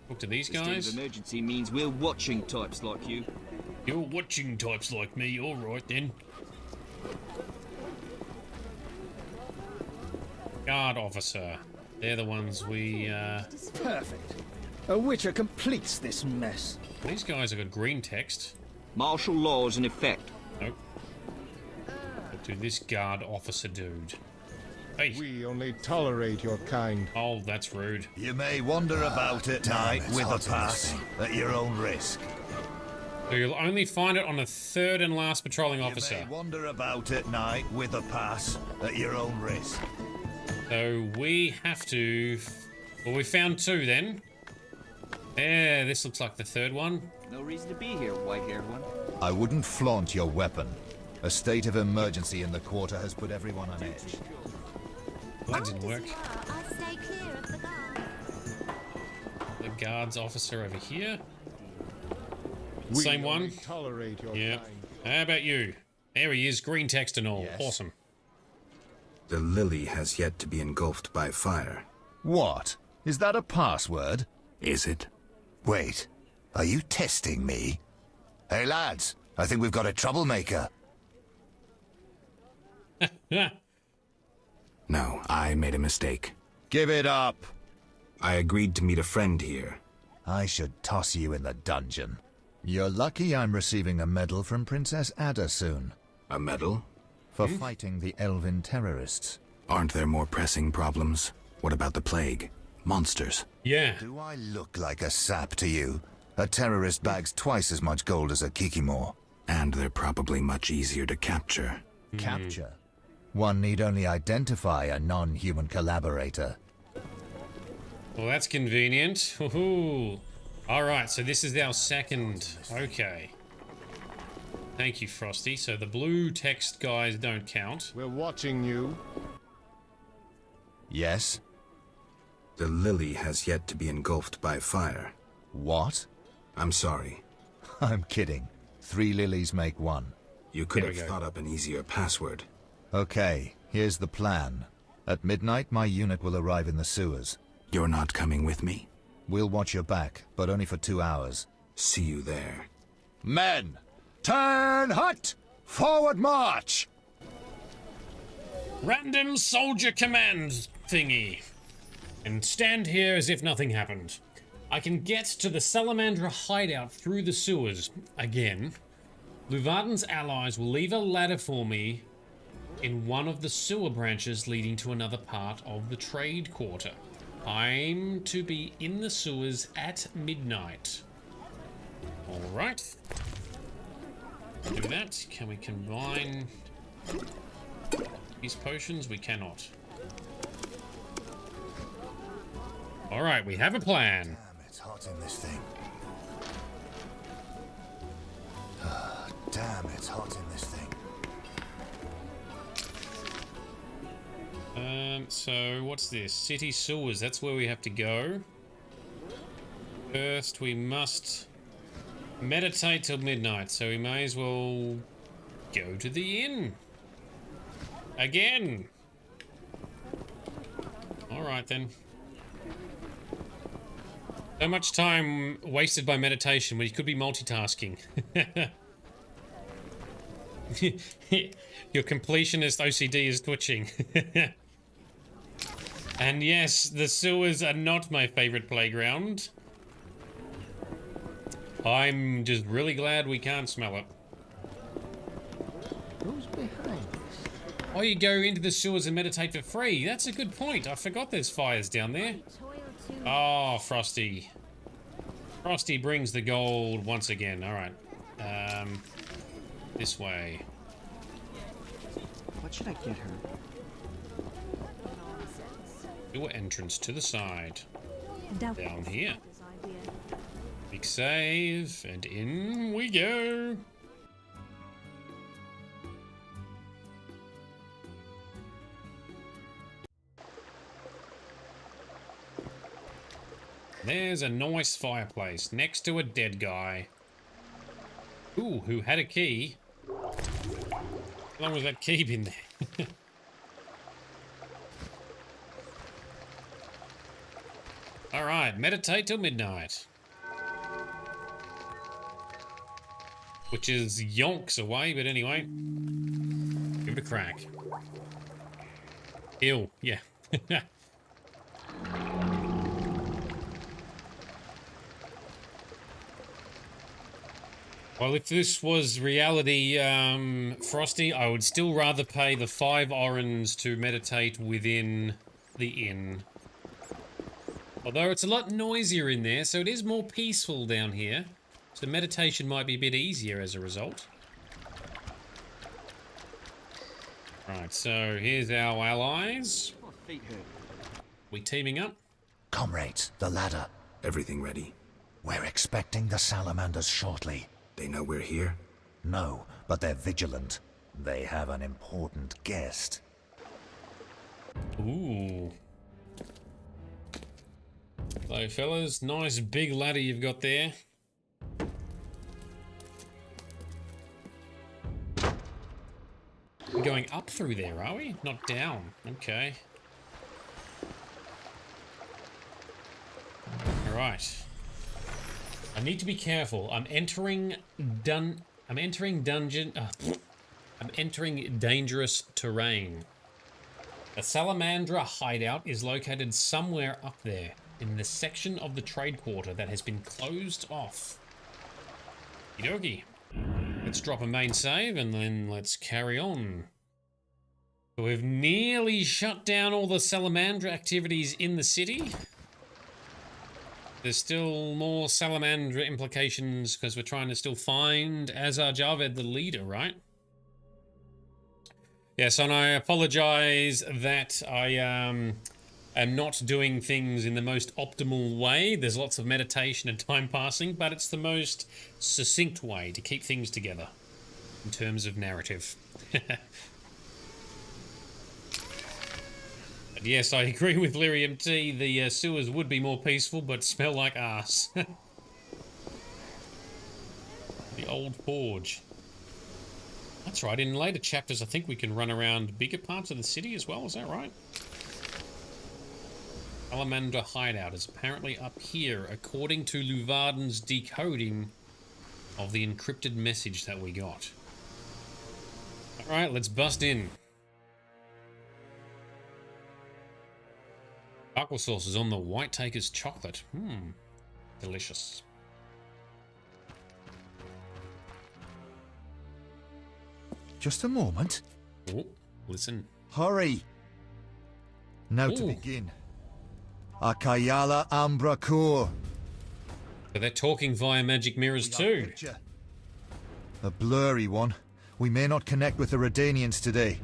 talk to these guys? State of emergency means we're watching types like you. You're watching types like me, alright then. Guard officer. They're the ones we, Perfect. A witcher completes this mess. These guys have got green text. Martial law is in effect. Nope. But to this guard officer dude. Hey. We only tolerate your kind. Oh, that's rude. You may wander about at night with a pass at your own risk. So you'll only find it on the third and last patrolling officer. You may wander about at night with a pass at your own risk. So we have to... Well, we found two then. Yeah, this looks like the third one. No reason to be here, white-haired one. I wouldn't flaunt your weapon. A state of emergency in the quarter has put everyone on edge. Well, that didn't work. The guards officer over here. Same one. Tolerate your yeah. kind. How about you? There he is, green text and all. Yes. Awesome. The lily has yet to be engulfed by fire. What? Is that a password? Is it? Wait, are you testing me? Hey lads, I think we've got a troublemaker. No, I made a mistake. Give it up. I agreed to meet a friend here. I should toss you in the dungeon. You're lucky I'm receiving a medal from Princess Adda soon. A medal? For fighting the Elven terrorists. Aren't there more pressing problems? What about the plague? Monsters? Yeah. Do I look like a sap to you? A terrorist bags twice as much gold as a kikimor. And they're probably much easier to capture. Capture? One need only identify a non-human collaborator. Well, that's convenient. Woohoo! Alright, so this is our second. Okay. Thank you, Frosty. So the blue text guys don't count. We're watching you. Yes? The lily has yet to be engulfed by fire. What? I'm sorry. I'm kidding. 3 lilies make 1. You could have thought up an easier password. Okay, here's the plan. At midnight, my unit will arrive in the sewers. You're not coming with me? We'll watch your back, but only for 2 hours. See you there. Men! Turn hut! Forward march! Random soldier commands thingy. And stand here as if nothing happened. I can get to the Salamandra hideout through the sewers. Again. Luvarden's allies will leave a ladder for me in one of the sewer branches leading to another part of the trade quarter. I'm to be in the sewers at midnight. Alright. Do that. Can we combine these potions? We cannot. Alright, we have a plan. Damn, it's hot in this thing. Damn, it's hot in this thing. So what's this? City sewers, that's where we have to go. First, we must meditate till midnight, so we may as well go to the inn. Again. Alright then. So much time wasted by meditation when you could be multitasking. Your completionist OCD is twitching. And yes, the sewers are not my favorite playground. I'm just really glad we can't smell it. Who's behind us? Oh, you go into the sewers and meditate for free. That's a good point. I forgot there's fires down there. Oh, Frosty. Frosty brings the gold once again. Alright. This way. What should I get her? Door entrance to the side. Down here. Big save, and in we go. There's a nice fireplace next to a dead guy. Ooh, who had a key. How long was that key been there? Alright, meditate till midnight. Which is yonks away, but anyway. Give it a crack. Ew, yeah. Well, if this was reality, Frosty, I would still rather pay the 5 orens to meditate within the inn. Although it's a lot noisier in there, so it is more peaceful down here. So meditation might be a bit easier as a result. Right, so here's our allies. We teaming up? Comrades, the ladder. Everything ready? We're expecting the salamanders shortly. They know we're here? No, but they're vigilant. They have an important guest. Ooh. So, fellas, nice big ladder you've got there. We're going up through there, are we? Not down. Okay. Alright. I need to be careful. I'm entering dangerous terrain. The Salamandra hideout is located somewhere up there in the section of the trade quarter that has been closed off. Okie dokie. Let's drop a main save and then let's carry on. We've nearly shut down all the Salamandra activities in the city. There's still more Salamandra implications because we're trying to still find Azar Javed, the leader, right? Yes, and I apologize that I am not doing things in the most optimal way. There's lots of meditation and time passing, but it's the most succinct way to keep things together in terms of narrative. But yes, I agree with Lyrium T. The sewers would be more peaceful, but smell like arse. The old forge. That's right, in later chapters I think we can run around bigger parts of the city as well, is that right? Salamander hideout is apparently up here, according to Luvarden's decoding of the encrypted message that we got. Alright, let's bust in. Aqua sauce is on the White Taker's chocolate. Delicious. Just a moment. Oh, listen. Hurry. Now to begin. Akayala Ambra Kur. So they're talking via magic mirrors too. A blurry one. We may not connect with the Redanians today.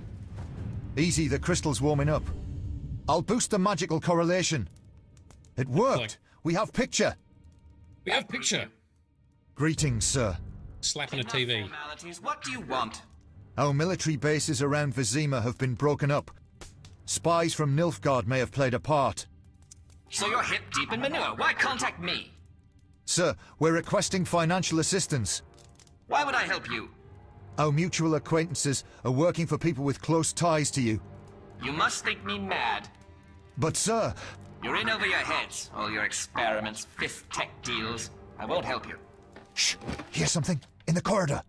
Easy, the crystal's warming up. I'll boost the magical correlation. It worked. We have picture. We have picture. Greetings, sir. Slapping a TV. What do you want? Our military bases around Vesemir have been broken up. Spies from Nilfgaard may have played a part. So you're hip deep in manure. Why contact me? Sir, we're requesting financial assistance. Why would I help you? Our mutual acquaintances are working for people with close ties to you. You must think me mad. But, sir... You're in over your heads. All your experiments, fifth tech deals. I won't help you. Shh! Hear something? In the corridor.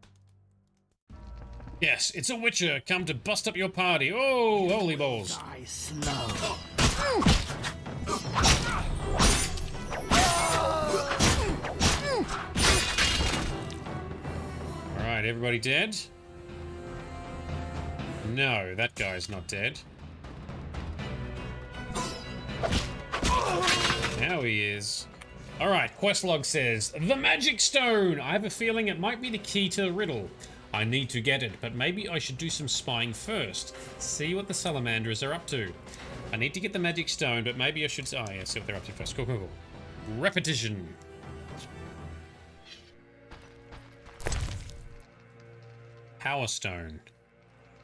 Yes, it's a witcher come to bust up your party. Oh, holy balls. Die slow. Alright, everybody dead? No, that guy's not dead. Now he is. Alright, questlog says, the magic stone! I have a feeling it might be the key to the riddle. I need to get it, but maybe I should do some spying first. See what the salamanders are up to. I need to get the magic stone, but maybe I should... Oh yeah, see what they're up to first. Cool, cool, cool. Repetition. Power stone.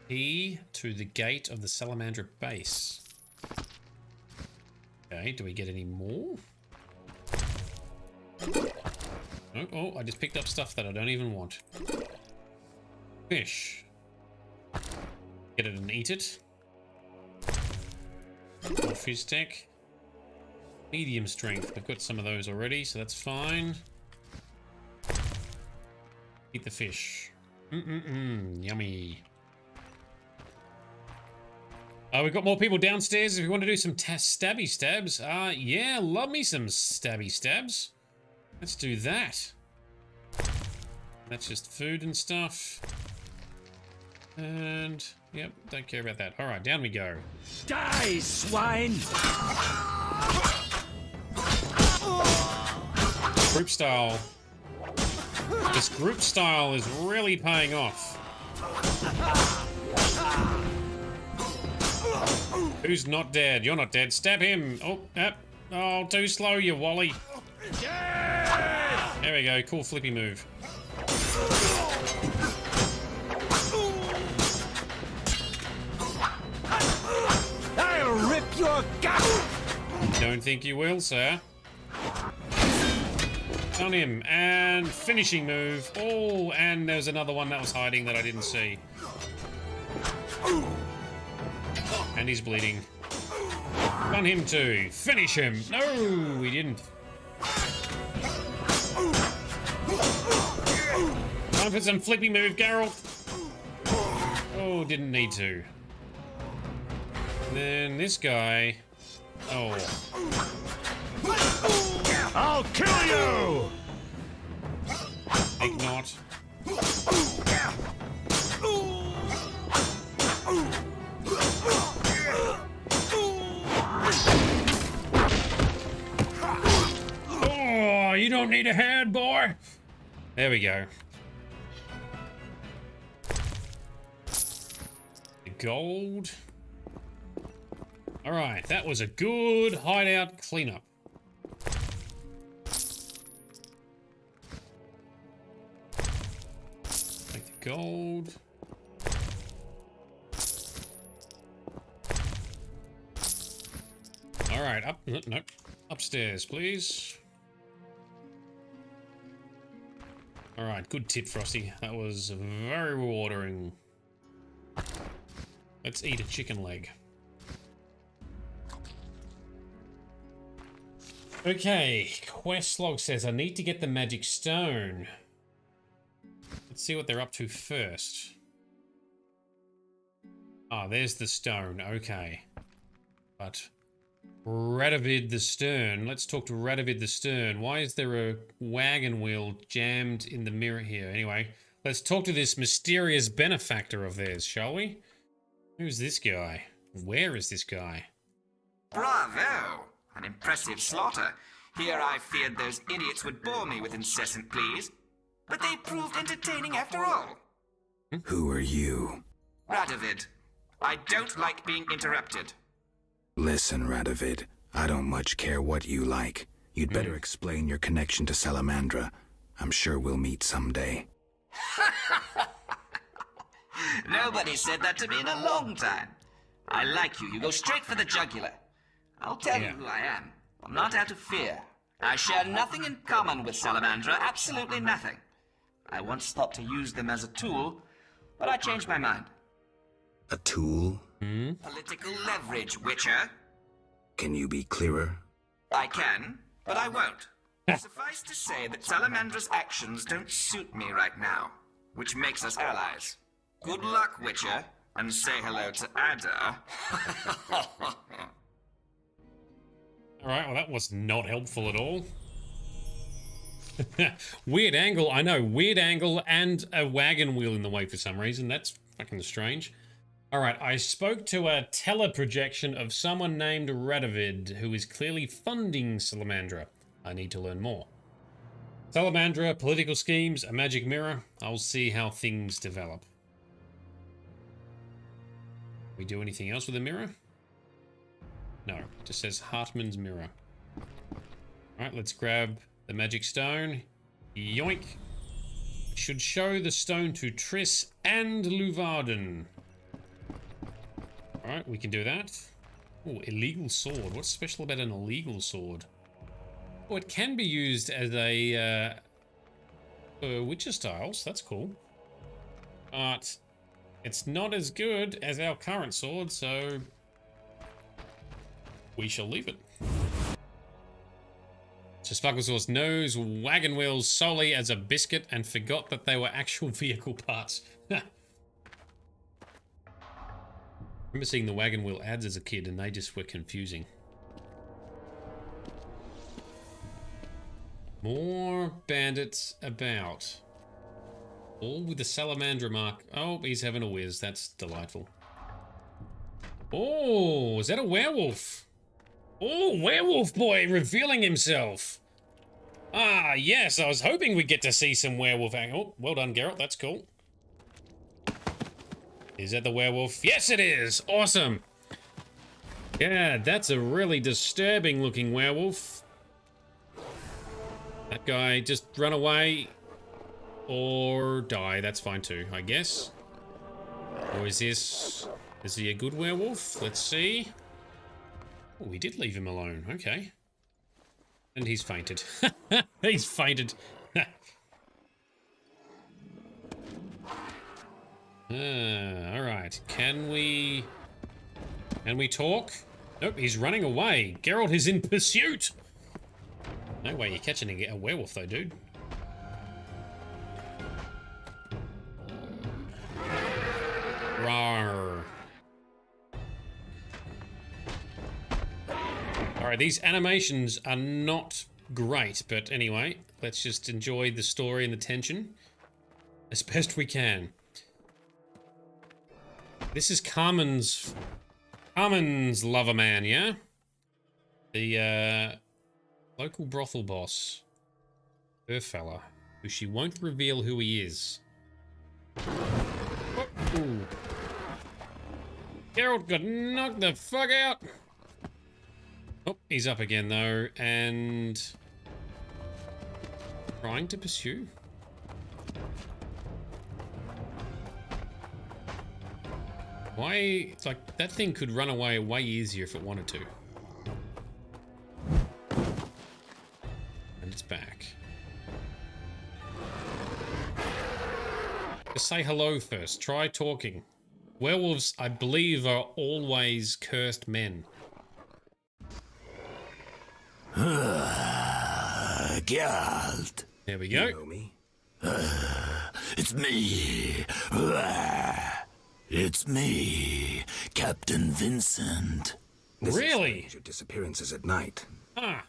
Key to the gate of the salamander base. Okay, do we get any more? Oh, I just picked up stuff that I don't even want. Fish. Get it and eat it. More fish stick. Medium strength. We've got some of those already, so that's fine. Eat the fish. Yummy. We've got more people downstairs if you want to do some stabby stabs. Yeah, love me some stabby stabs. Let's do that. That's just food and stuff. And, yep, don't care about that. Alright, down we go. Die, swine! Group style. This group style is really paying off. Who's not dead? You're not dead. Stab him. Oh, too slow, you wally. There we go. Cool flippy move. I'll rip your gut! Don't think you will, sir. On him. And finishing move. Oh, and there's another one that was hiding that I didn't see. And he's bleeding. On him too. Finish him. No, we didn't. Time for some flippy move, Geralt. Oh, didn't need to. And then this guy. Oh. I'll kill you! Think not. Oh, you don't need a hand, boy. There we go. The gold. All right, that was a good hideout cleanup. Take the gold. All right, up. Nope. Upstairs, please. All right, good tip, Frosty. That was very rewarding. Let's eat a chicken leg. Okay, quest log says I need to get the magic stone. Let's see what they're up to first. Ah, there's the stone. Okay. But Radovid the Stern. Let's talk to Radovid the Stern. Why is there a wagon wheel jammed in the mirror here? Anyway, let's talk to this mysterious benefactor of theirs, shall we? Who's this guy? Where is this guy? Bravo! An impressive slaughter. Here I feared those idiots would bore me with incessant pleas, but they proved entertaining after all. Who are you? Radovid, I don't like being interrupted. Listen, Radovid, I don't much care what you like. You'd better explain your connection to Salamandra. I'm sure we'll meet someday. Nobody said that to me in a long time. I like you. You go straight for the jugular. I'll tell you who I am. I'm not out of fear. I share nothing in common with Salamandra, absolutely nothing. I once thought to use them as a tool, but I changed my mind. A tool? Political leverage, Witcher. Can you be clearer? I can, but I won't. Suffice to say that Salamandra's actions don't suit me right now, which makes us allies. Good luck, Witcher, and say hello to Adda. Alright, well that was not helpful at all. Weird angle, I know, weird angle and a wagon wheel in the way for some reason. That's fucking strange. Alright, I spoke to a teleprojection of someone named Radovid, who is clearly funding Salamandra. I need to learn more. Salamandra, political schemes, a magic mirror. I'll see how things develop. We do anything else with a mirror? No, it just says Hartman's mirror. Alright, let's grab the magic stone. Yoink! Should show the stone to Triss and Luvarden. Alright, we can do that. Oh, illegal sword. What's special about an illegal sword? Oh, it can be used as a Witcher styles. That's cool. But it's not as good as our current sword, so we shall leave it. So Sparklesaurus knows wagon wheels solely as a biscuit and forgot that they were actual vehicle parts. I remember seeing the wagon wheel ads as a kid and they just were confusing. More bandits about. All with the Salamandra mark. Oh, he's having a whiz. That's delightful. Oh, is that a werewolf? Oh, werewolf boy revealing himself. Ah, yes, I was hoping we'd get to see some werewolf action. Oh, well done, Geralt. That's cool. Is that the werewolf? Yes, it is. Awesome. Yeah, that's a really disturbing looking werewolf. That guy just run away or die. That's fine too, I guess. Or is he a good werewolf? Let's see. Oh, we did leave him alone. Okay. And he's fainted. He's fainted. All right. Can we talk? Nope, he's running away. Geralt is in pursuit. No way you're catching a werewolf though, dude. Rawr. Alright, these animations are not great, but anyway, let's just enjoy the story and the tension as best we can. This is Carmen's lover man, yeah? The local brothel boss. Her fella, who she won't reveal who he is. Ooh. Geralt got knocked the fuck out. Oh, he's up again though, and trying to pursue. Why? It's like that thing could run away way easier if it wanted to. And it's back. Just say hello first. Try talking. Werewolves, I believe, are always cursed men. Geralt. There we go. You know me? It's me. It's me, Captain Vincent. Really? Your disappearances at night. Ah.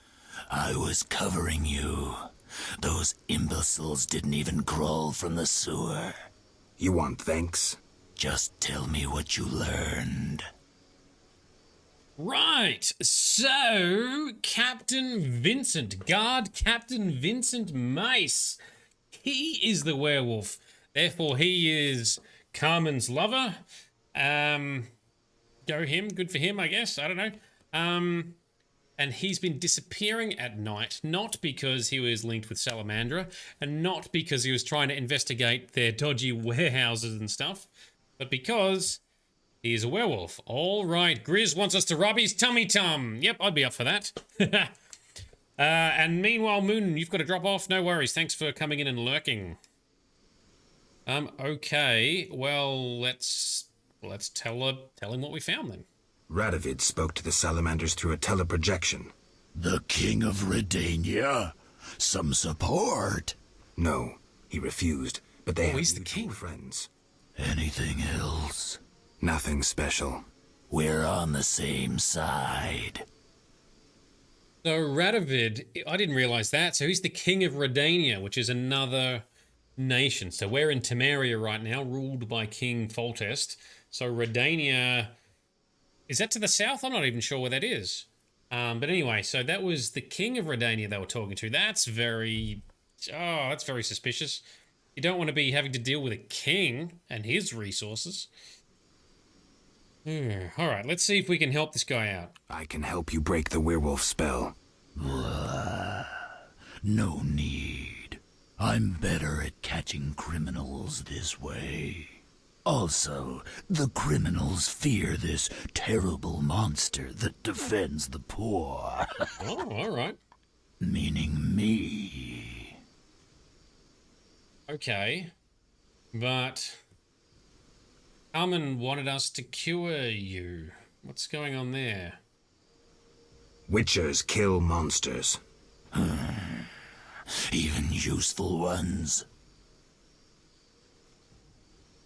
I was covering you. Those imbeciles didn't even crawl from the sewer. You want thanks? Just tell me what you learned. Right, so Captain Vincent, Guard Captain Vincent Mace, he is the werewolf. Therefore, he is Carmen's lover. Go him, good for him, I guess. I don't know. And he's been disappearing at night, not because he was linked with Salamandra, and not because he was trying to investigate their dodgy warehouses and stuff, but because he's a werewolf. All right, Grizz wants us to rub his tummy-tum. Yep, I'd be up for that. And meanwhile, Moon, you've got to drop off. No worries. Thanks for coming in and lurking. Okay. Well, let's tell him what we found then. Radovid spoke to the salamanders through a teleprojection. The King of Redania? Some support? No, he refused, but they have he's the king. Friends. Anything else? Nothing special. We're on the same side. So Radovid, I didn't realize that. So he's the King of Redania, which is another nation. So we're in Temeria right now, ruled by King Foltest. So Redania, is that to the south? I'm not even sure where that is. But anyway, so that was the King of Redania they were talking to. That's very suspicious. You don't want to be having to deal with a king and his resources. All right, let's see if we can help this guy out. I can help you break the werewolf spell. No need. I'm better at catching criminals this way. Also, the criminals fear this terrible monster that defends the poor. Oh, all right. Meaning me. Okay, but Carmen wanted us to cure you. What's going on there? Witchers kill monsters. Even useful ones.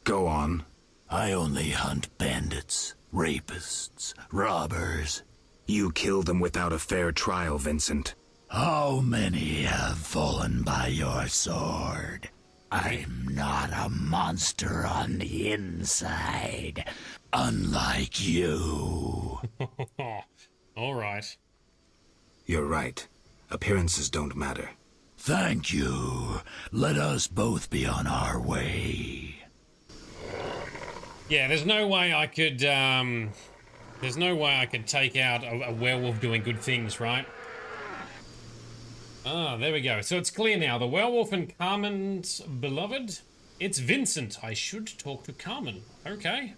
Go on. I only hunt bandits, rapists, robbers. You kill them without a fair trial, Vincent. How many have fallen by your sword? I'm not a monster on the inside, unlike you. All right. You're right. Appearances don't matter. Thank you. Let us both be on our way. Yeah, there's no way I could take out a werewolf doing good things, right? Ah, there we go. So it's clear now. The werewolf and Carmen's beloved? It's Vincent. I should talk to Carmen. Okay,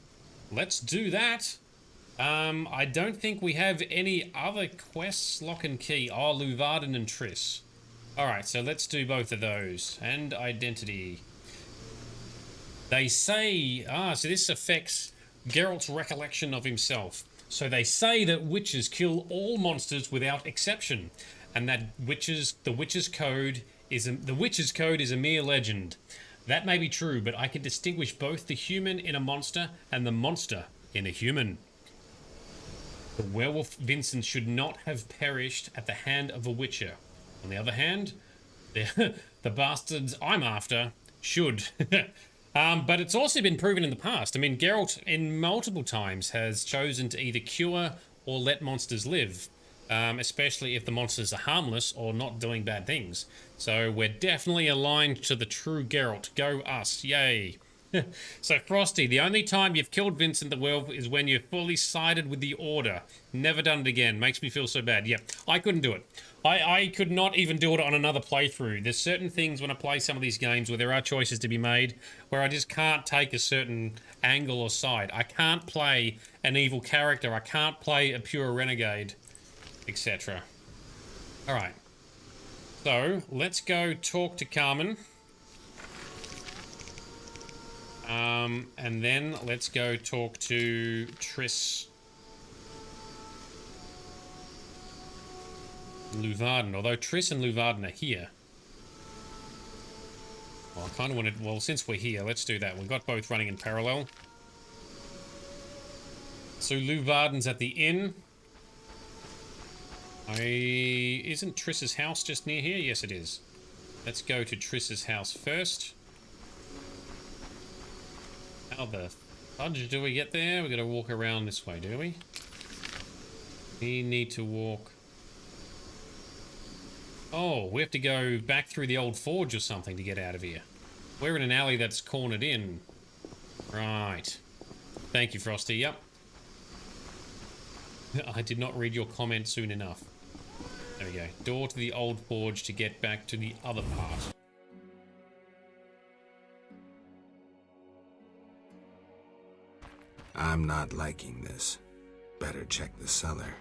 let's do that. I don't think we have any other quests. Lock and key. Oh, Luvarden and Triss. Alright, so let's do both of those. And identity. They say... so this affects Geralt's recollection of himself. So they say that witches kill all monsters without exception. And that the witch's code is a mere legend. That may be true, but I can distinguish both the human in a monster and the monster in a human. The werewolf Vincent should not have perished at the hand of a witcher. On the other hand, the bastards I'm after should. But it's also been proven in the past. I mean, Geralt in multiple times has chosen to either cure or let monsters live. Especially if the monsters are harmless or not doing bad things. So we're definitely aligned to the true Geralt. Go us, yay. So Frosty, the only time you've killed Vincent the Werewolf is when you're fully sided with the Order. Never done it again. Makes me feel so bad. Yeah, I couldn't do it. I could not even do it on another playthrough. There's certain things when I play some of these games where there are choices to be made where I just can't take a certain angle or side. I can't play an evil character. I can't play a pure renegade, etc. Alright. So, let's go talk to Carmen. And then let's go talk to Triss Luvarden. Although Triss and Luvarden are here. Well, I kind of wanted... Well, since we're here, let's do that. We've got both running in parallel. So Luvarden's at the inn. Isn't Triss's house just near here? Yes, it is. Let's go to Triss's house first. How the fudge do we get there? We're going to walk around this way, do we? We need to walk. Oh, we have to go back through the old forge or something to get out of here. We're in an alley that's cornered in. Right. Thank you, Frosty. Yep. I did not read your comment soon enough. There we go. Door to the old forge to get back to the other part. I'm not liking this. Better check the cellar.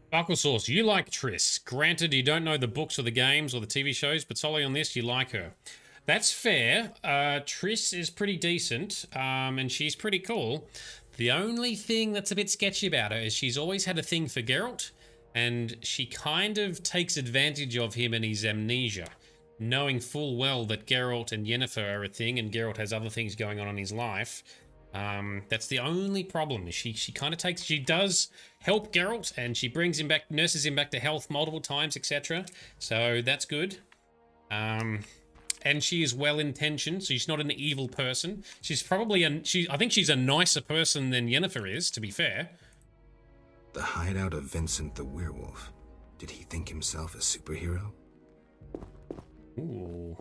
Sparkle Sauce, you like Triss. Granted, you don't know the books or the games or the TV shows, but solely on this, you like her. That's fair. Triss is pretty decent, and she's pretty cool. The only thing that's a bit sketchy about her is she's always had a thing for Geralt, and she kind of takes advantage of him and his amnesia, knowing full well that Geralt and Yennefer are a thing, and Geralt has other things going on in his life. That's the only problem. She kind of takes, she does help Geralt, and she brings him back, nurses him back to health multiple times, etc. So that's good. And she is well-intentioned, so she's not an evil person. She's probably I think she's a nicer person than Yennefer is, to be fair. The hideout of Vincent the werewolf. Did he think himself a superhero? Ooh.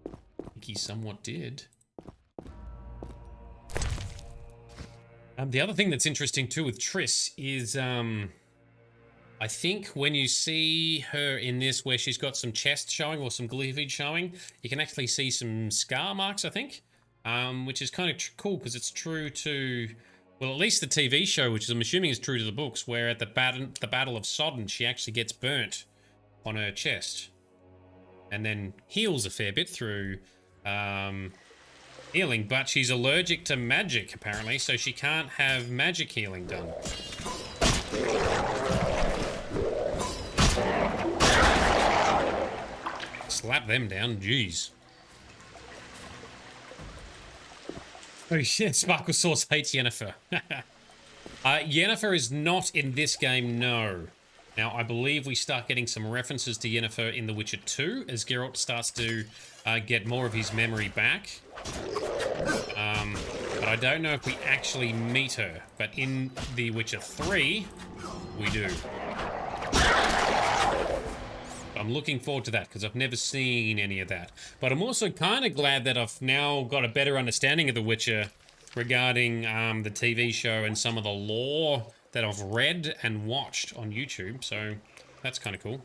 I think he somewhat did. The other thing that's interesting too with Triss is, I think when you see her in this where she's got some chest showing or some cleavage showing, you can actually see some scar marks, I think, which is kind of cool because it's true to, well, at least the TV show, which I'm assuming is true to the books, where at the Battle of Sodden, she actually gets burnt on her chest and then heals a fair bit through healing, but she's allergic to magic, apparently, so she can't have magic healing done. Slap them down, jeez. Oh shit, Sparkle Sauce hates Yennefer. Yennefer is not in this game, no. Now, I believe we start getting some references to Yennefer in The Witcher 2 as Geralt starts to get more of his memory back. But I don't know if we actually meet her. But in The Witcher 3, we do. I'm looking forward to that because I've never seen any of that. But I'm also kind of glad that I've now got a better understanding of The Witcher regarding the TV show and some of the lore that I've read and watched on YouTube. So that's kind of cool.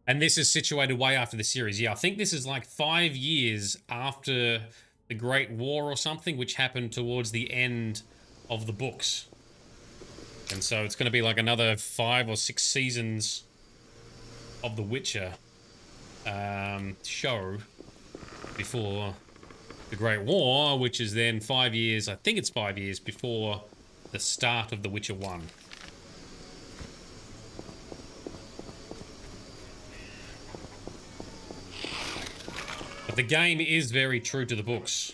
And this is situated way after the series. Yeah, I think this is like 5 years after the Great War or something, which happened towards the end of the books. And so it's going to be like another 5 or 6 seasons of The Witcher show before the Great War, which is then 5 years, I think it's 5 years before the start of The Witcher 1. But the game is very true to the books,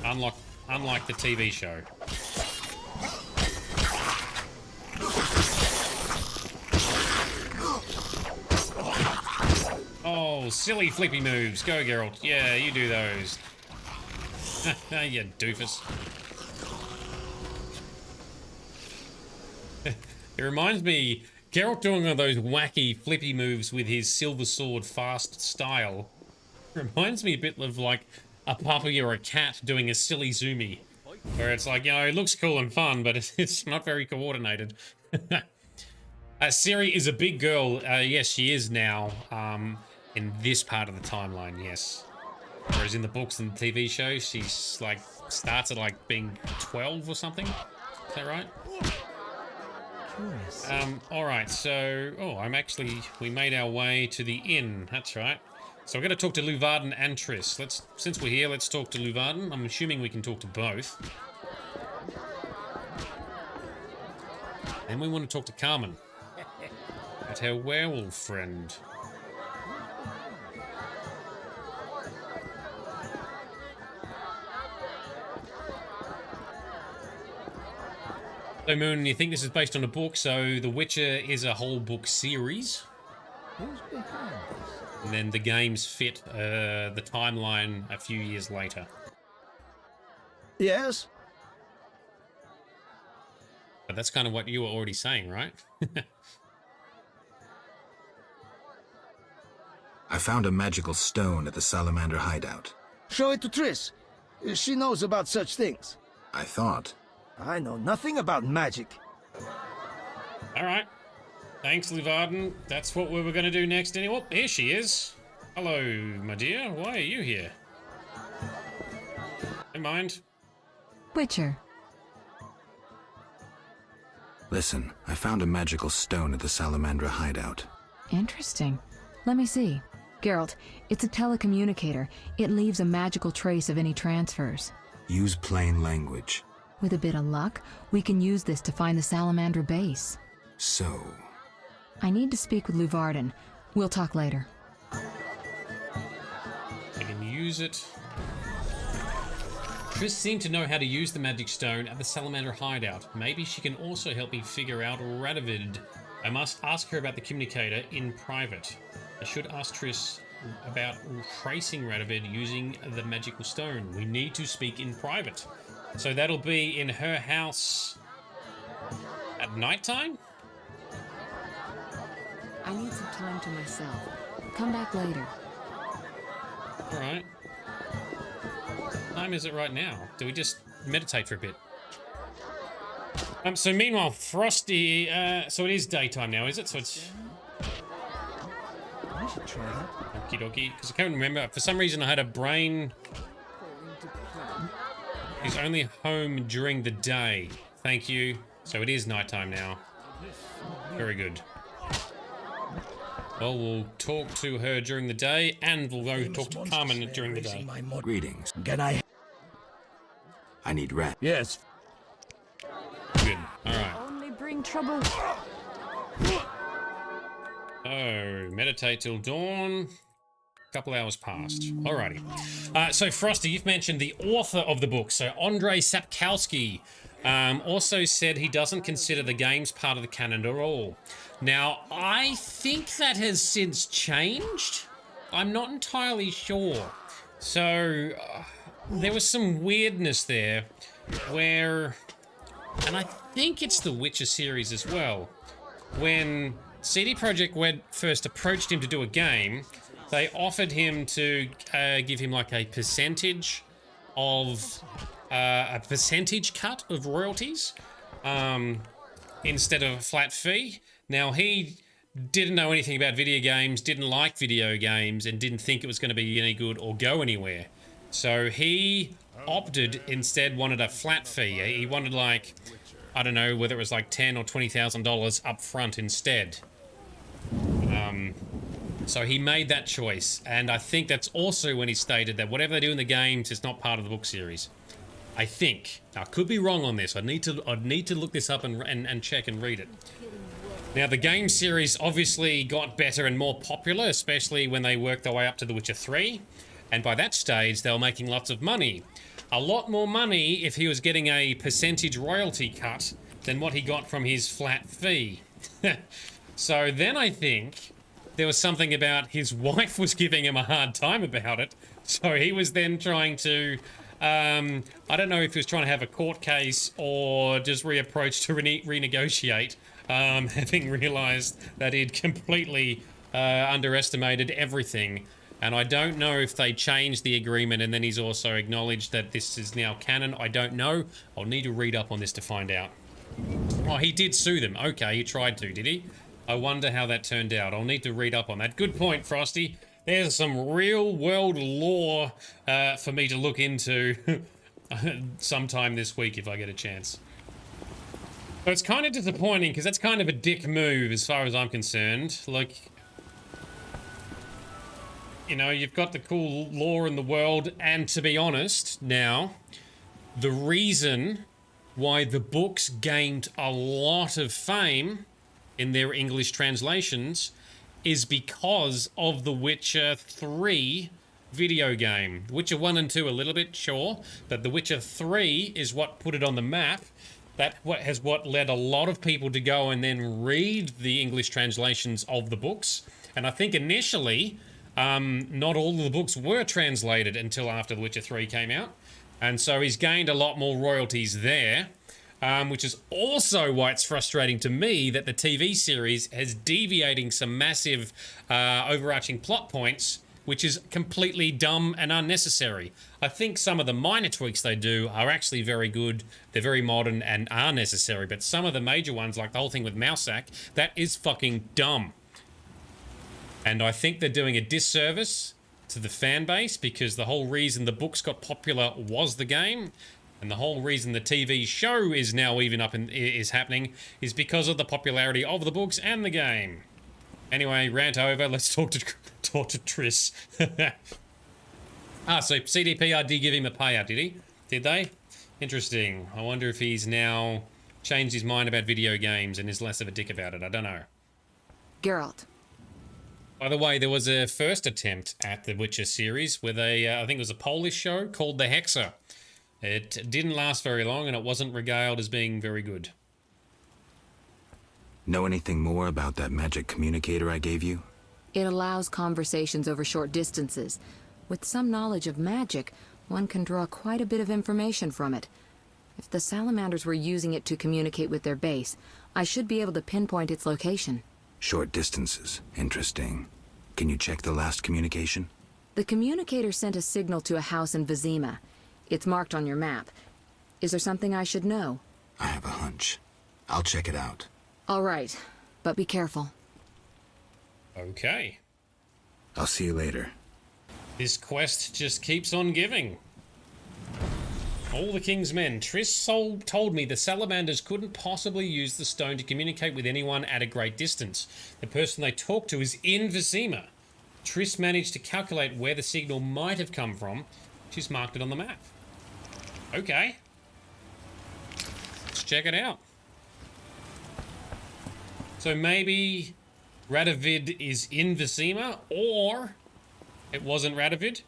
unlike the TV show. Oh, silly flippy moves. Go, Geralt. Yeah, you do those. You doofus. It reminds me, Geralt doing all those wacky flippy moves with his silver sword fast style reminds me a bit of like a puppy or a cat doing a silly zoomie, where it's like, you know, it looks cool and fun, but it's not very coordinated. Ciri is a big girl. Yes, she is now, in this part of the timeline, yes. Whereas in the books and the TV show, she's like, starts at like being 12 or something. Is that right? Alright, so, we made our way to the inn, that's right. So we're going to talk to Luvarden and Triss. Since we're here, let's talk to Luvarden. I'm assuming we can talk to both. And we want to talk to Carmen. At her werewolf friend. So Moon, you think this is based on a book, so The Witcher is a whole book series? Who's behind this? And then the games fit the timeline a few years later. Yes? But that's kind of what you were already saying, right? I found a magical stone at the salamander hideout. Show it to Triss. She knows about such things. I thought. I know nothing about magic. Alright. Thanks, Livarden. That's what we were going to do next anyway. Oh, here she is. Hello, my dear. Why are you here? Don't mind. Witcher. Listen, I found a magical stone at the Salamandra hideout. Interesting. Let me see. Geralt, it's a telecommunicator. It leaves a magical trace of any transfers. Use plain language. With a bit of luck, we can use this to find the Salamandra base. So... I need to speak with Livarden. We'll talk later. I can use it. Triss seemed to know how to use the magic stone at the Salamander hideout. Maybe she can also help me figure out Radovid. I must ask her about the communicator in private. I should ask Triss about tracing Radovid using the magical stone. We need to speak in private. So that'll be in her house at nighttime? I need some time to myself. Come back later. Alright. What time is it right now? Do we just meditate for a bit? So meanwhile, Frosty, so it is daytime now, is it? So it's... I should try that. Okie dokie. Because I can't remember. For some reason I had a brain... He's only home during the day. Thank you. So it is nighttime now. Very good. Well, we'll talk to her during the day, and we'll go talk to Carmen during the day. Greetings. Can I... I need rest. Yes. Good. Alright. Only bring trouble. Oh, meditate till dawn. Couple hours passed. Alrighty. So Frosty, you've mentioned the author of the book. So Andrzej Sapkowski also said he doesn't consider the games part of the canon at all. Now, I think that has since changed. I'm not entirely sure. So there was some weirdness there where, and I think it's the Witcher series as well, when CD Projekt Red first approached him to do a game, they offered him to give him like a percentage of a percentage cut of royalties instead of a flat fee. Now, he didn't know anything about video games, didn't like video games, and didn't think it was going to be any good or go anywhere. So he opted, instead wanted a flat fee. He wanted like, I don't know, whether it was like $10,000 or $20,000 up front instead. So he made that choice, and I think that's also when he stated that whatever they do in the games is not part of the book series. I think. Now, I could be wrong on this. I'd need to look this up and check and read it. Now, the game series obviously got better and more popular, especially when they worked their way up to The Witcher 3. And by that stage, they were making lots of money. A lot more money if he was getting a percentage royalty cut than what he got from his flat fee. So then I think there was something about his wife was giving him a hard time about it. So he was then trying to... I don't know if he was trying to have a court case or just reapproach to renegotiate, having realised that he'd completely underestimated everything. And I don't know if they changed the agreement and then he's also acknowledged that this is now canon. I don't know. I'll need to read up on this to find out. Oh, he did sue them. Okay, he tried to, did he? I wonder how that turned out. I'll need to read up on that. Good point, Frosty. There's some real-world lore for me to look into sometime this week if I get a chance. So it's kind of disappointing because that's kind of a dick move as far as I'm concerned. Like, you know, you've got the cool lore in the world, and to be honest, now, the reason why the books gained a lot of fame in their English translations is because of the Witcher 3 video game. Witcher 1 and 2 a little bit, sure, but the Witcher 3 is what put it on the map. That has what led a lot of people to go and then read the English translations of the books. And I think initially, not all of the books were translated until after The Witcher 3 came out. And so he's gained a lot more royalties there, which is also why it's frustrating to me that the TV series is deviating some massive overarching plot points, which is completely dumb and unnecessary. I think some of the minor tweaks they do are actually very good. They're very modern and are necessary, but some of the major ones, like the whole thing with Mousak, that is fucking dumb. And I think they're doing a disservice to the fan base, because the whole reason the books got popular was the game, and the whole reason the TV show is now even up and is happening is because of the popularity of the books and the game. Anyway, rant over. Let's talk to Triss. So CDPR did give him a payout, did he? Did they? Interesting. I wonder if he's now changed his mind about video games and is less of a dick about it. I don't know. Geralt. By the way, there was a first attempt at the Witcher series with a, I think it was a Polish show called The Hexer. It didn't last very long and it wasn't regaled as being very good. Know anything more about that magic communicator I gave you? It allows conversations over short distances. With some knowledge of magic, one can draw quite a bit of information from it. If the salamanders were using it to communicate with their base, I should be able to pinpoint its location. Short distances. Interesting. Can you check the last communication? The communicator sent a signal to a house in Vesemir. It's marked on your map. Is there something I should know? I have a hunch. I'll check it out. All right, but be careful. Okay. I'll see you later. This quest just keeps on giving. All the king's men. Triss told me the salamanders couldn't possibly use the stone to communicate with anyone at a great distance. The person they talked to is in Vesemir. Triss managed to calculate where the signal might have come from. She's marked it on the map. Okay. Let's check it out. So maybe Radovid is in Vesemir, or it wasn't Radovid.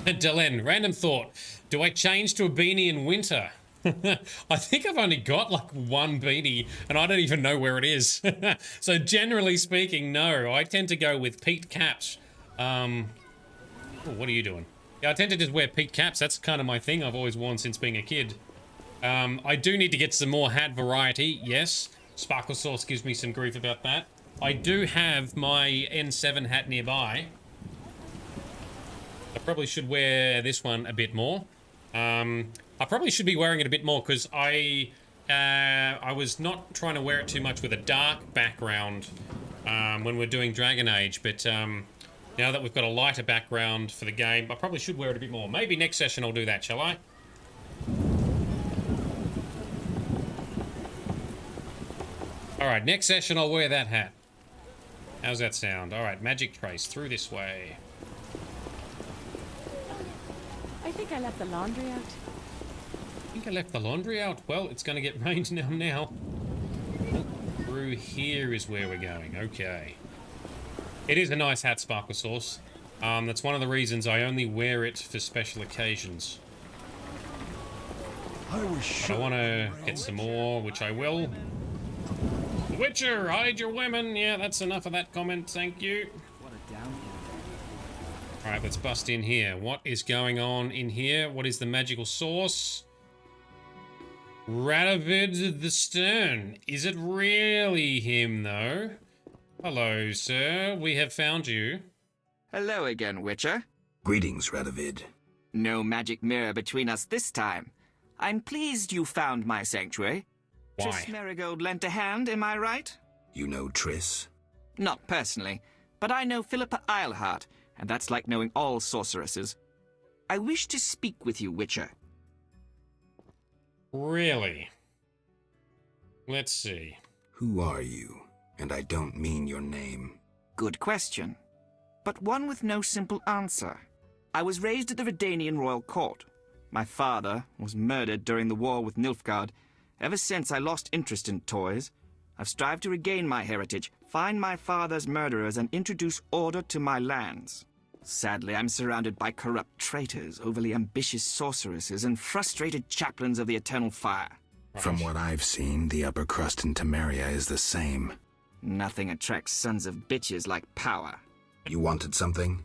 Delen, random thought. Do I change to a beanie in winter? I think I've only got like one beanie and I don't even know where it is. So generally speaking, no. I tend to go with peaked caps. Oh, what are you doing? Yeah, I tend to just wear peaked caps. That's kind of my thing I've always worn since being a kid. I do need to get some more hat variety, yes. Sparkle Sauce gives me some grief about that. I do have my N7 hat nearby. I probably should wear this one a bit more. I probably should be wearing it a bit more because I was not trying to wear it too much with a dark background when we're doing Dragon Age, but now that we've got a lighter background for the game, I probably should wear it a bit more. Maybe next session I'll do that, shall I? Alright, next session I'll wear that hat. How's that sound? Alright, magic trace through this way. I think I left the laundry out. I think I left the laundry out? Well, it's going to get rained now. Oh, through here is where we're going. Okay. It is a nice hat, Sparkle Sauce. That's one of the reasons I only wear it for special occasions. But I want to get some more, which I will. Witcher, hide your women. Yeah, that's enough of that comment. Thank you. Alright, let's bust in here. What is going on in here? What is the magical source? Radovid the Stern. Is it really him, though? Hello, sir. We have found you. Hello again, Witcher. Greetings, Radovid. No magic mirror between us this time. I'm pleased you found my sanctuary. Why? Triss Merigold lent a hand, am I right? You know Triss? Not personally, but I know Philippa Eilhart, and that's like knowing all sorceresses. I wish to speak with you, Witcher. Really? Let's see. Who are you? And I don't mean your name. Good question, but one with no simple answer. I was raised at the Redanian royal court. My father was murdered during the war with Nilfgaard. Ever since I lost interest in toys, I've strived to regain my heritage, find my father's murderers, and introduce order to my lands. Sadly, I'm surrounded by corrupt traitors, overly ambitious sorceresses, and frustrated chaplains of the Eternal Fire. From what I've seen, the upper crust in Temeria is the same. Nothing attracts sons of bitches like power. You wanted something?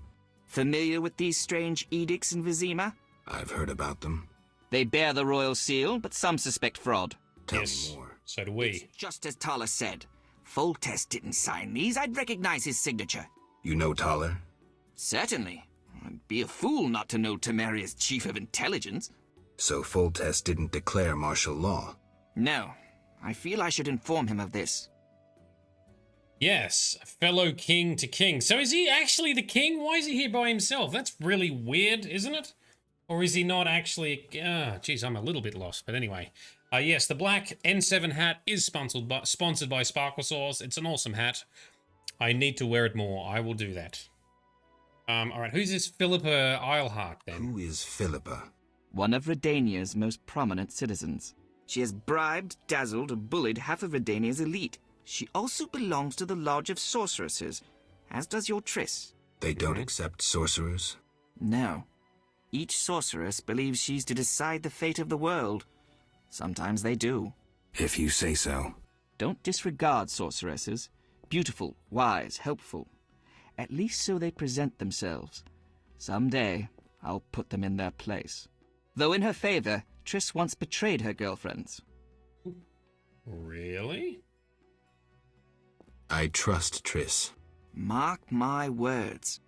Familiar with these strange edicts in Vesemir? I've heard about them. They bear the royal seal, but some suspect fraud. Tell me more. So do we. It's just as Tala said. Foltest didn't sign these. I'd recognize his signature. You know Taller? Certainly. I'd be a fool not to know Temeria's chief of intelligence. So Foltest didn't declare martial law? No. I feel I should inform him of this. Yes, fellow king to king. So is he actually the king? Why is he here by himself? That's really weird, isn't it? Or is he not actually... geez, I'm a little bit lost. But anyway. Yes, the black N7 hat is sponsored by Sparkle Sauce. It's an awesome hat. I need to wear it more. I will do that. Alright, who's this Philippa Eilhart then? Who is Philippa? One of Redania's most prominent citizens. She has bribed, dazzled, or bullied half of Redania's elite. She also belongs to the Lodge of Sorceresses, as does your Triss. They don't accept sorcerers? No. Each sorceress believes she's to decide the fate of the world. Sometimes they do. If you say so. Don't disregard sorceresses. Beautiful, wise, helpful. At least so they present themselves. Someday, I'll put them in their place. Though in her favor, Triss once betrayed her girlfriends. Really? I trust Triss. Mark my words.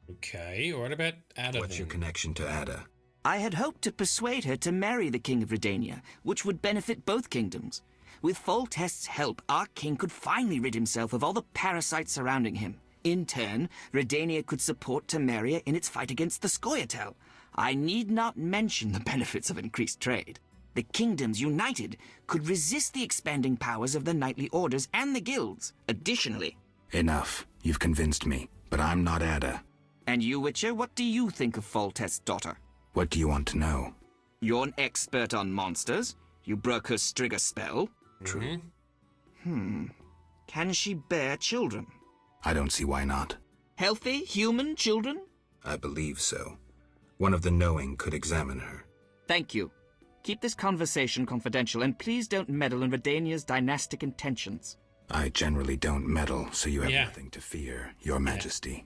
Okay, what about Adda? What's your connection to Adda? I had hoped to persuade her to marry the King of Redania, which would benefit both kingdoms. With Foltest's help, our king could finally rid himself of all the parasites surrounding him. In turn, Redania could support Temeria in its fight against the Scoia'tael. I need not mention the benefits of increased trade. The kingdoms united could resist the expanding powers of the knightly orders and the guilds. Additionally... Enough. You've convinced me. But I'm not Adda. And you, Witcher, what do you think of Foltest's daughter? What do you want to know? You're an expert on monsters. You broke her striga spell. True. Can she bear children? I don't see why not. Healthy, human children? I believe so. One of the knowing could examine her. Thank you. Keep this conversation confidential, and please don't meddle in Redania's dynastic intentions. I generally don't meddle, so you have nothing to fear, Your Majesty.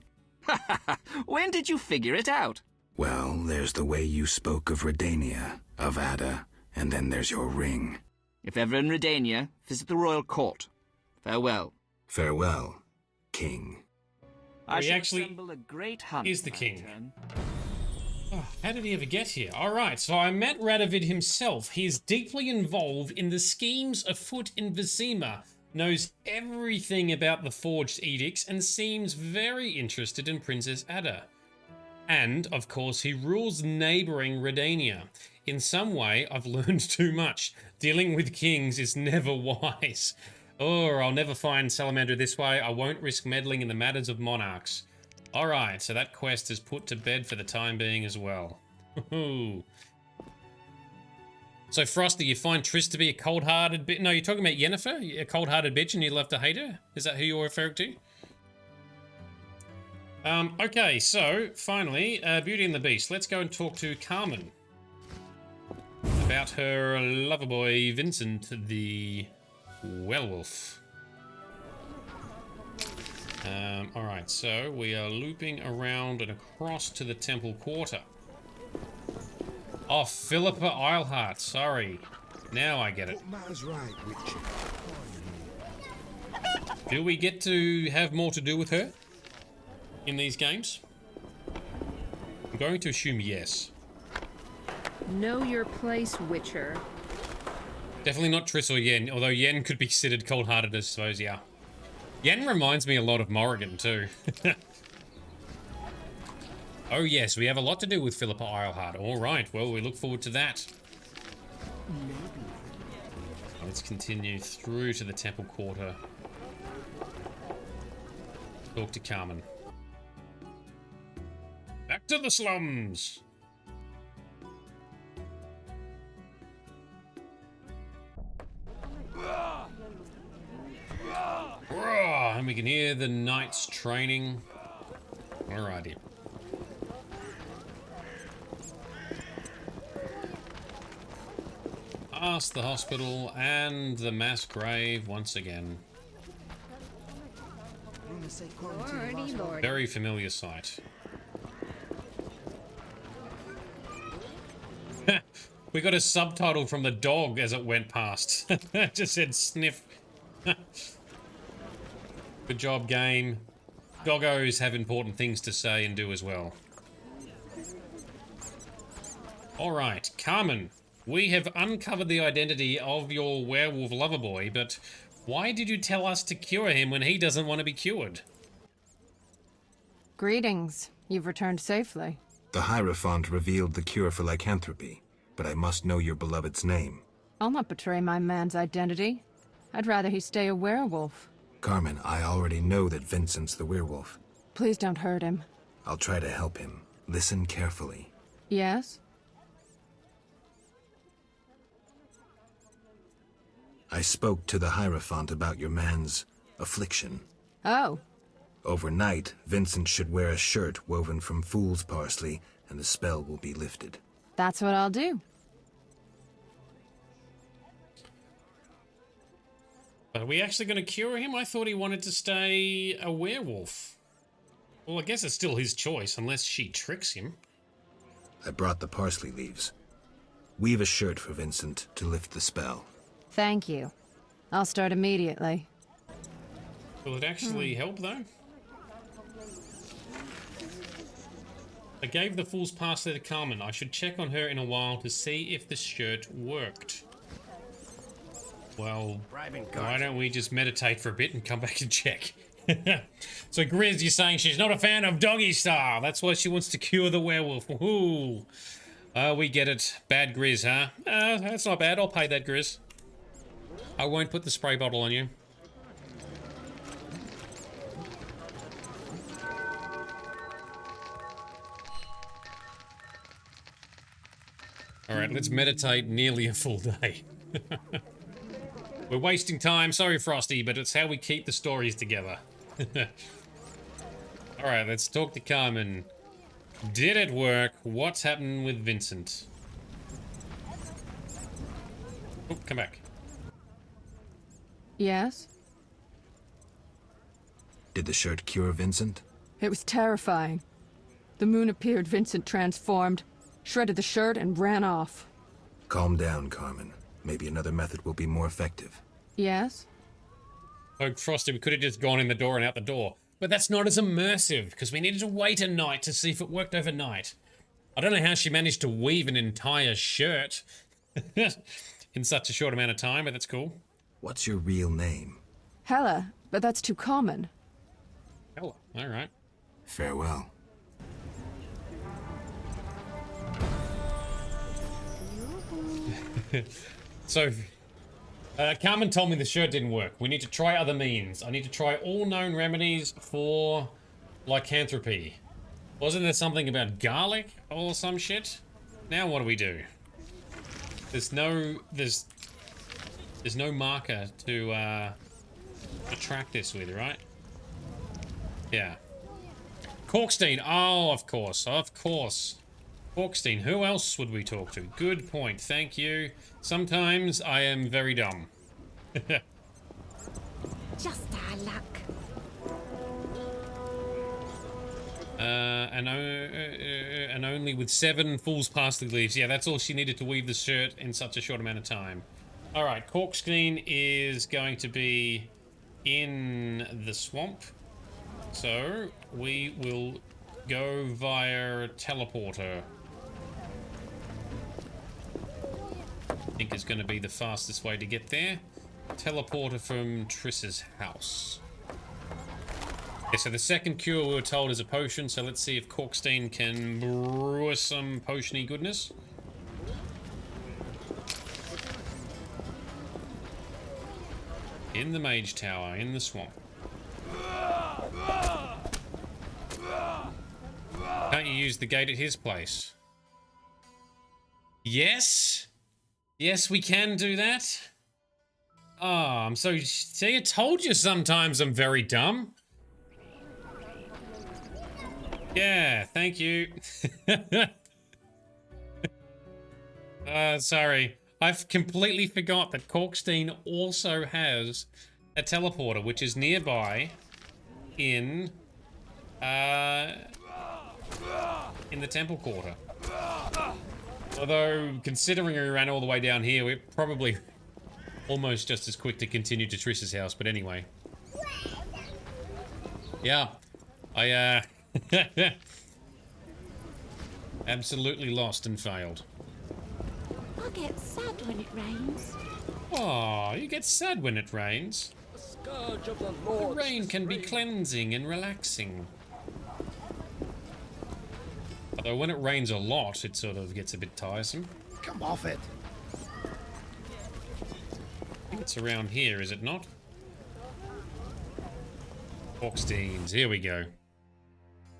When did you figure it out? Well, there's the way you spoke of Redania, of Adda, and then there's your ring. If ever in Redania, visit the royal court. Farewell. Farewell, King. I He shall actually assemble a great hunt. is the king. Oh, how did he ever get here? Alright, so I met Radovid himself. He is deeply involved in the schemes afoot in Vesemir, knows everything about the Forged Edicts, and seems very interested in Princess Adda. And, of course, he rules neighbouring Redania. In some way, I've learned too much. Dealing with kings is never wise. Or I'll never find Salamander this way. I won't risk meddling in the matters of monarchs. Alright, so that quest is put to bed for the time being as well. So, Frosty, you find Triss to be a cold-hearted bitch? No, you're talking about Yennefer? A cold-hearted bitch and you love to hate her? Is that who you're referring to? Okay, so, finally, Beauty and the Beast. Let's go and talk to Carmen about her lover boy, Vincent, the werewolf. Alright, so we are looping around and across to the Temple Quarter. Oh, Philippa Eilhart, sorry. Now I get it. Do we get to have more to do with her in these games? I'm going to assume yes. Know your place, Witcher. Definitely not Triss or Yen, although Yen could be considered cold-hearted, I suppose, yeah. Yen reminds me a lot of Morrigan, too. Oh, yes, we have a lot to do with Philippa Eilhart. All right, well, we look forward to that. Let's continue through to the Temple Quarter. Talk to Carmen. Back to the slums! And we can hear the knights training. Alrighty. Past the hospital and the mass grave once again. Lordy, lordy. Very familiar sight. We got a subtitle from the dog as it went past. It just said sniff. Good job, game. Doggos have important things to say and do as well. Alright, Carmen. We have uncovered the identity of your werewolf lover boy, but why did you tell us to cure him when he doesn't want to be cured? Greetings. You've returned safely. The Hierophant revealed the cure for lycanthropy, but I must know your beloved's name. I'll not betray my man's identity. I'd rather he stay a werewolf. Carmen, I already know that Vincent's the werewolf. Please don't hurt him. I'll try to help him. Listen carefully. Yes? I spoke to the Hierophant about your man's affliction. Oh. Overnight, Vincent should wear a shirt woven from fool's parsley, and the spell will be lifted. That's what I'll do. Are we actually going to cure him? I thought he wanted to stay a werewolf. Well, I guess it's still his choice, unless she tricks him. I brought the parsley leaves. Weave a shirt for Vincent to lift the spell. Thank you. I'll start immediately. Will it actually help, though? I gave the fool's parsley to Carmen. I should check on her in a while to see if the shirt worked. Well, why don't we just meditate for a bit and come back and check? So Grizz, you're saying she's not a fan of doggy style. That's why she wants to cure the werewolf. Ooh. We get it. Bad Grizz, huh? That's not bad. I'll pay that, Grizz. I won't put the spray bottle on you. Alright, let's meditate nearly a full day. We're wasting time. Sorry, Frosty, but it's how we keep the stories together. Alright, let's talk to Carmen. Did it work? What's happening with Vincent? Oh, come back. Yes? Did the shirt cure Vincent? It was terrifying. The moon appeared, Vincent transformed, shredded the shirt, and ran off. Calm down, Carmen. Maybe another method will be more effective. Yes? Oh, Frosty, we could have just gone in the door and out the door. But that's not as immersive, because we needed to wait a night to see if it worked overnight. I don't know how she managed to weave an entire shirt in such a short amount of time, but that's cool. What's your real name? Hela, but that's too common. Hela, alright. Farewell. So, Carmen told me the shirt didn't work. We need to try other means. I need to try all known remedies for lycanthropy. Wasn't there something about garlic or some shit? Now what do we do? There's no marker to track this with, right? Yeah. Corkstein. Oh, of course. Of course. Corkstein. Who else would we talk to? Good point. Thank you. Sometimes I am very dumb. Just our luck. And only with 7 fool's parsley leaves. Yeah, that's all she needed to weave the shirt in such a short amount of time. Alright, Corkscreen is going to be in the swamp. So, we will go via teleporter. I think is going to be the fastest way to get there. Teleporter from Triss's house. Okay, so the second cure we were told is a potion, so let's see if Corkstein can brew us some potion-y goodness. In the mage tower, in the swamp. Can't you use the gate at his place? Yes? Yes, we can do that. Oh, I'm so... See, I told you sometimes I'm very dumb. Yeah, thank you. Sorry. I've completely forgot that Corkstein also has a teleporter, which is nearby. in the Temple Quarter. Although, considering we ran all the way down here, we're probably almost just as quick to continue to Triss's house, but anyway. Yeah, I absolutely lost and failed. I get sad when it rains. Oh, you get sad when it rains. The rain can be cleansing and relaxing. Although when it rains a lot, it sort of gets a bit tiresome. Come off it. I think it's around here, is it not? Hawksteins, here we go.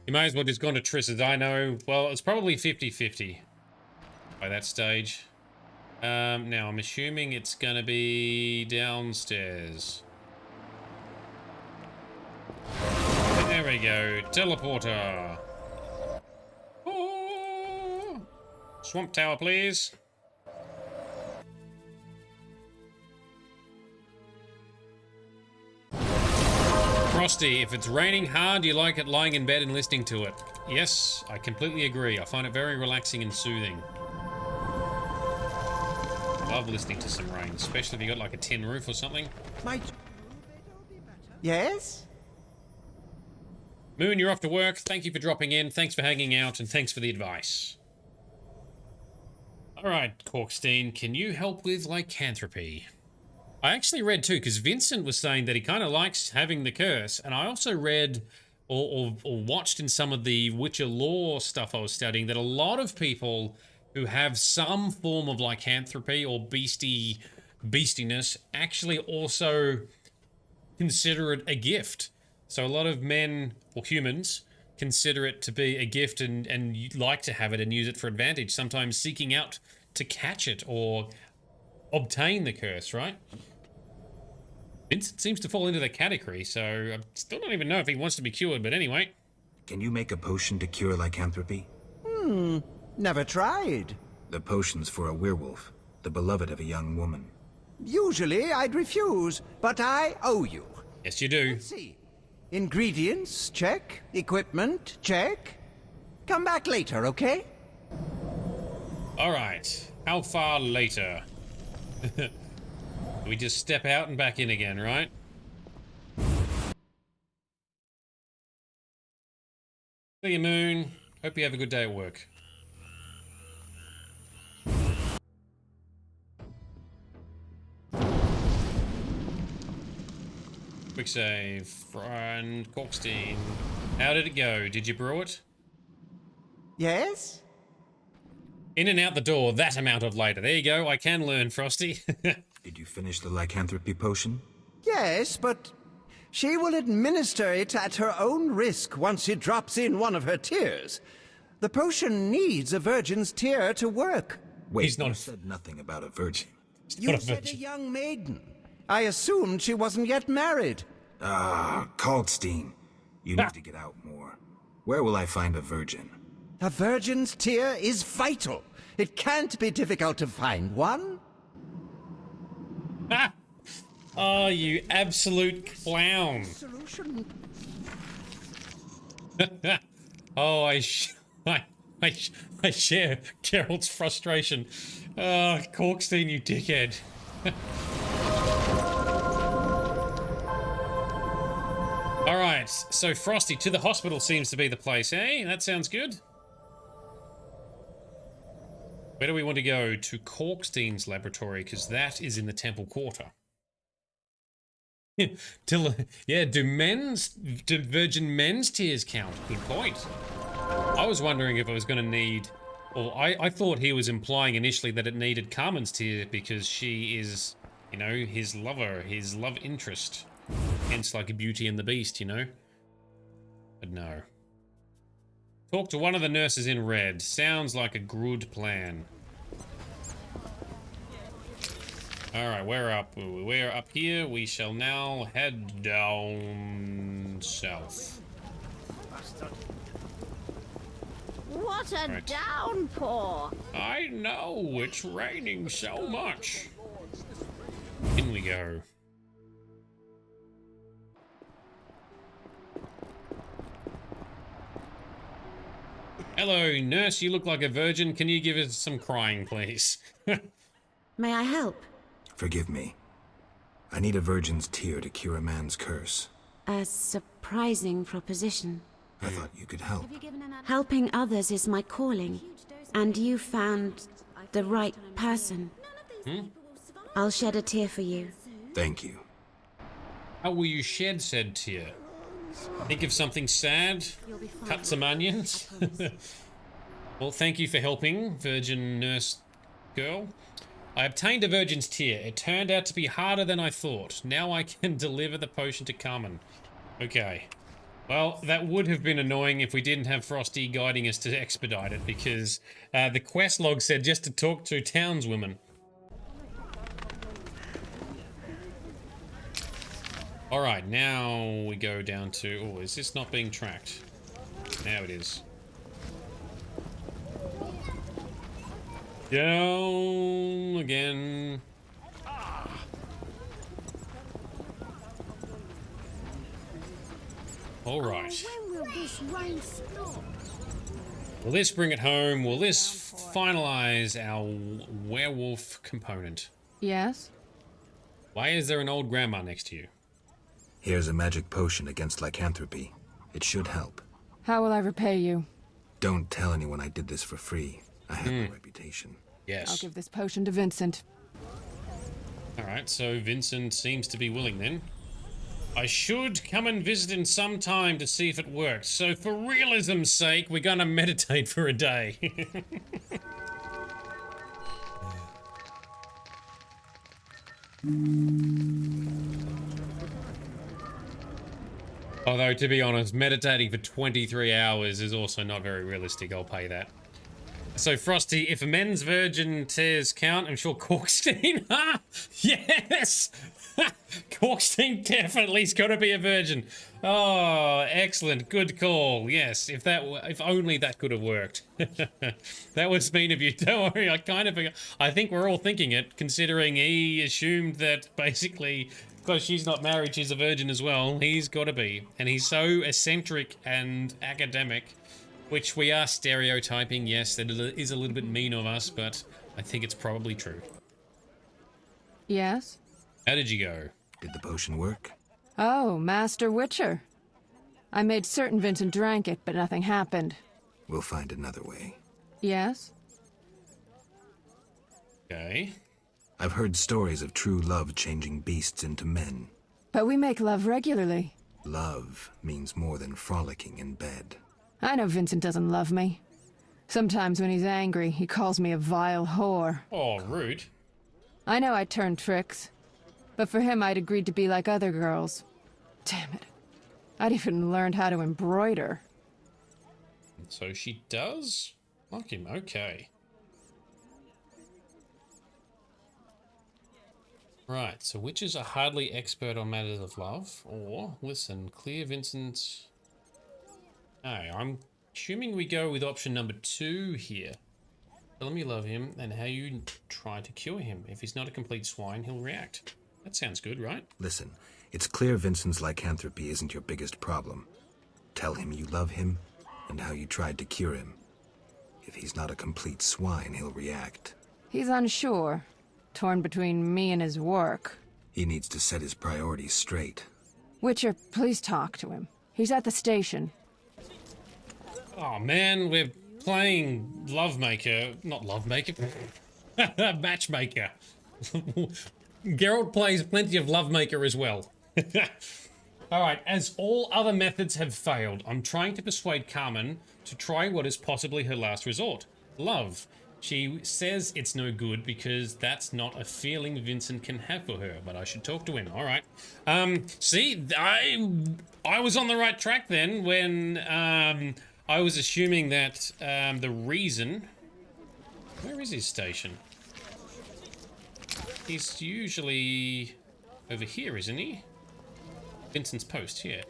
You may as well just gone to Triss's. I know, well, it's probably 50-50 by that stage. Now, I'm assuming it's gonna be downstairs. There we go, teleporter. Oh. Swamp tower, please. Frosty, if it's raining hard, you like it lying in bed and listening to it. Yes, I completely agree. I find it very relaxing and soothing. Love listening to some rain, especially if you got like a tin roof or something. Yes? Moon, you're off to work. Thank you for dropping in. Thanks for hanging out, and thanks for the advice. Alright, Corkstein, can you help with lycanthropy? I actually read too, because Vincent was saying that he kind of likes having the curse, and I also read or watched in some of the Witcher lore stuff I was studying that a lot of people who have some form of lycanthropy or beastiness actually also consider it a gift. So a lot of men, or humans, consider it to be a gift and like to have it and use it for advantage, sometimes seeking out to catch it or obtain the curse, right? Vincent seems to fall into the category, so I still don't even know if he wants to be cured, but anyway. Can you make a potion to cure lycanthropy? Never tried. The potion's for a werewolf, the beloved of a young woman. Usually I'd refuse, but I owe you. Yes, you do. Let's see. Ingredients, check. Equipment, check. Come back later, okay? Alright, how far later? We just step out and back in again, right? See you, Moon. Hope you have a good day at work. Quick save. Friend Corkstein. How did it go? Did you brew it? Yes? In and out the door, that amount of later. There you go, I can learn, Frosty. Did you finish the lycanthropy potion? Yes, but she will administer it at her own risk once she drops in one of her tears. The potion needs a virgin's tear to work. Wait, he's not. You said nothing about a virgin. You said a young maiden. I assumed she wasn't yet married. Kalkstein. You need to get out more. Where will I find a virgin? A virgin's tear is vital. It can't be difficult to find one. Ah! Oh, you absolute clown. Oh, I share Geralt's frustration. Oh, Corkstein, you dickhead. Alright, so Frosty, to the hospital seems to be the place, eh? That sounds good. Where do we want to go? To Corkstein's laboratory, because that is in the Temple Quarter. Yeah, do virgin men's tears count? Good point. I was wondering if I was going to need... Or I thought he was implying initially that it needed Carmen's tear because she is, you know, his lover, his love interest. Hence like a Beauty and the Beast, you know? But no. Talk to one of the nurses in red. Sounds like a good plan. Alright, we're up here. We shall now head down south. What a downpour! I know, it's raining so much. In we go. Hello, nurse. You look like a virgin. Can you give us some crying, please? May I help? Forgive me. I need a virgin's tear to cure a man's curse. A surprising proposition. I thought you could help. Helping others is my calling, and you found the right person. I'll shed a tear for you. Thank you. How will you shed said tear? Think of something sad? Cut some onions? Well, thank you for helping, virgin nurse girl. I obtained a virgin's tear. It turned out to be harder than I thought. Now I can deliver the potion to Carmen. Okay. Well, that would have been annoying if we didn't have Frosty guiding us to expedite it, because the quest log said just to talk to townswomen. Alright, now we go down to... Oh, is this not being tracked? Now it is. Down again. Alright. When will this rain stop? Will this bring it home? Will this finalize our werewolf component? Yes? Why is there an old grandma next to you? Here's a magic potion against lycanthropy. It should help. How will I repay you? Don't tell anyone I did this for free. I have a reputation. Yes. I'll give this potion to Vincent. Alright, so Vincent seems to be willing then. I should come and visit in some time to see if it works. So for realism's sake, we're gonna meditate for a day. Although, to be honest, meditating for 23 hours is also not very realistic, I'll pay that. So, Frosty, if a men's virgin tears count, I'm sure Corkstein... Yes! Corkstein definitely's got to be a virgin. Oh, excellent. Good call. Yes, if only that could have worked. That was mean of you. Don't worry, I kind of... I think we're all thinking it, considering he assumed that basically... Because she's not married, she's a virgin as well. He's got to be. And he's so eccentric and academic, which we are stereotyping. Yes, that is a little bit mean of us, but I think it's probably true. Yes? How did you go? Did the potion work? Oh, Master Witcher. I made certain Vincent drank it, but nothing happened. We'll find another way. Yes? Okay. I've heard stories of true love changing beasts into men. But we make love regularly. Love means more than frolicking in bed. I know Vincent doesn't love me. Sometimes when he's angry, he calls me a vile whore. Oh, rude. I know I turned tricks, but for him I'd agreed to be like other girls. Damn it. I'd even learned how to embroider. So she does like him, okay. Right, so witches are hardly expert on matters of love, or, listen, clear Vincent's... Hey, I'm assuming we go with option number 2 here. Tell him you love him, and how you try to cure him. If he's not a complete swine, he'll react. That sounds good, right? Listen, it's clear Vincent's lycanthropy isn't your biggest problem. Tell him you love him, and how you tried to cure him. If he's not a complete swine, he'll react. He's unsure. Torn between me and his work. He needs to set his priorities straight. Witcher, please talk to him. He's at the station. Oh man, we're playing Lovemaker. Not Lovemaker. Matchmaker. Geralt plays plenty of Lovemaker as well. Alright, as all other methods have failed, I'm trying to persuade Carmen to try what is possibly her last resort. Love. She says it's no good because that's not a feeling Vincent can have for her, but I should talk to him. All right. See, I was on the right track then when I was assuming that the reason... Where is his station? He's usually over here, isn't he? Vincent's post here.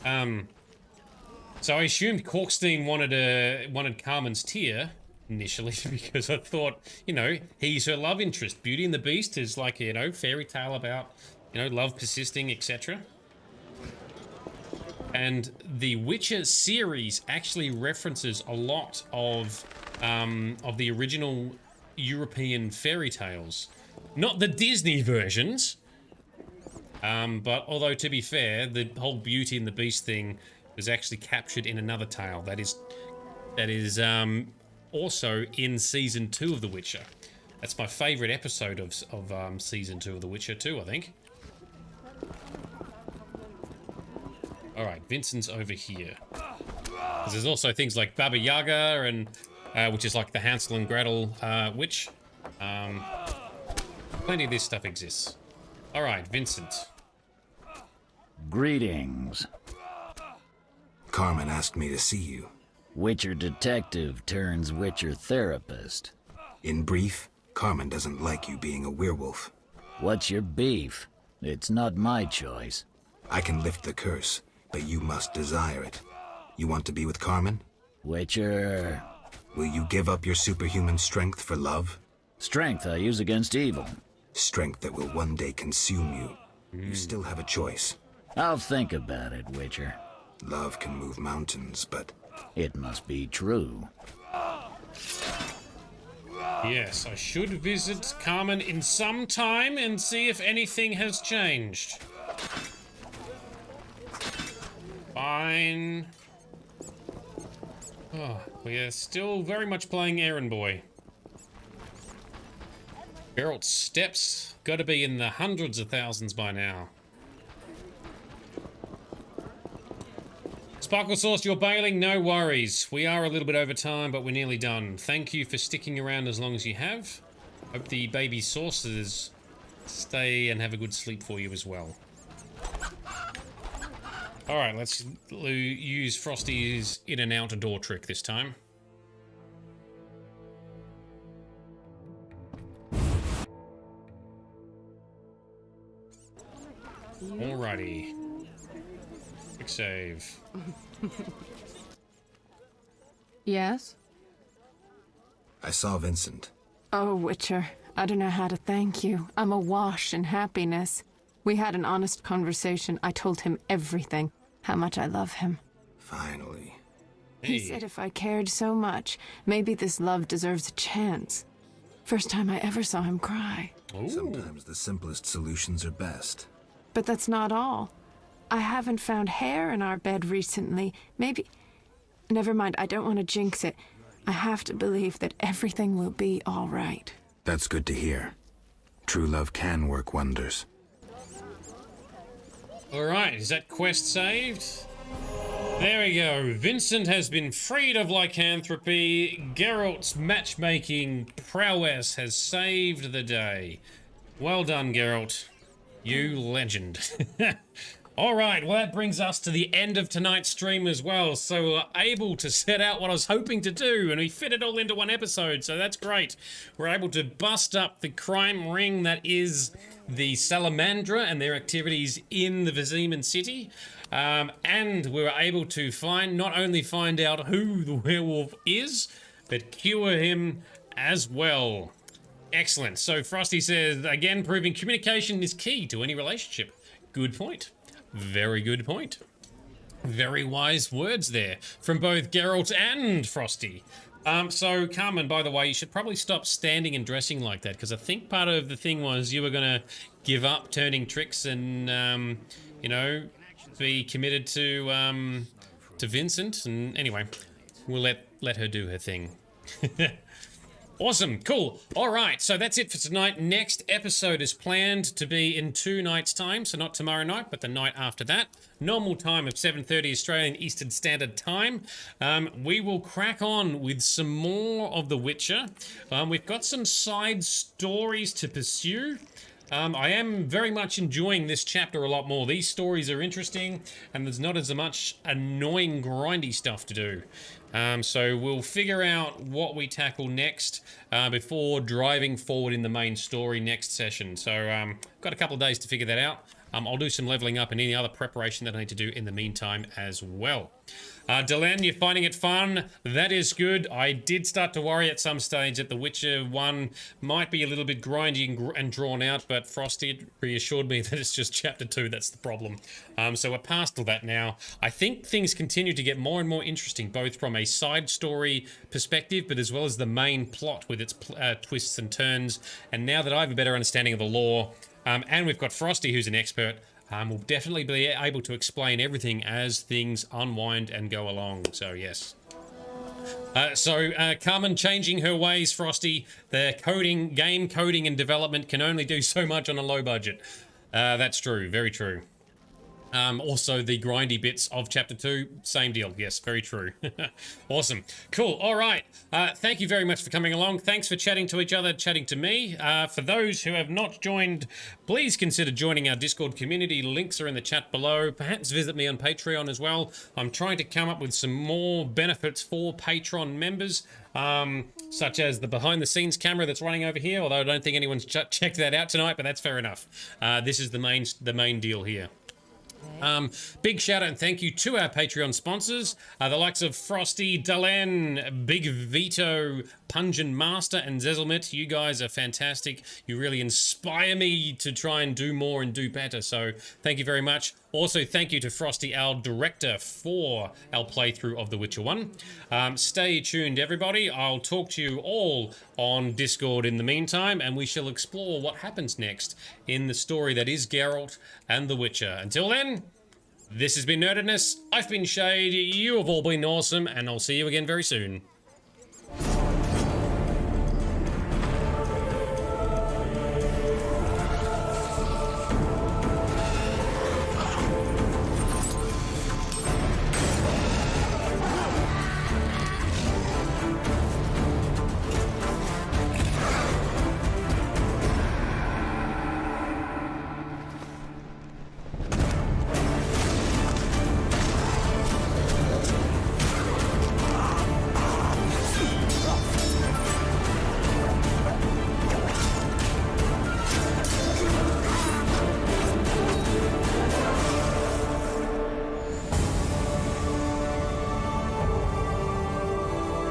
So I assumed Corkstein wanted Carmen's tear initially because I thought, you know, he's her love interest. Beauty and the Beast is like, you know, fairy tale about, you know, love persisting, etc. And the Witcher series actually references a lot of the original European fairy tales. Not the Disney versions, but although to be fair, the whole Beauty and the Beast thing was actually captured in another tale that is also in season 2 of The Witcher. That's my favourite episode of season 2 of The Witcher 2, I think. Alright, Vincent's over here. Because there's also things like Baba Yaga, and which is like the Hansel and Gretel witch. Plenty of this stuff exists. Alright, Vincent. Greetings. Carmen asked me to see you. Witcher detective turns Witcher therapist. In brief, Carmen doesn't like you being a werewolf. What's your beef? It's not my choice. I can lift the curse, but you must desire it. You want to be with Carmen? Witcher... Will you give up your superhuman strength for love? Strength I use against evil. Strength that will one day consume you. You still have a choice. I'll think about it, Witcher. Love can move mountains, but... It must be true. Yes, I should visit Carmen in some time and see if anything has changed. Fine. Oh, we are still very much playing Errand Boy. Geralt's steps gotta be in the hundreds of thousands by now. Sparkle Sauce, you're bailing? No worries. We are a little bit over time, but we're nearly done. Thank you for sticking around as long as you have. Hope the baby saucers stay and have a good sleep for you as well. Alright, let's use Frosty's in and out door trick this time. Alrighty. Quick save. Yes? I saw Vincent. Oh, Witcher, I don't know how to thank you. I'm awash in happiness. We had an honest conversation. I told him everything, how much I love him. Finally. He said if I cared so much, maybe this love deserves a chance. First time I ever saw him cry. Ooh. Sometimes the simplest solutions are best. But that's not all. I haven't found hair in our bed recently. Maybe... Never mind, I don't want to jinx it. I have to believe that everything will be all right. That's good to hear. True love can work wonders. Alright, is that quest saved? There we go. Vincent has been freed of lycanthropy. Geralt's matchmaking prowess has saved the day. Well done, Geralt. You legend. Alright, well that brings us to the end of tonight's stream as well, so we're able to set out what I was hoping to do, and we fit it all into one episode, so that's great. We're able to bust up the crime ring that is the Salamandra and their activities in the Vesemir city, and we were able to not only find out who the werewolf is, but cure him as well. Excellent. So Frosty says, again, proving communication is key to any relationship. Good point. Very good point. Very wise words there from both Geralt and Frosty. So Carmen, by the way, you should probably stop standing and dressing like that, because I think part of the thing was you were going to give up turning tricks and, you know, be committed to Vincent. And anyway, we'll let her do her thing. Awesome, cool. All right, so that's it for tonight. Next episode is planned to be in 2 nights' time, so not tomorrow night, but the night after that. Normal time of 7:30 Australian Eastern Standard Time. We will crack on with some more of The Witcher. We've got some side stories to pursue. I am very much enjoying this chapter a lot more. These stories are interesting, and there's not as much annoying, grindy stuff to do. So we'll figure out what we tackle next before driving forward in the main story next session. So got a couple of days to figure that out. I'll do some leveling up and any other preparation that I need to do in the meantime as well. Delenn, you're finding it fun. That is good. I did start to worry at some stage that The Witcher 1 might be a little bit grindy and drawn out, but Frosty reassured me that it's just Chapter 2 that's the problem. So we're past all that now. I think things continue to get more and more interesting, both from a side story perspective, but as well as the main plot with its twists and turns. And now that I have a better understanding of the lore, and we've got Frosty, who's an expert, we'll definitely be able to explain everything as things unwind and go along. So, yes. Carmen changing her ways, Frosty. The game coding and development can only do so much on a low budget. That's true. Very true. Also, the grindy bits of Chapter 2, same deal. Yes, very true. Awesome. Cool. All right. Thank you very much for coming along. Thanks for chatting to each other, chatting to me. For those who have not joined, please consider joining our Discord community. Links are in the chat below. Perhaps visit me on Patreon as well. I'm trying to come up with some more benefits for Patreon members, such as the behind-the-scenes camera that's running over here, although I don't think anyone's checked that out tonight, but that's fair enough. This is the main deal here. Big shout out and thank you to our Patreon sponsors, the likes of Frosty, Delenn, Big Vito, Pungent Master, and Zezelmit. You guys are fantastic. You really inspire me to try and do more and do better, so thank you very much. Also, thank you to Frosty, our director, for our playthrough of The Witcher 1. Stay tuned, everybody. I'll talk to you all on Discord in the meantime, and we shall explore what happens next in the story that is Geralt and The Witcher. Until then, this has been Nerdedness. I've been Shade. You have all been awesome, and I'll see you again very soon.